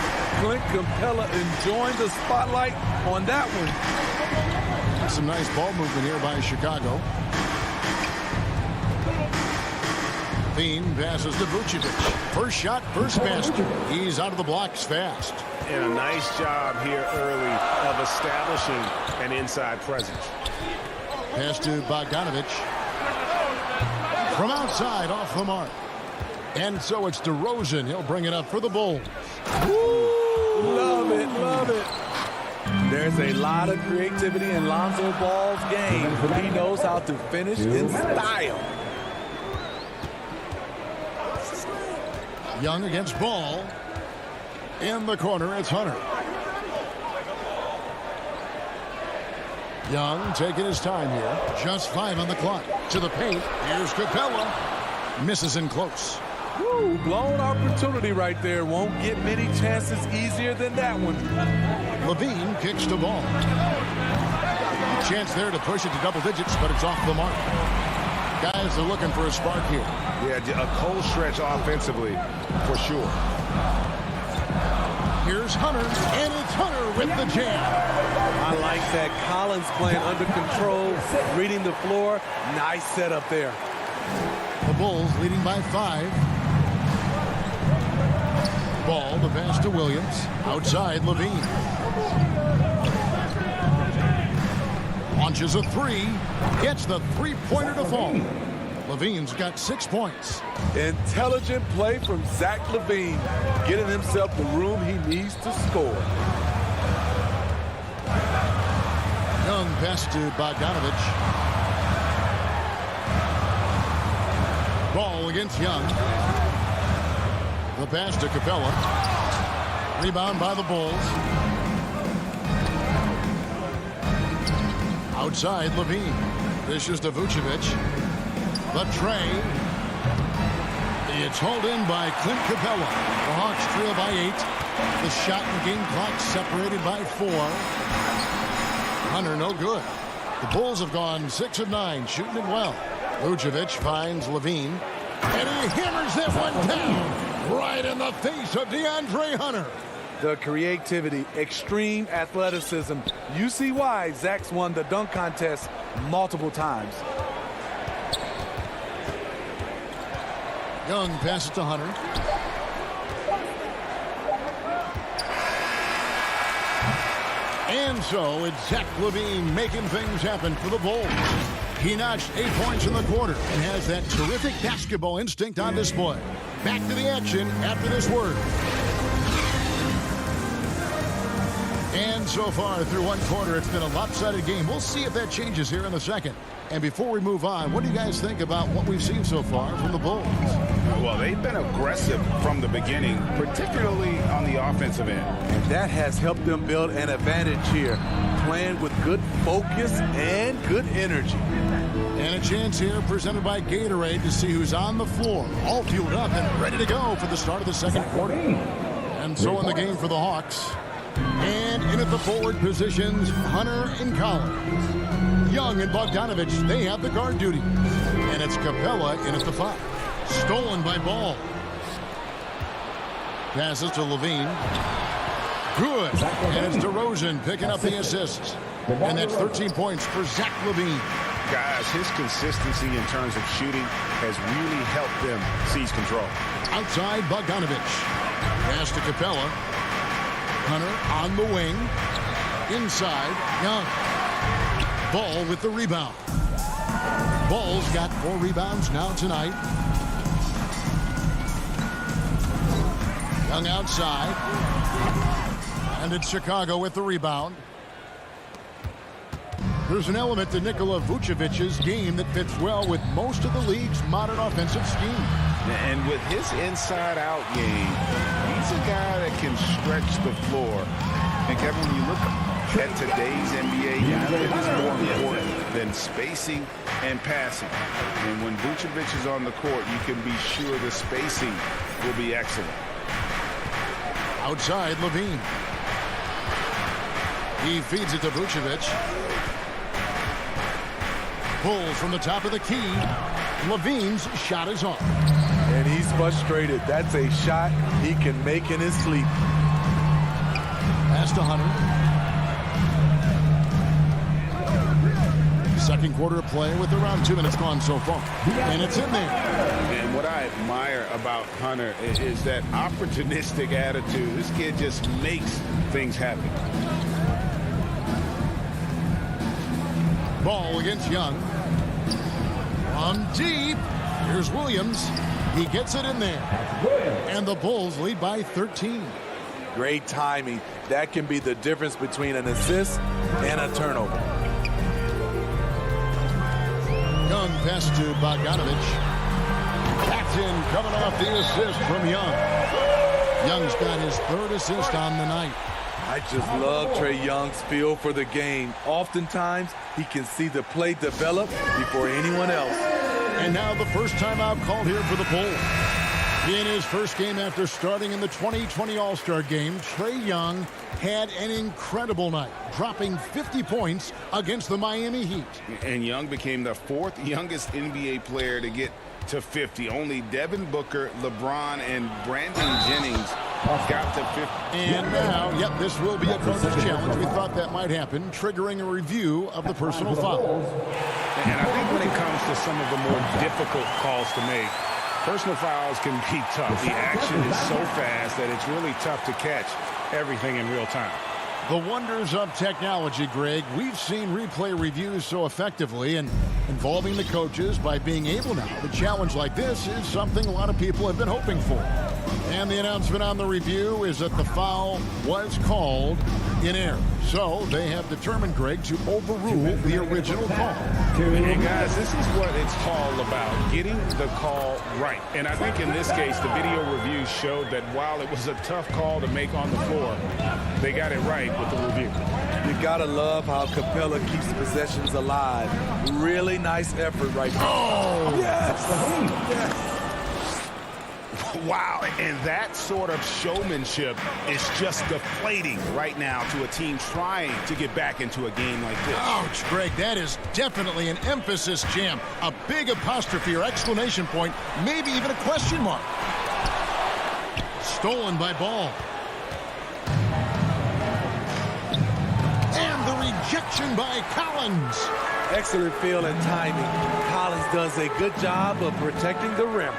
Clint Capella enjoying the spotlight on that one. Some nice ball movement here by Chicago. Levine passes to Vucevic. First shot, first basket. He's out of the blocks fast. And a nice job here early of establishing an inside presence. Pass to Bogdanovich. From outside, off the mark. And so it's DeRozan. He'll bring it up for the Bulls. Woo! Love it, love it. There's a lot of creativity in Lonzo Ball's game. He knows how to finish in style. Young against Ball. In the corner, it's Hunter. Young taking his time here. Just 5 on the clock. To the paint. Here's Capella. Misses in close. Woo, blown opportunity right there. Won't get many chances easier than that one. Levine kicks the ball. A chance there to push it to double digits, but it's off the mark. Guys are looking for a spark here. Yeah, a cold stretch offensively, for sure. Here's Hunter, and it's Hunter with the jam. I like that. Collins playing under control, reading the floor. Nice setup there. The Bulls leading by 5. Ball, the pass to Williams. Outside, Levine. Launches a 3. Gets the 3-pointer to fall. Levine's got 6 points. Intelligent play from Zach LaVine, getting himself the room he needs to score. Young pass to Bogdanovich. Ball against Young. The pass to Capella. Rebound by the Bulls. Outside, Levine. Dishes to Vucevic. The tray. It's hauled in by Clint Capella. The Hawks trail by 8. The shot and game clock separated by 4. Hunter, no good. The Bulls have gone 6 of 9, shooting it well. Vucevic finds Levine, and he hammers that one down right in the face of DeAndre Hunter. The creativity, extreme athleticism. You see why Zach's won the dunk contest multiple times. Young passes to Hunter. And so it's Zach LaVine making things happen for the Bulls. He notched 8 points in the quarter and has that terrific basketball instinct on display. Back to the action after this word. And so far through one quarter, it's been a lopsided game. We'll see if that changes here in the second. And before we move on, what do you guys think about what we've seen so far from the Bulls? Well, they've been aggressive from the beginning, particularly on the offensive end. And that has helped them build an advantage here, playing with good focus and good energy. And a chance here presented by Gatorade to see who's on the floor, all fueled up and ready to go for the start of the second quarter. And so in the game for the Hawks. And in at the forward positions, Hunter and Collins. Young and Bogdanovich, they have the guard duty. And it's Capella in at the 5. Stolen by Ball. Passes to Levine. Good. And it's DeRozan picking up the assist. And that's 13 points for Zach LaVine. Guys, his consistency in terms of shooting has really helped them seize control. Outside Bogdanovich. Pass to Capella. Hunter on the wing. Inside, Young. Ball with the rebound. Ball's got 4 rebounds now tonight. Young outside. And it's Chicago with the rebound. There's an element to Nikola Vucevic's game that fits well with most of the league's modern offensive scheme. And with his inside-out game, he's a guy that can stretch the floor. And Kevin, when you look at today's NBA, nothing is more important than spacing and passing. And when Vucevic is on the court, you can be sure the spacing will be excellent. Outside, Levine. He feeds it to Vucevic. Pulls from the top of the key. Levine's shot is off. And he's frustrated. That's a shot he can make in his sleep. Pass to Hunter. Second quarter of play with around 2 minutes gone so far. And it's in there. And what I admire about Hunter is that opportunistic attitude. This kid just makes things happen. Ball against Young. From deep. Here's Williams. He gets it in there. And the Bulls lead by 13. Great timing. That can be the difference between an assist and a turnover. Young pass to Bogdanovich. Paxton coming off the assist from Young. Young's got his 3rd assist on the night. I just love Trae Young's feel for the game. Oftentimes, he can see the play develop before anyone else. And now the first timeout called here for the Bulls. In his first game after starting in the 2020 All-Star Game, Trae Young had an incredible night, dropping 50 points against the Miami Heat. And Young became the 4th youngest NBA player to get to 50. Only Devin Booker, LeBron, and Brandon Jennings got to 50. And now, yep, this will be a bonus challenge. We thought that might happen, triggering a review of the personal fouls. And I think when it comes to some of the more difficult calls to make, personal fouls can be tough. The action is so fast that it's really tough to catch everything in real time. The wonders of technology, Greg. We've seen replay reviews so effectively and involving the coaches by being able now to challenge like this is something a lot of people have been hoping for. And the announcement on the review is that the foul was called in error. So they have determined, Greg, to overrule the original call. And guys, this is what it's all about, getting the call right. And I think in this case, the video review showed that while it was a tough call to make on the floor, they got it right with the review. You gotta love how Capella keeps possessions alive. Really nice effort right there. Oh! Yes! Yes! Wow, and that sort of showmanship is just deflating right now to a team trying to get back into a game like this. Ouch, Greg, that is definitely an emphasis jam. A big apostrophe or exclamation point, maybe even a question mark. Stolen by Ball. And the rejection by Collins. Excellent feel and timing. Collins does a good job of protecting the rim.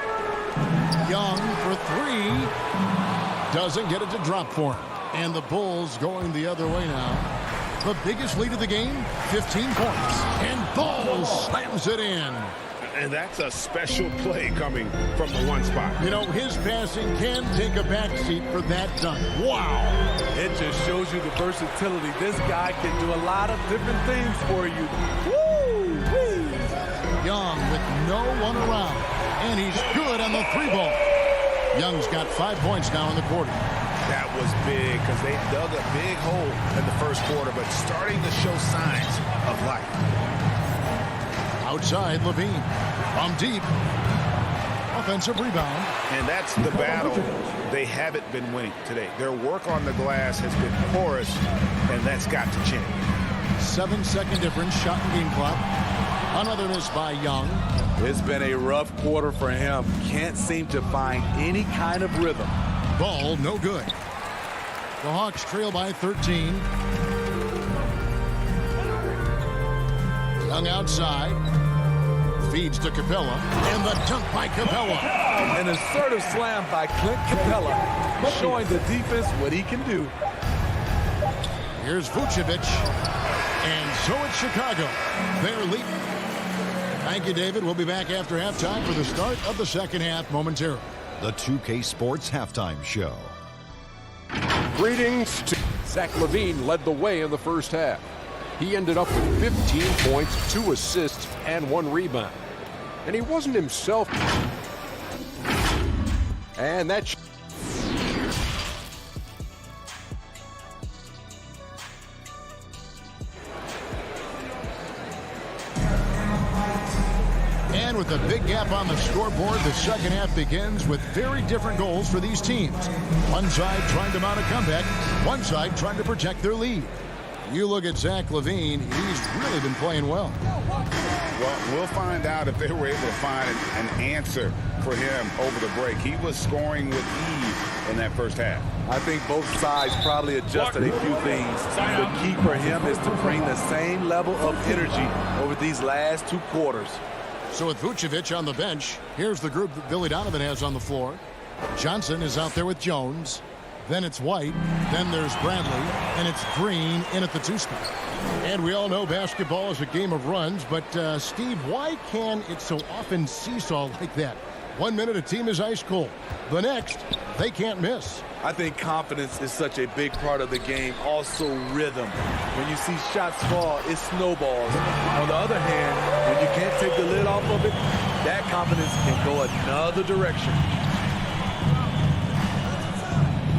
Young for three. Doesn't get it to drop for him. And the Bulls going the other way now. The biggest lead of the game, 15 points. And Ball slams it in. And that's a special play coming from the one spot. You know, his passing can take a backseat for that dunk. Wow. It just shows you the versatility. This guy can do a lot of different things for you. Woo-wee. Young with no one around. And he's good on the three ball. Young's got 5 points now in the quarter. That was big because they dug a big hole in the first quarter, but starting to show signs of life. Outside, Levine. From deep. Offensive rebound. And that's the battle they haven't been winning today. Their work on the glass has been porous, and that's got to change. 7-second difference, shot and game clock. Another miss by Young. It's been a rough quarter for him. Can't seem to find any kind of rhythm. Ball, no good. The Hawks trail by 13. Young outside. Feeds to Capella. And the dunk by Capella. An assertive slam by Clint Capella, showing the defense what he can do. Here's Vucevic. And so it's Chicago. They're leading. Thank you, David. We'll be back after halftime for the start of the second half momentarily. The 2K Sports Halftime Show. Greetings to Zach LaVine led the way in the first half. He ended up with 15 points, 2 assists, and 1 rebound. And he wasn't himself. And that... And with a big gap on the scoreboard, the second half begins with very different goals for these teams. One side trying to mount a comeback, one side trying to protect their lead. You look at Zach LaVine, he's really been playing well. Well, we'll find out if they were able to find an answer for him over the break. He was scoring with ease in that first half. I think both sides probably adjusted a few things. The key for him is to bring the same level of energy over these last 2 quarters. So with Vucevic on the bench, here's the group that Billy Donovan has on the floor. Johnson is out there with Jones. Then it's White. Then there's Bradley. And it's Green in at the 2 spot. And we all know basketball is a game of runs. But, Steve, why can it so often seesaw like that? 1 minute a team is ice cold. The next, they can't miss. I think confidence is such a big part of the game. Also rhythm. When you see shots fall, it snowballs. On the other hand, when you can't take the lid off of it, that confidence can go another direction.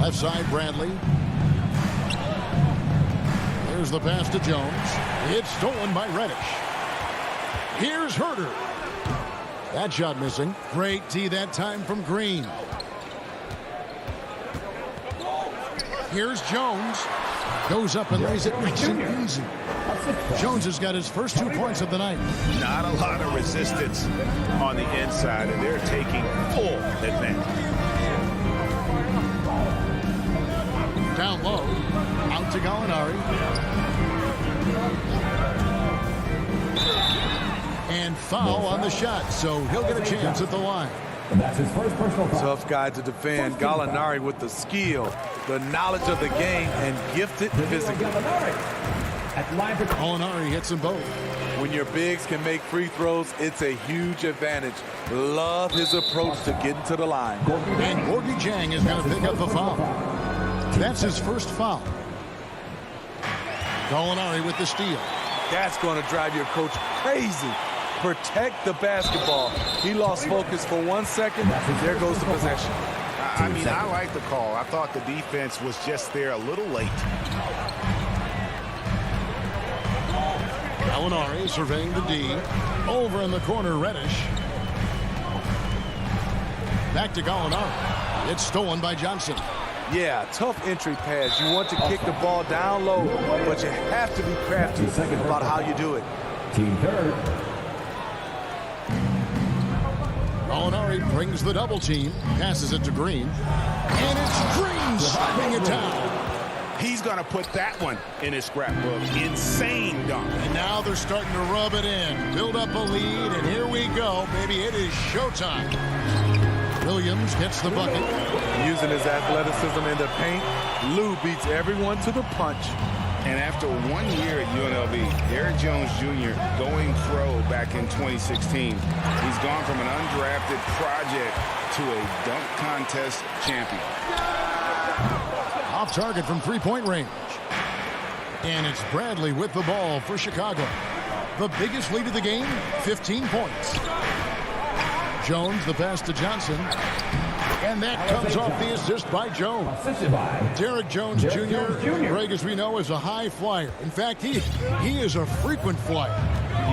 Left side, Bradley. Here's the pass to Jones. It's stolen by Reddish. Here's Herter. That shot missing. Great D that time from Green. Here's Jones. Goes up and lays it nice and easy. Jones has got his first 2 points of the night. Not a lot of resistance on the inside, and they're taking full advantage. Down low. Out to Gallinari. And foul on the shot, so he'll get a chance at the line. And that's his first personal foul. Tough guy to defend. Gallinari with the skill, the knowledge of the game, and gifted physically. Gallinari hits them both. When your bigs can make free throws, it's a huge advantage. Love his approach to getting to the line. And Gorgie Jang is going to pick up the foul. That's his first foul. Gallinari with the steal. That's going to drive your coach crazy. Protect the basketball. He lost focus for 1 second. There goes the possession. I mean, I like the call. I thought the defense was just there a little late. Gallinari surveying the D. Over in the corner, Reddish. Back to Gallinari. It's stolen by Johnson. Yeah, tough entry pass. You want to kick the ball down low, but you have to be crafty about how you do it. Team third. Molinari brings the double team, passes it to Green, and it's Green slapping it down. He's going to put that one in his scrapbook. Insane dunk. And now they're starting to rub it in, build up a lead, and here we go, baby. It is showtime. Williams gets the bucket. Using his athleticism in the paint, Lou beats everyone to the punch. And after 1 year at UNLV, Derrick Jones Jr. going pro back in 2016, he's gone from an undrafted project to a dunk contest champion. Off target from three-point range. And it's Bradley with the ball for Chicago. The biggest lead of the game, 15 points. Jones, the pass to Johnson. And that comes off the assist by Jones. Derrick Jones Jr., Greg, as we know, is a high flyer. In fact, he is a frequent flyer.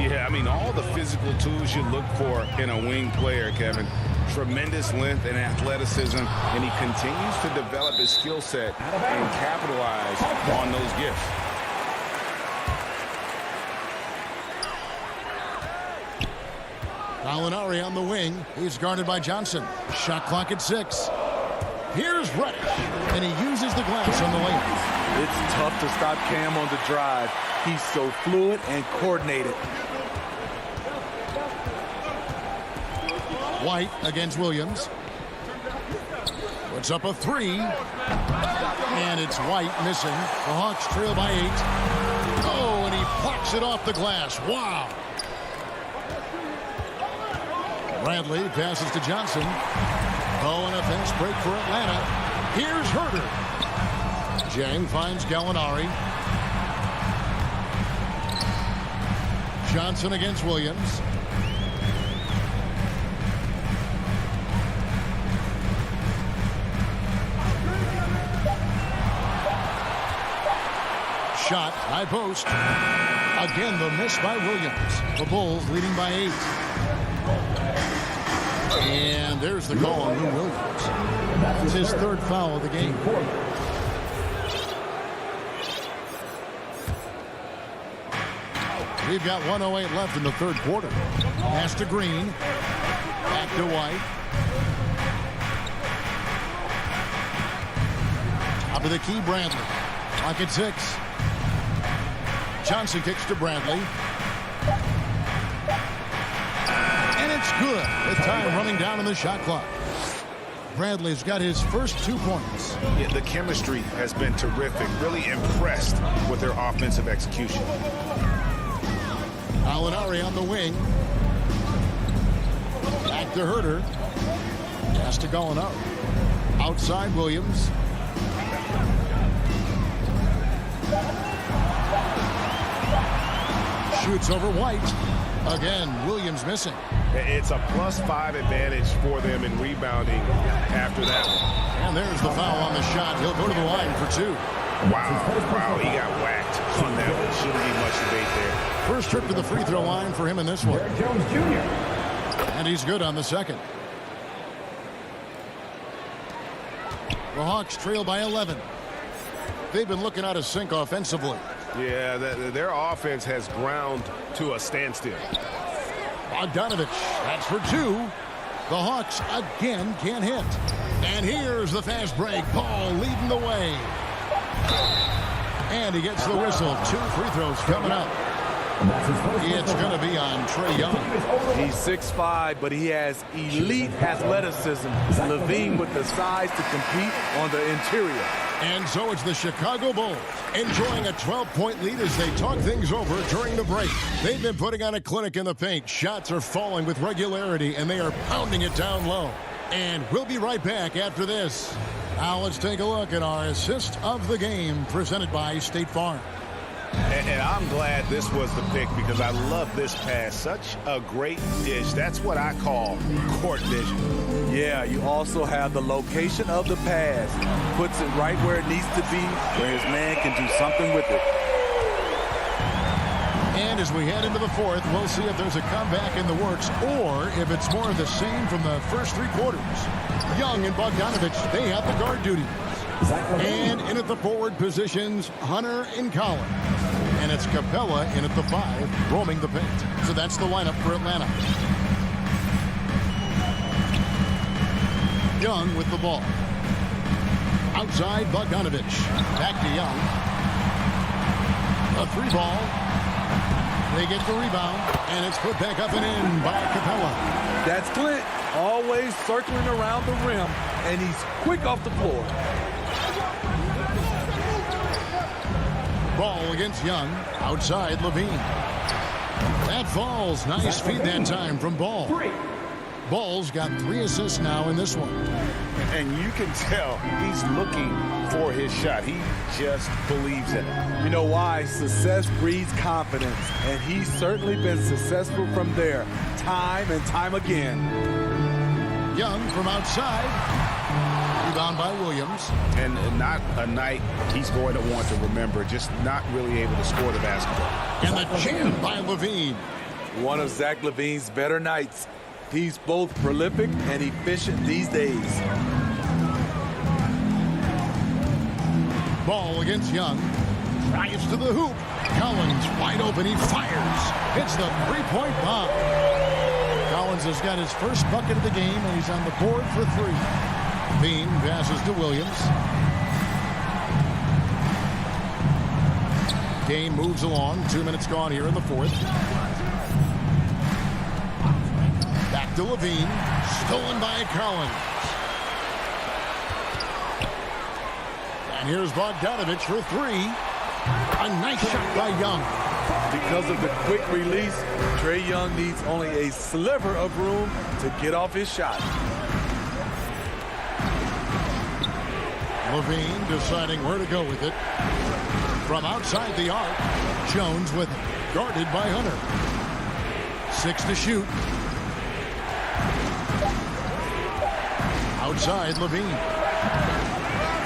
Yeah, I mean, all the physical tools you look for in a wing player, Kevin. Tremendous length and athleticism, and he continues to develop his skill set and capitalize on those gifts. Molinari on the wing. He's guarded by Johnson. Shot clock at 6. Here's Reddish, and he uses the glass on the lane. It's tough to stop Cam on the drive. He's so fluid and coordinated. White against Williams. Puts up a 3. And it's White missing. The Hawks trail by 8. Oh, and he plucks it off the glass. Wow. Bradley passes to Johnson. Oh, and a fast break for Atlanta. Here's Herter. Jang finds Gallinari. Johnson against Williams. Shot, high post. Again, the miss by Williams. The Bulls leading by 8. And there's the call on Lou Williams. That's his third foul of the game. We've got 1:08 left in the third quarter. Pass to Green. Back to White. Top of the key, Bradley. Clock at 6. Johnson kicks to Bradley. And it's good. With time running down on the shot clock. Bradley's got his first 2 points. Yeah, the chemistry has been terrific. Really impressed with their offensive execution. Gallinari on the wing. Back to Herter. Pass to Gallinari. Outside Williams. Shoots over White. Again, Williams missing. It's a +5 advantage for them in rebounding after that one. And there's the foul on the shot. He'll go to the line for 2. Wow, he got whacked on that one. Shouldn't be much debate there. First trip to the free throw line for him in this one. Derrick Jones Jr. And he's good on the second. The Hawks trail by 11. They've been looking out of sync offensively. Yeah, their offense has ground to a standstill. Bogdanovich, that's for 2. The Hawks again can't hit. And here's the fast break. Paul leading the way. And he gets the whistle. 2 free throws coming up. It's going to be on Trae Young. He's 6'5", but he has elite athleticism. Levine with the size to compete on the interior. And so it's the Chicago Bulls enjoying a 12-point lead as they talk things over during the break. They've been putting on a clinic in the paint. Shots are falling with regularity, and they are pounding it down low. And we'll be right back after this. Now let's take a look at our assist of the game presented by State Farm. And I'm glad this was the pick because I love this pass. Such a great dish. That's what I call court vision. Yeah, you also have the location of the pass. Puts it right where it needs to be, where his man can do something with it. And as we head into the fourth, we'll see if there's a comeback in the works or if it's more of the same from the first three quarters. Young and Bogdanovich, they have the guard duty. And in at the forward positions, Hunter and Collins. And it's Capella in at the 5, roaming the paint. So that's the lineup for Atlanta. Young with the ball. Outside, Bogdanovich. Back to Young. A 3 ball. They get the rebound, and it's put back up and in by Capella. That's Clint, always circling around the rim, and he's quick off the floor. Ball against Young. Outside, Levine. That falls. Nice feed that time from Ball. Ball's got 3 assists now in this one. And you can tell he's looking for his shot. He just believes in it. You know why? Success breeds confidence, and he's certainly been successful from there, time and time again. Young from outside. Rebound by Williams. And not a night he's going to want to remember, just not really able to score the basketball. And the jam by Levine. One of Zach LaVine's better nights. He's both prolific and efficient these days. Ball against Young. Drives to the hoop. Collins wide open. He fires. Hits the 3-point bomb. Collins has got his first bucket of the game, and he's on the board for 3. Bean passes to Williams. Game moves along. 2 minutes gone here in the fourth. Back to Levine. Stolen by Collins. And here's Bogdanovich for 3. A nice shot by Young. Because of the quick release, Trae Young needs only a sliver of room to get off his shot. Levine deciding where to go with it. From outside the arc, Jones with it. Guarded by Hunter. 6 to shoot. Outside, Levine.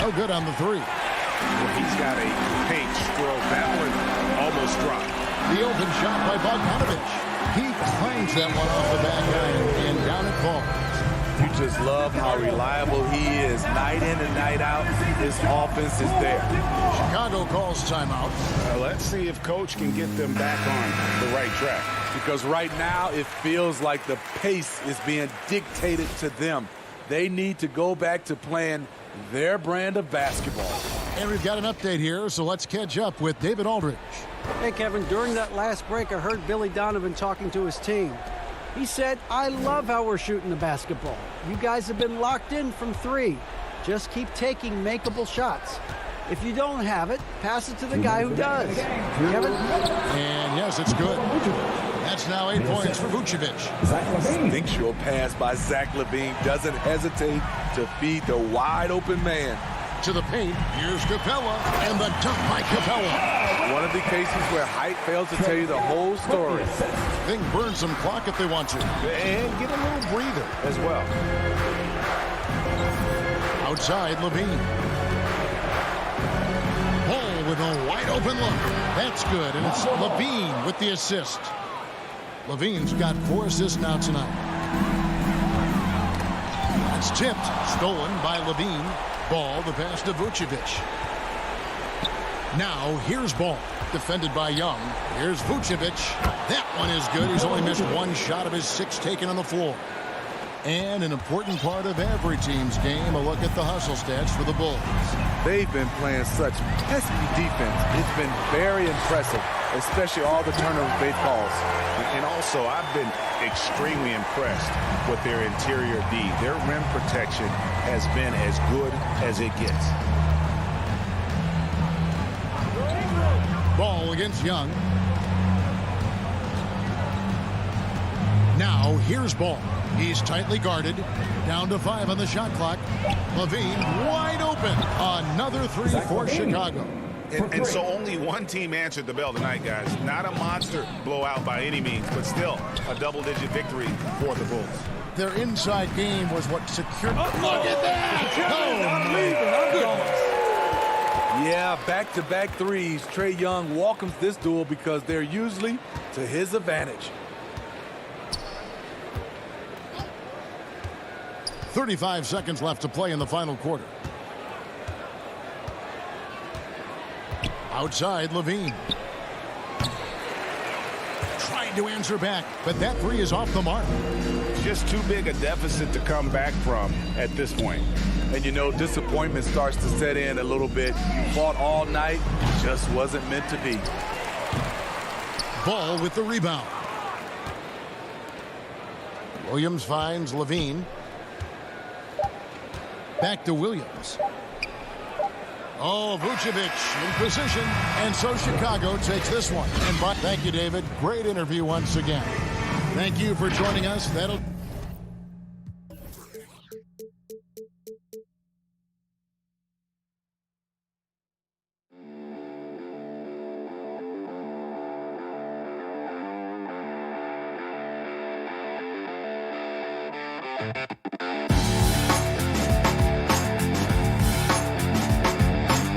No good on the 3. Well, he's got a paint stroke. That one almost dropped. The open shot by Bogdanovich. He clangs that one off the back iron and down it falls. You just love how reliable he is. Night in and night out, his offense is there. Chicago calls timeout. Let's see if Coach can get them back on the right track. Because right now, it feels like the pace is being dictated to them. They need to go back to playing their brand of basketball. And we've got an update here, so let's catch up with David Aldridge. Hey, Kevin, during that last break, I heard Billy Donovan talking to his team. He said, I love how we're shooting the basketball. You guys have been locked in from 3. Just keep taking makeable shots. If you don't have it, pass it to the guy who does. Kevin? And yes, it's good. That's now 8 points for Vucevic. Instinctual pass by Zach LaVine doesn't hesitate to feed the wide open man. To the paint, here's Capella, and the dunk by Capella. One of the cases where height fails to tell you the whole story. They can burn some clock if they want to. And get a little breather as well. Outside, Levine. Ball with a wide open look. That's good, and it's Levine with the assist. Levine's got 4 assists now tonight. It's tipped, stolen by Levine. Ball, the pass to Vucevic. Now, here's Ball, defended by Young. Here's Vucevic. That one is good. He's only missed 1 shot of his 6 taken on the floor. And an important part of every team's game, a look at the hustle stats for the Bulls. They've been playing such pesky defense. It's been very impressive, especially all the turnovers they've caused. And also, I've been extremely impressed with their interior D. Their rim protection has been as good as it gets. Ball against Young. Now, here's Ball. He's tightly guarded. Down to 5 on the shot clock. Levine wide open. Another 3 for Chicago. And so only one team answered the bell tonight, guys. Not a monster blowout by any means, but still a double-digit victory for the Bulls. Their inside game was what secured. Look at that! Oh, my goodness. Yeah, back-to-back threes. Trae Young welcomes this duel because they're usually to his advantage. 35 seconds left to play in the final quarter. Outside, Levine. Trying to answer back, but that three is off the mark. Just too big a deficit to come back from at this point. And you know, disappointment starts to set in a little bit. You fought all night, just wasn't meant to be. Ball with the rebound. Williams finds Levine. Back to Williams. Oh, Vucevic in position. And so Chicago takes this one. And thank you, David. Great interview once again. Thank you for joining us. That'll...